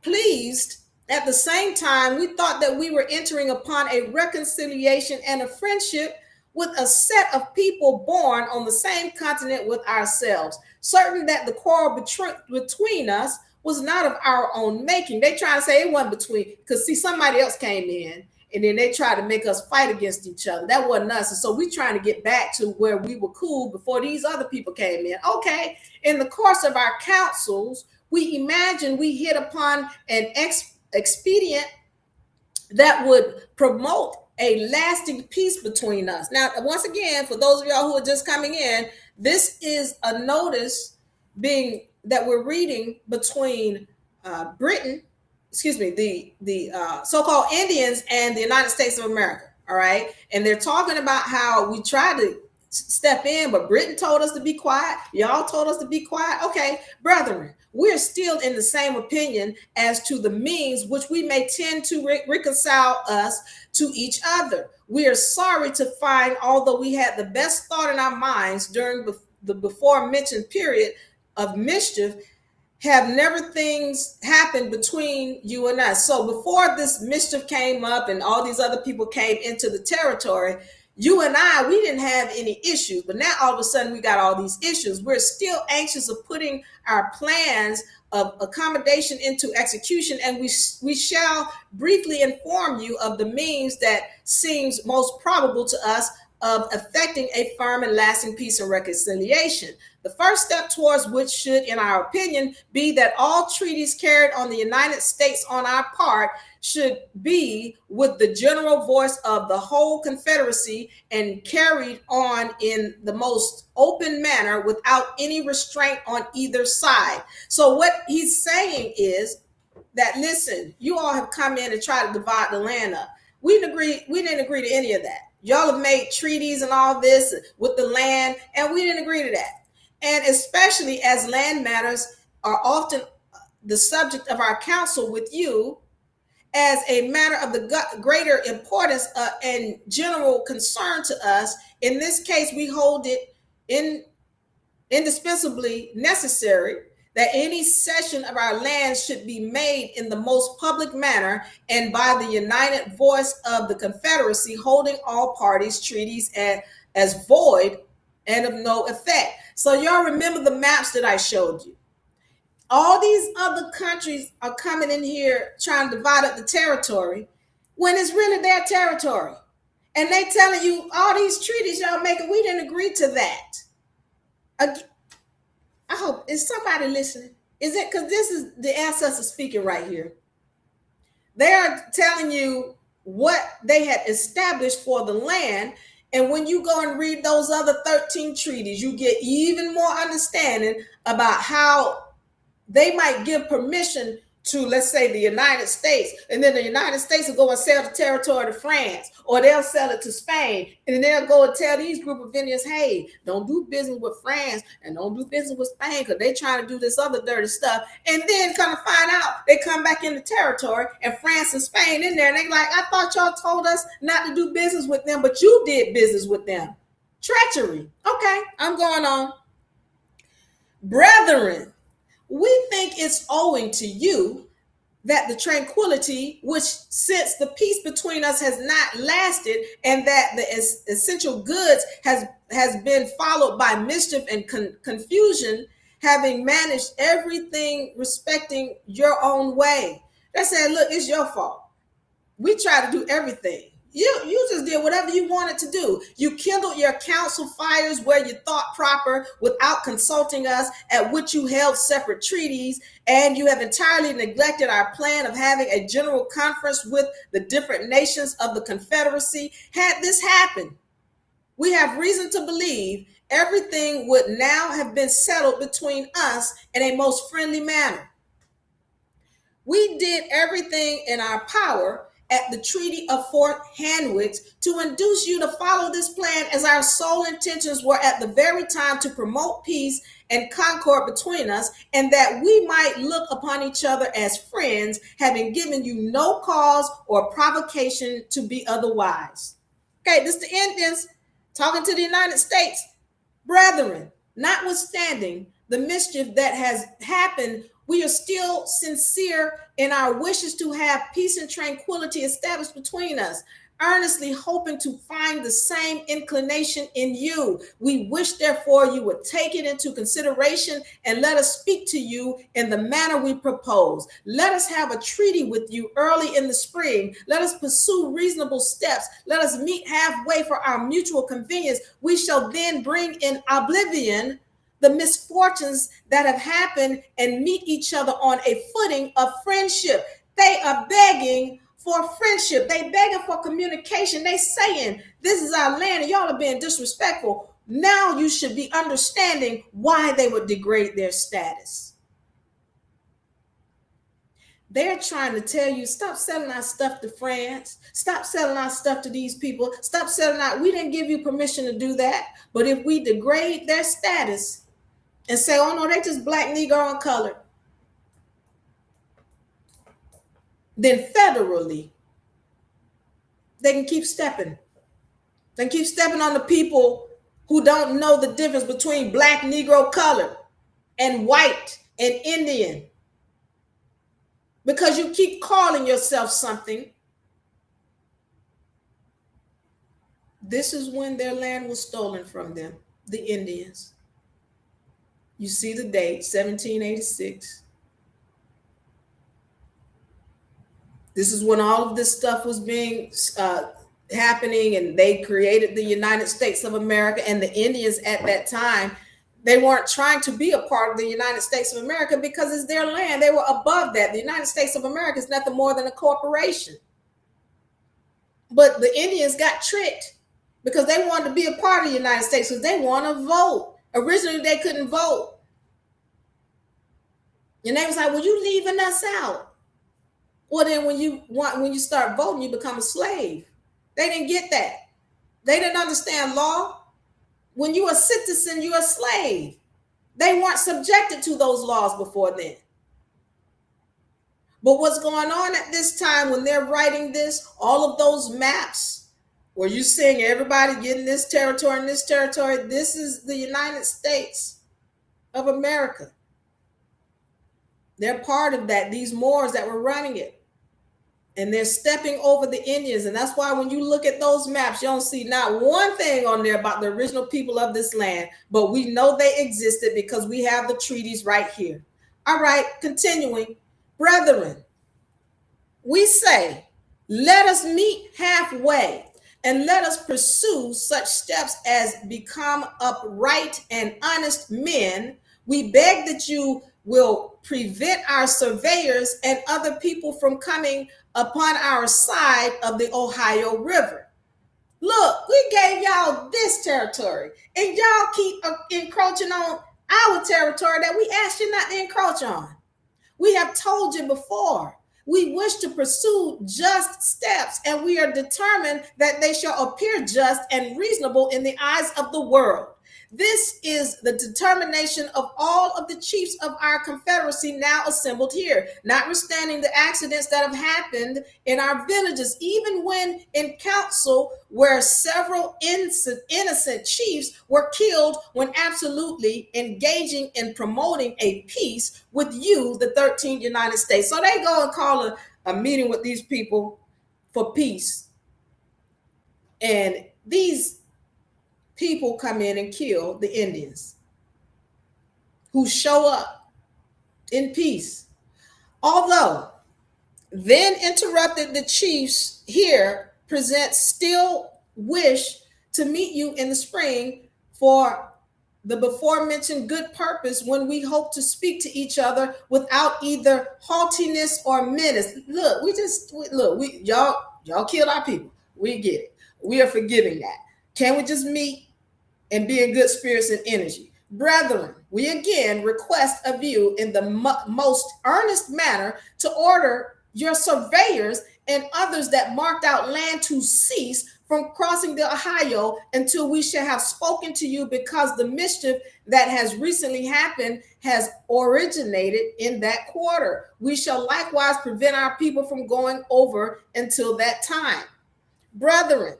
pleased. At the same time, we thought that we were entering upon a reconciliation and a friendship with a set of people born on the same continent with ourselves, certain that the quarrel between us was not of our own making. They try to say it wasn't between, because see, somebody else came in and then they tried to make us fight against each other. That wasn't us. And so we trying to get back to where we were cool before these other people came in. Okay. In the course of our councils, we imagine we hit upon an expedient that would promote a lasting peace between us. Now, once again, for those of y'all who are just coming in, this is a notice being that we're reading between Britain, excuse me, the so-called Indians and the United States of America. All right, and they're talking about how we tried to step in, but Britain told us to be quiet. Y'all told us to be quiet. Okay, brethren, we're still in the same opinion as to the means which we may tend to reconcile us to each other. We are sorry to find, although we had the best thought in our minds during the before mentioned period of mischief, have never things happened between you and us. So before this mischief came up and all these other people came into the territory, you and I, we didn't have any issues, but now all of a sudden we got all these issues. We're still anxious of putting our plans of accommodation into execution, and we shall briefly inform you of the means that seems most probable to us of effecting a firm and lasting peace and reconciliation. The first step towards which should, in our opinion, be that all treaties carried on the United States on our part should be with the general voice of the whole Confederacy and carried on in the most open manner without any restraint on either side. So what he's saying is that, listen, you all have come in and tried to divide the land up. We didn't agree to any of that. Y'all have made treaties and all this with the land, and we didn't agree to that. And especially as land matters are often the subject of our counsel with you, as a matter of the greater importance and general concern to us, in this case, we hold it indispensably necessary that any cession of our land should be made in the most public manner and by the united voice of the Confederacy, holding all parties' treaties as void and of no effect. So y'all remember the maps that I showed you. All these other countries are coming in here trying to divide up the territory when it's really their territory. And they telling you all these treaties y'all making, we didn't agree to that. I hope, is somebody listening? Is it, because this is the ancestors speaking right here. They are telling you what they had established for the land. And when you go and read those other 13 treaties, you get even more understanding about how they might give permission to, let's say, the United States, and then the United States will go and sell the territory to France, or they'll sell it to Spain, and then they'll go and tell these group of Indians, hey, don't do business with France and don't do business with Spain because they're trying to do this other dirty stuff. And then kind of find out they come back in the territory and France and Spain in there, and they're like, I thought y'all told us not to do business with them, but you did business with them. Treachery. Okay, I'm going on. Brethren, we think it's owing to you that the tranquility, which since the peace between us has not lasted, and that the essential goods has been followed by mischief and confusion, having managed everything respecting your own way. They said, look, it's your fault. We try to do everything. You just did whatever you wanted to do. You kindled your council fires where you thought proper without consulting us, at which you held separate treaties, and you have entirely neglected our plan of having a general conference with the different nations of the Confederacy. Had this happened, we have reason to believe everything would now have been settled between us in a most friendly manner. We did everything in our power at the Treaty of Fort Hanwicks to induce you to follow this plan, as our sole intentions were at the very time to promote peace and concord between us, and that we might look upon each other as friends, having given you no cause or provocation to be otherwise. Okay, this is the Indians talking to the United States. Brethren, notwithstanding the mischief that has happened We are still sincere in our wishes to have peace and tranquility established between us, earnestly hoping to find the same inclination in you. We wish, therefore, you would take it into consideration and let us speak to you in the manner we propose. Let us have a treaty with you early in the spring. Let us pursue reasonable steps. Let us meet halfway for our mutual convenience. We shall then bring in oblivion the misfortunes that have happened and meet each other on a footing of friendship. They are begging for friendship. They begging for communication. They saying, this is our land and y'all are being disrespectful. Now you should be understanding why they would degrade their status. They're trying to tell you, stop selling our stuff to France. Stop selling our stuff to these people. Stop selling out. We didn't give you permission to do that. But if we degrade their status and say, oh no, they just black, Negro, and colored, then federally, they can keep stepping. They can keep stepping on the people who don't know the difference between black, Negro, colored, and white, and Indian. Because you keep calling yourself something. This is when their land was stolen from them, the Indians. You see the date, 1786. This is when all of this stuff was being happening, and they created the United States of America. And the Indians at that time, they weren't trying to be a part of the United States of America because it's their land. They were above that. The United States of America is nothing more than a corporation. But the Indians got tricked because they wanted to be a part of the United States because they want to vote. Originally, they couldn't vote. And they was like, well, you leaving us out. Well, then when you start voting, you become a slave. They didn't get that. They didn't understand law. When you're a citizen, you're a slave. They weren't subjected to those laws before then. But what's going on at this time when they're writing this, all of those maps where you're seeing everybody getting this territory and this territory, this is the United States of America. They're part of that, these Moors that were running it. And they're stepping over the Indians. And that's why when you look at those maps, you don't see not one thing on there about the original people of this land. But we know they existed because we have the treaties right here. All right, continuing. Brethren, we say, let us meet halfway and let us pursue such steps as become upright and honest men. We beg that you will prevent our surveyors and other people from coming upon our side of the Ohio River. Look, we gave y'all this territory and y'all keep encroaching on our territory that we asked you not to encroach on. We have told you before, we wish to pursue just steps, and we are determined that they shall appear just and reasonable in the eyes of the world. This is the determination of all of the chiefs of our Confederacy now assembled here, notwithstanding the accidents that have happened in our villages, even when in council where several innocent chiefs were killed when absolutely engaging in promoting a peace with you, the 13th United States. So they go and call a meeting with these people for peace. And these people come in and kill the Indians who show up in peace. Although then interrupted the chiefs here present still wish to meet you in the spring for the before mentioned good purpose, when we hope to speak to each other without either haughtiness or menace. Look, y'all killed our people. We get it. We are forgiving that. Can we just meet and be in good spirits and energy? Brethren, we again request of you in the most earnest manner to order your surveyors and others that marked out land to cease from crossing the Ohio until we shall have spoken to you, because the mischief that has recently happened has originated in that quarter. We shall likewise prevent our people from going over until that time. Brethren,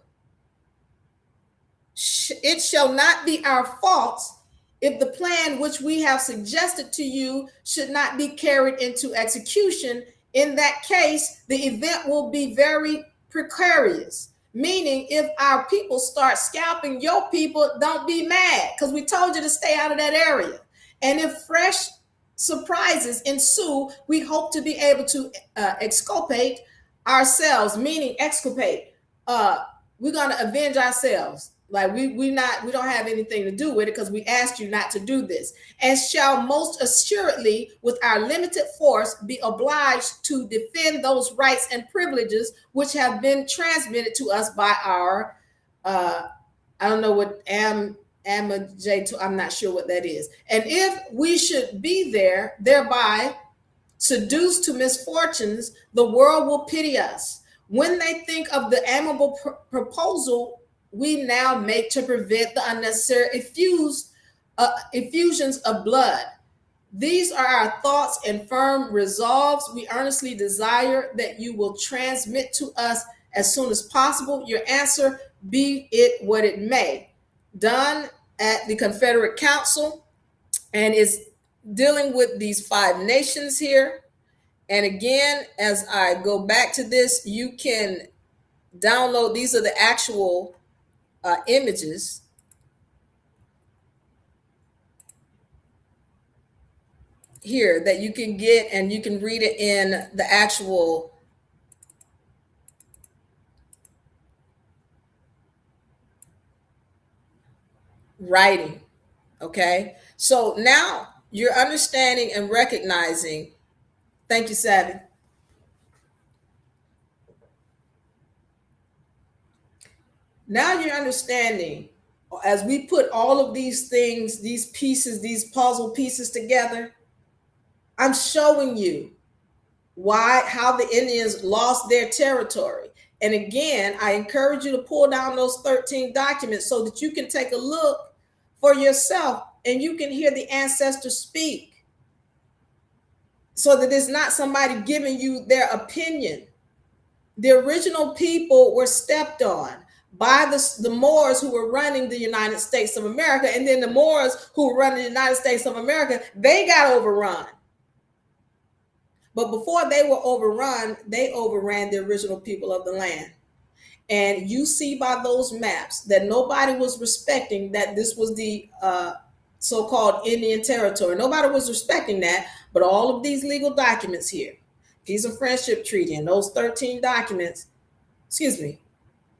it shall not be our faults if the plan which we have suggested to you should not be carried into execution, in that case, the event will be very precarious. Meaning, if our people start scalping your people, don't be mad because we told you to stay out of that area. And if fresh surprises ensue, we hope to be able to exculpate ourselves, meaning exculpate. We're gonna avenge ourselves. Like we don't have anything to do with it because we asked you not to do this, and shall most assuredly, with our limited force, be obliged to defend those rights and privileges which have been transmitted to us by our I don't know what J2, I'm not sure what that is. And if we should be there, thereby seduced to misfortunes, the world will pity us. When they think of the amiable proposal we now make to prevent the unnecessary effusions of blood. These are our thoughts and firm resolves. We earnestly desire that you will transmit to us as soon as possible your answer, be it what it may. Done at the Confederate Council, and is dealing with these 5 nations here. And again, as I go back to this, you can download, these are the actual images. Here that you can get, and you can read it in the actual writing. Okay, so now you're understanding and recognizing. Thank you, Savvy. Now you're understanding, as we put all of these things, these pieces, these puzzle pieces together, I'm showing you how the Indians lost their territory. And again, I encourage you to pull down those 13 documents so that you can take a look for yourself and you can hear the ancestors speak, so that it's not somebody giving you their opinion. The original people were stepped on by the Moors who were running the United States of America, and then the Moors who were running the United States of America, they got overrun. But before they were overrun, they overran the original people of the land. And you see by those maps that nobody was respecting that this was the so-called Indian territory. Nobody was respecting that, but all of these legal documents here, Peace and Friendship Treaty, and those 13 documents, excuse me,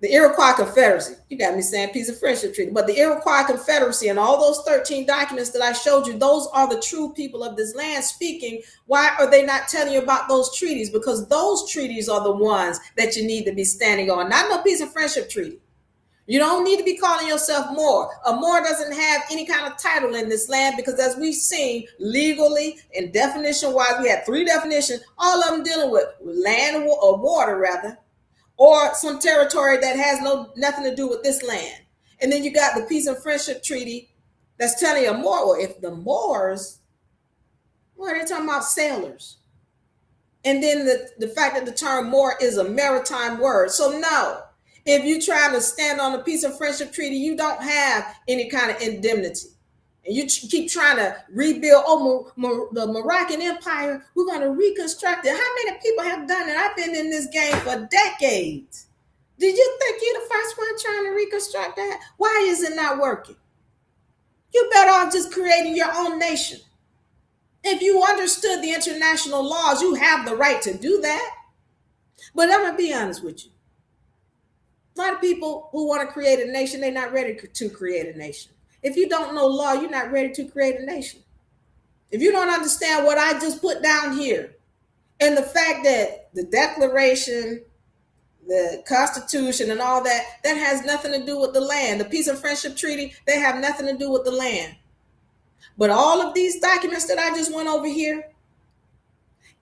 the Iroquois Confederacy, you got me saying Peace and Friendship Treaty, but the Iroquois Confederacy and all those 13 documents that I showed you, those are the true people of this land speaking. Why are they not telling you about those treaties? Because those treaties are the ones that you need to be standing on, not no Peace and Friendship Treaty. You don't need to be calling yourself Moor. A Moor doesn't have any kind of title in this land, because as we've seen legally and definition-wise, we had 3 definitions, all of them dealing with land or water rather, or some territory that has nothing to do with this land. And then you got the Peace and Friendship Treaty that's telling you Moor. Well, if the Moors, well, they're talking about sailors. And then the fact that the term Moor is a maritime word. So no, if you're trying to stand on the Peace and Friendship Treaty, you don't have any kind of indemnity. And you keep trying to rebuild, the Moroccan Empire, we're going to reconstruct it. How many people have done it? I've been in this game for decades. Did you think you're the first one trying to reconstruct that? Why is it not working? You're better off just creating your own nation. If you understood the international laws, you have the right to do that. But I'm going to be honest with you. A lot of people who want to create a nation, they're not ready to create a nation. If you don't know law, you're not ready to create a nation. If you don't understand what I just put down here, and the fact that the Declaration, the Constitution, and all that, that has nothing to do with the land. The Peace and Friendship Treaty, they have nothing to do with the land. But all of these documents that I just went over here,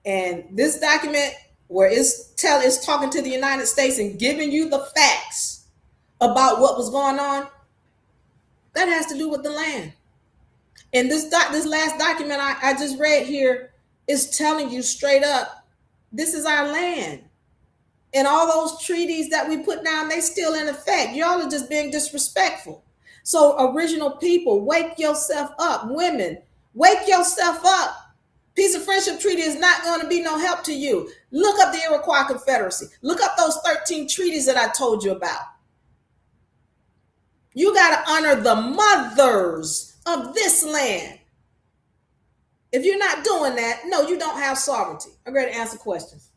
and this document where it's talking to the United States and giving you the facts about what was going on, that has to do with the land. And this last document I just read here is telling you straight up, this is our land. And all those treaties that we put down, they still in effect. Y'all are just being disrespectful. So, original people, wake yourself up. Women, wake yourself up. Peace and Friendship Treaty is not going to be no help to you. Look up the Iroquois Confederacy. Look up those 13 treaties that I told you about. You got to honor the mothers of this land. If you're not doing that, no, you don't have sovereignty. I'm ready to answer questions.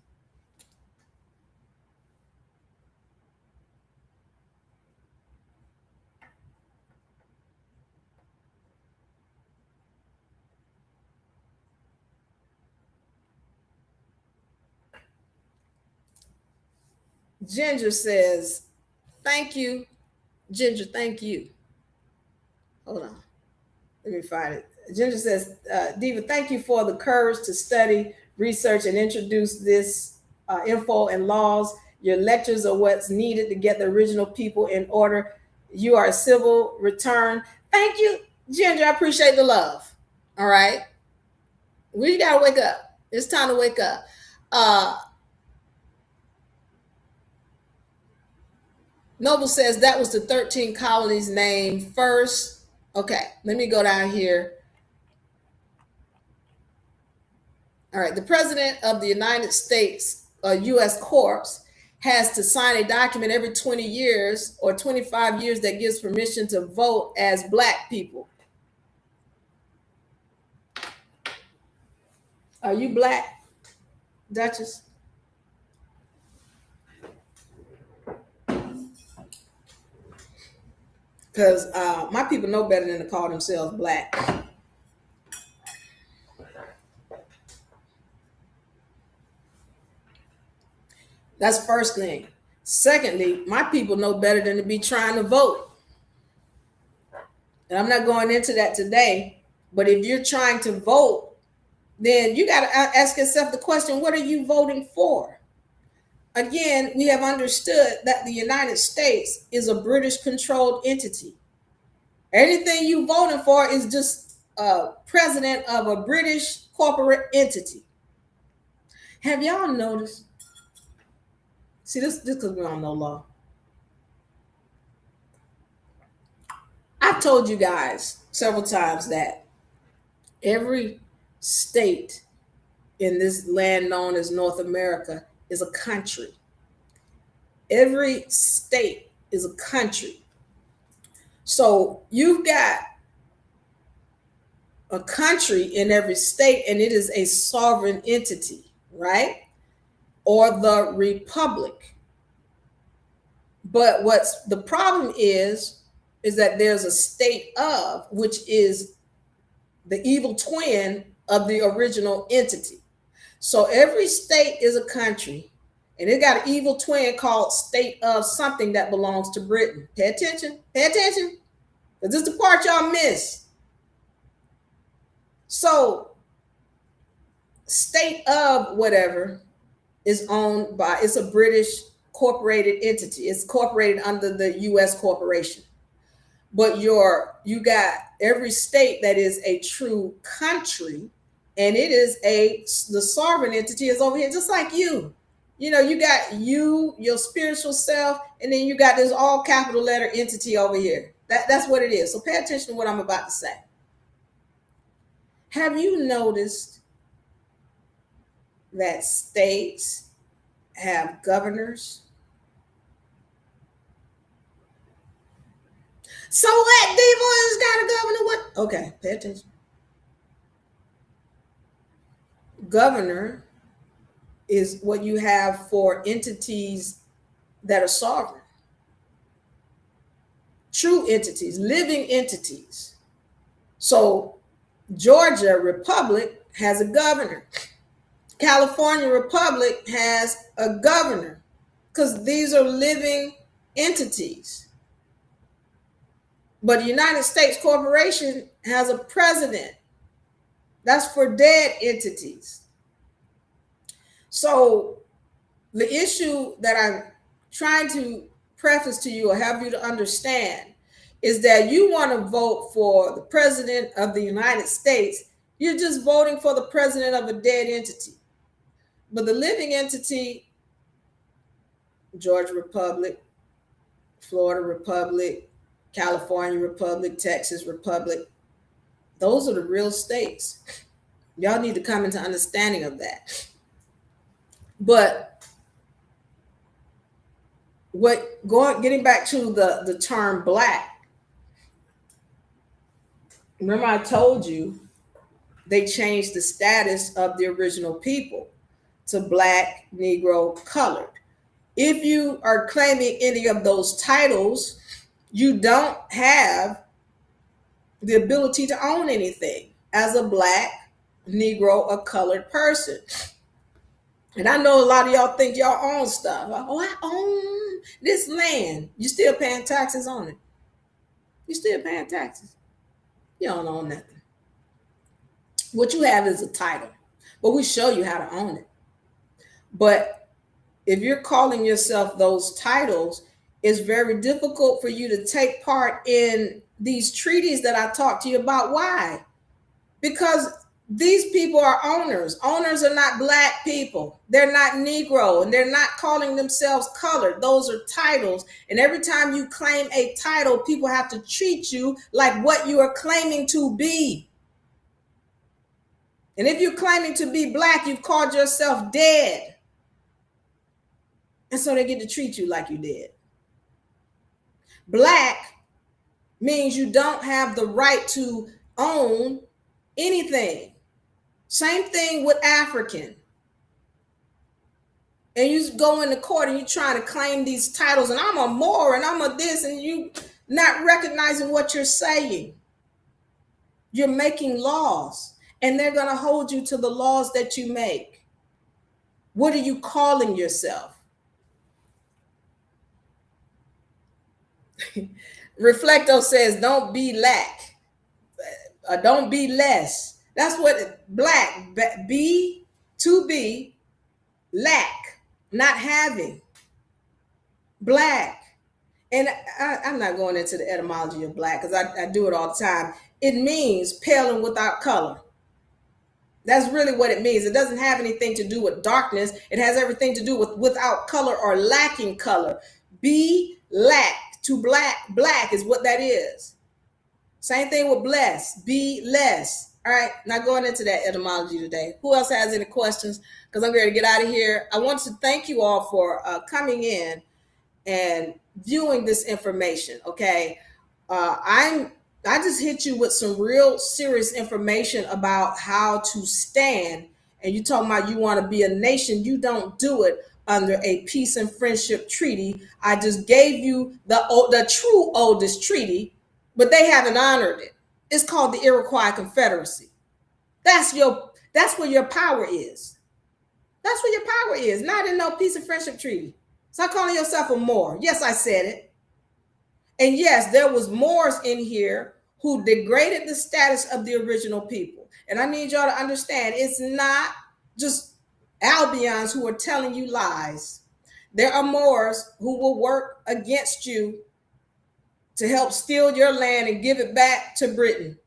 Ginger says, thank you. Ginger, thank you. Hold on. Let me find it. Ginger says, Diva, thank you for the courage to study, research, and introduce this info and laws. Your lectures are what's needed to get the original people in order. You are a civil return. Thank you, Ginger. I appreciate the love. All right. We got to wake up. It's time to wake up. Noble says that was the 13 colonies name first. Okay, let me go down here. All right, the president of the United States, U.S. Corps, has to sign a document every 20 years or 25 years that gives permission to vote as Black people. Are you Black, Duchess? Because my people know better than to call themselves Black. That's first thing. Secondly, my people know better than to be trying to vote. And I'm not going into that today, but if you're trying to vote, then you got to ask yourself the question, what are you voting for? Again, we have understood that the United States is a British-controlled entity. Anything you voting for is just a president of a British corporate entity. Have y'all noticed? See, this because we don't know law. I've told you guys several times that every state in this land known as North America is a country. Every state is a country. So you've got a country in every state, and it is a sovereign entity, right? Or the republic. But what's the problem is that there's a state of, which is the evil twin of the original entity. So every state is a country, and it got an evil twin called state of something that belongs to Britain. Pay attention, because this is the part y'all miss. So state of whatever is owned by, it's a British corporated entity. It's incorporated under the U.S. corporation. But you got every state that is a true country, and it is the sovereign entity is over here, just like you. You know, you got you, your spiritual self, and then you got this all capital letter entity over here. That's what it is. So pay attention to what I'm about to say. Have you noticed that states have governors? So what? Diva has got a governor. What? Okay, pay attention. Governor is what you have for entities that are sovereign. True entities, living entities. So Georgia Republic has a governor. California Republic has a governor, because these are living entities. But the United States Corporation has a president. That's for dead entities. So the issue that I'm trying to preface to you or have you to understand is that you want to vote for the president of the United States. You're just voting for the president of a dead entity. But the living entity, Georgia Republic, Florida Republic, California Republic, Texas Republic. Those are the real states. Y'all need to come into understanding of that. But getting back to the term black, remember I told you they changed the status of the original people to black, Negro, colored. If you are claiming any of those titles, you don't have the ability to own anything as a black, Negro, or colored person. And I know a lot of y'all think y'all own stuff. Oh, I own this land. You still paying taxes on it. You still paying taxes. You don't own nothing. What you have is a title, but we show you how to own it. But if you're calling yourself those titles, it's very difficult for you to take part in these treaties that I talked to you about. Why? Because these people are owners. Owners are not black people. They're not Negro, and they're not calling themselves colored. Those are titles. And every time you claim a title, people have to treat you like what you are claiming to be. And if you're claiming to be black, you've called yourself dead. And so they get to treat you like you dead. Black means you don't have the right to own anything. Same thing with African. And you go into court and you try to claim these titles, and I'm a Moor and I'm a this, and you not recognizing what you're saying. You're making laws, and they're going to hold you to the laws that you make. What are you calling yourself? Reflecto says, don't be lack. Don't be less. That's what black, be, to be, lack, not having. Black. And I'm not going into the etymology of black because I do it all the time. It means pale and without color. That's really what it means. It doesn't have anything to do with darkness. It has everything to do with without color or lacking color. Be, lack, to black. Black is what that is. Same thing with bless, be less. All right, not going into that etymology today. Who else has any questions? Because I'm ready to get out of here. I want to thank you all for coming in and viewing this information. Okay, I just hit you with some real serious information about how to stand. And you talking about you want to be a nation. You don't do it under a peace and friendship treaty. I just gave you the true oldest treaty, but they haven't honored it. It's called the Iroquois Confederacy. That's where your power is. That's where your power is, not in no peace and friendship treaty. Stop calling yourself a Moor. Yes, I said it. And yes, there was Moors in here who degraded the status of the original people. And I need y'all to understand, it's not just Albions who are telling you lies. There are Moors who will work against you to help steal your land and give it back to Britain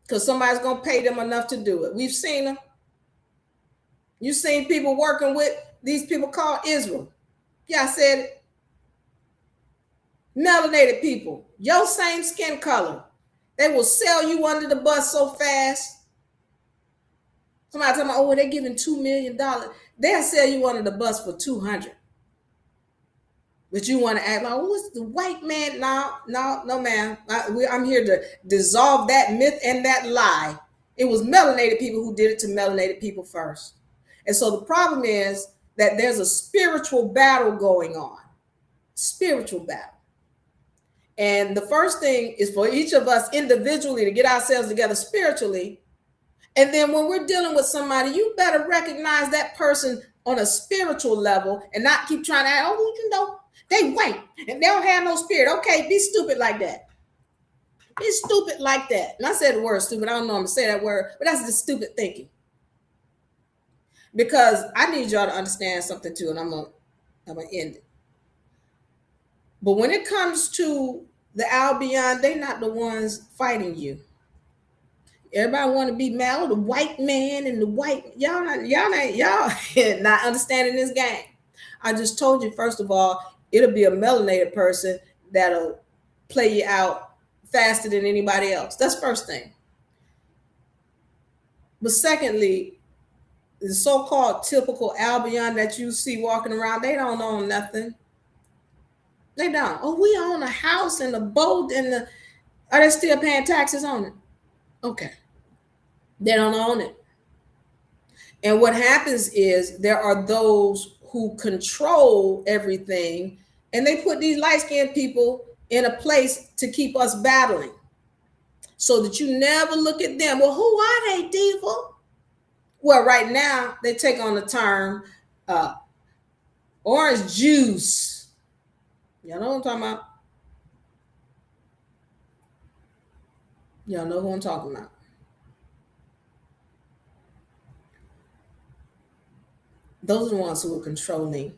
because somebody's going to pay them enough to do it. We've seen them. You've seen people working with these people called Israel. Yeah, I said it. Melanated people, your same skin color. They will sell you under the bus so fast. Somebody tell me, oh, they're giving $2 million. They'll sell you under the bus for 200. But you want to act like, oh, it's the white man. No, ma'am. I'm here to dissolve that myth and that lie. It was melanated people who did it to melanated people first. And so the problem is that there's a spiritual battle going on. Spiritual battle. And the first thing is for each of us individually to get ourselves together spiritually. And then when we're dealing with somebody, you better recognize that person on a spiritual level and not keep trying to act, oh, you know, they white and they don't have no spirit. Okay, be stupid like that. Be stupid like that. And I said the word stupid. I don't know I'm going to say that word, but that's the stupid thinking. Because I need y'all to understand something too, and I'm going to end it. But when it comes to the Albion, they're not the ones fighting you. Everybody want to be mad, the white man and the white, y'all not understanding this game. I just told you, first of all, it'll be a melanated person that'll play you out faster than anybody else. That's first thing. But secondly, the so-called typical Albion that you see walking around, they don't own nothing. They don't. Oh, we own a house and a boat and the. Are they still paying taxes on it? Okay. They don't own it. And what happens is there are those who control everything, and they put these light-skinned people in a place to keep us battling so that you never look at them. Well, who are they, Diva? Well, right now, they take on the term orange juice. Y'all know what I'm talking about? Y'all know who I'm talking about. Those are the ones who are controlling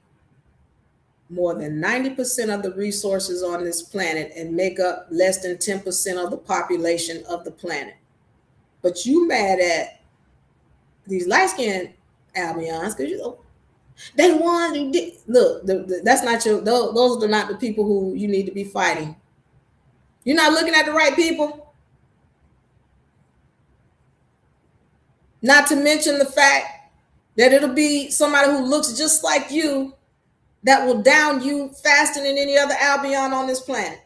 more than 90% of the resources on this planet and make up less than 10% of the population of the planet. But you mad at these light-skinned Albions because they won. Look, that's not your. Those are not the people who you need to be fighting. You're not looking at the right people. Not to mention the fact that it'll be somebody who looks just like you that will down you faster than any other Albion on this planet.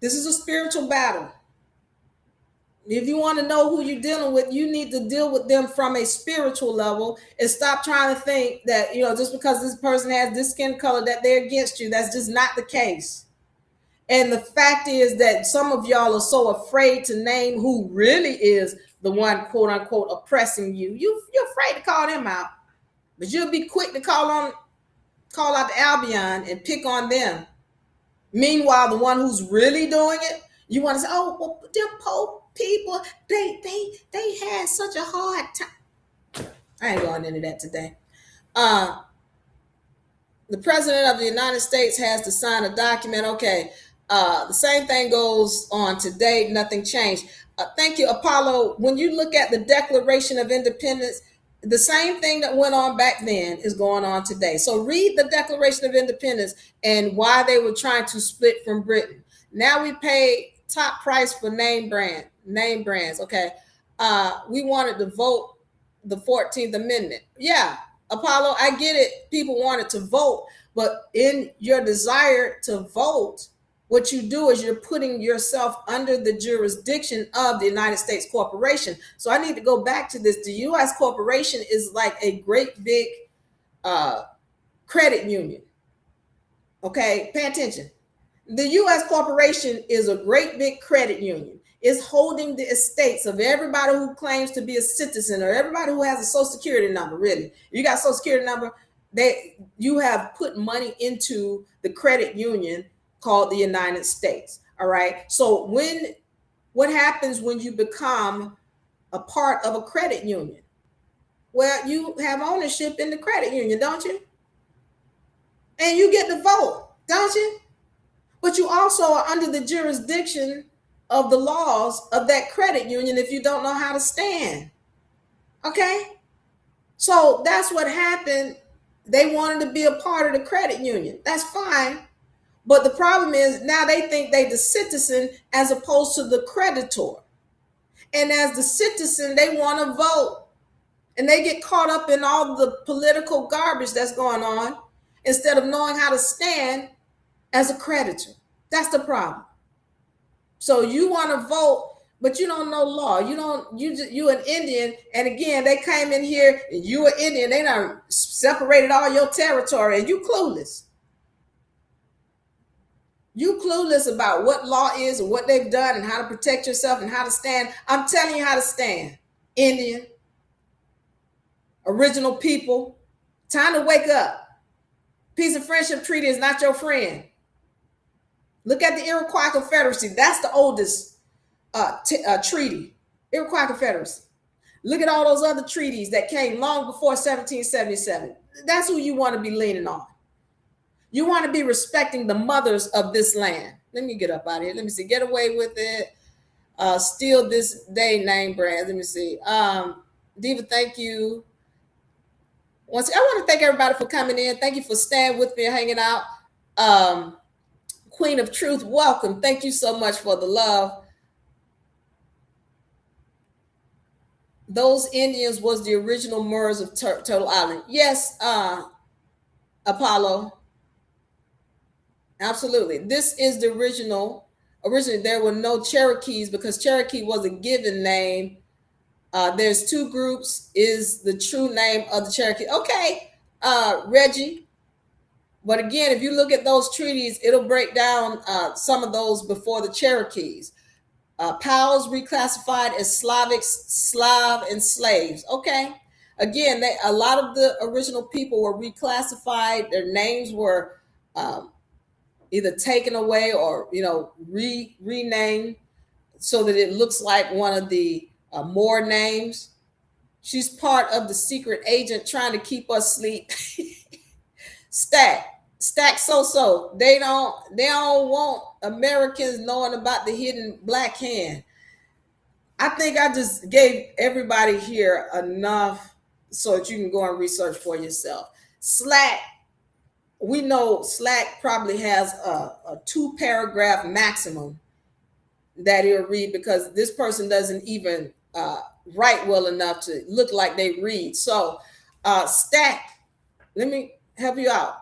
This is a spiritual battle. If you want to know who you're dealing with, you need to deal with them from a spiritual level and stop trying to think that, just because this person has this skin color that they're against you. That's just not the case. And the fact is that some of y'all are so afraid to name who really is the one, quote unquote, oppressing you. You're afraid to call them out, but you'll be quick to call out the Albion and pick on them. Meanwhile, the one who's really doing it, you want to say, "Oh, well, them poor people, they had such a hard time." I ain't going into that today. The president of the United States has to sign a document. Okay, the same thing goes on today. Nothing changed. Thank you, Apollo. When you look at the Declaration of Independence, the same thing that went on back then is going on today. So read the Declaration of Independence and why they were trying to split from Britain. Now we pay top price for name brands. Okay. We wanted to vote the 14th Amendment. Yeah, Apollo, I get it. People wanted to vote, but in your desire to vote, what you do is you're putting yourself under the jurisdiction of the United States corporation. So I need to go back to this. The U.S. corporation is like a great big credit union. Okay, pay attention. The U.S. corporation is a great big credit union. It's holding the estates of everybody who claims to be a citizen or everybody who has a social security number. Really, you got a social security number, you have put money into the credit union called the United States. All right. So what happens when you become a part of a credit union? Well, you have ownership in the credit union, don't you? And you get to vote, don't you? But you also are under the jurisdiction of the laws of that credit union if you don't know how to stand. Okay? So that's what happened. They wanted to be a part of the credit union. That's fine. But the problem is now they think they're the citizen as opposed to the creditor. And as the citizen, they want to vote. And they get caught up in all the political garbage that's going on instead of knowing how to stand as a creditor. That's the problem. So you want to vote, but you don't know law. You an Indian, and again, they came in here and you an Indian. They done separated all your territory, and you clueless. You clueless about what law is and what they've done and how to protect yourself and how to stand. I'm telling you how to stand. Indian, original people, time to wake up. Peace and friendship treaty is not your friend. Look at the Iroquois Confederacy. That's the oldest treaty. Iroquois Confederacy. Look at all those other treaties that came long before 1777. That's who you want to be leaning on. You want to be respecting the mothers of this land. Let me get up out of here. Let me see. Get away with it. Steal this day name brand. Let me see. Diva, thank you. I want to thank everybody for coming in. Thank you for staying with me and hanging out. Queen of Truth, welcome. Thank you so much for the love. Those Indians was the original Moors of Turtle Island. Yes, Apollo. Absolutely. This is the original. Originally, there were no Cherokees because Cherokee was a given name. There's two groups, is the true name of the Cherokee. Okay, Reggie. But again, if you look at those treaties, it'll break down some of those before the Cherokees. Powers reclassified as Slav, and slaves. Okay. Again, a lot of the original people were reclassified. Their names were either taken away or renamed so that it looks like one of the Moor names. She's part of the secret agent trying to keep us asleep. Stack so they don't want Americans knowing about the hidden black hand. I think I just gave everybody here enough so that you can go and research for yourself. Slack, we know Slack probably has a 2-paragraph maximum that he'll read because this person doesn't even write well enough to look like they read. So Stack, let me help you out.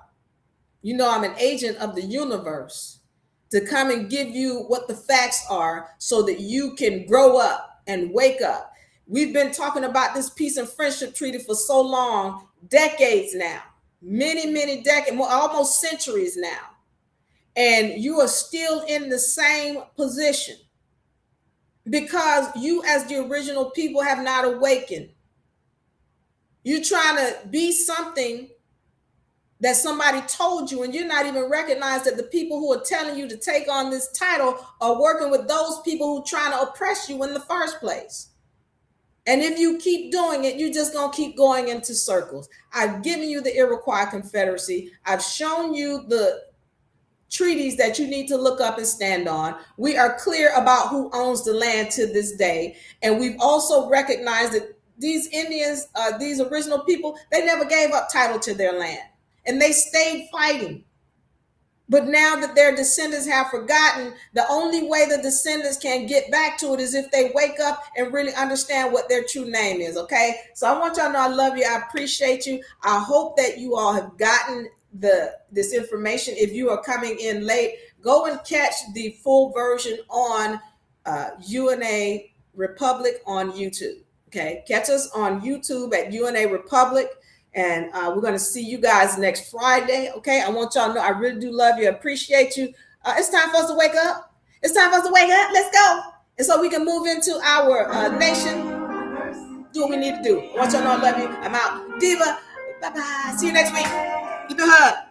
You know, I'm an agent of the universe to come and give you what the facts are so that you can grow up and wake up. We've been talking about this peace and friendship treaty for so long, decades now, many decades, almost centuries now. And you are still in the same position because you, as the original people, have not awakened. You're trying to be something that somebody told you, and you're not even recognized that the people who are telling you to take on this title are working with those people who are trying to oppress you in the first place. And if you keep doing it, you're just going to keep going into circles. I've given you the Iroquois Confederacy. I've shown you the treaties that you need to look up and stand on. We are clear about who owns the land to this day. And we've also recognized that these Indians, these original people, they never gave up title to their land. And they stayed fighting. But now that their descendants have forgotten, the only way the descendants can get back to it is if they wake up and really understand what their true name is, okay? So I want y'all to know I love you. I appreciate you. I hope that you all have gotten this information. If you are coming in late, go and catch the full version on UNA Republic on YouTube, okay? Catch us on YouTube at UNA Republic. And we're going to see you guys next Friday. Okay. I want y'all to know I really do love you. I appreciate you. It's time for us to wake up. It's time for us to wake up. Let's go. And so we can move into our nation. Do what we need to do. I want y'all to know I love you. I'm out. Diva. Bye-bye. See you next week. Give me a hug.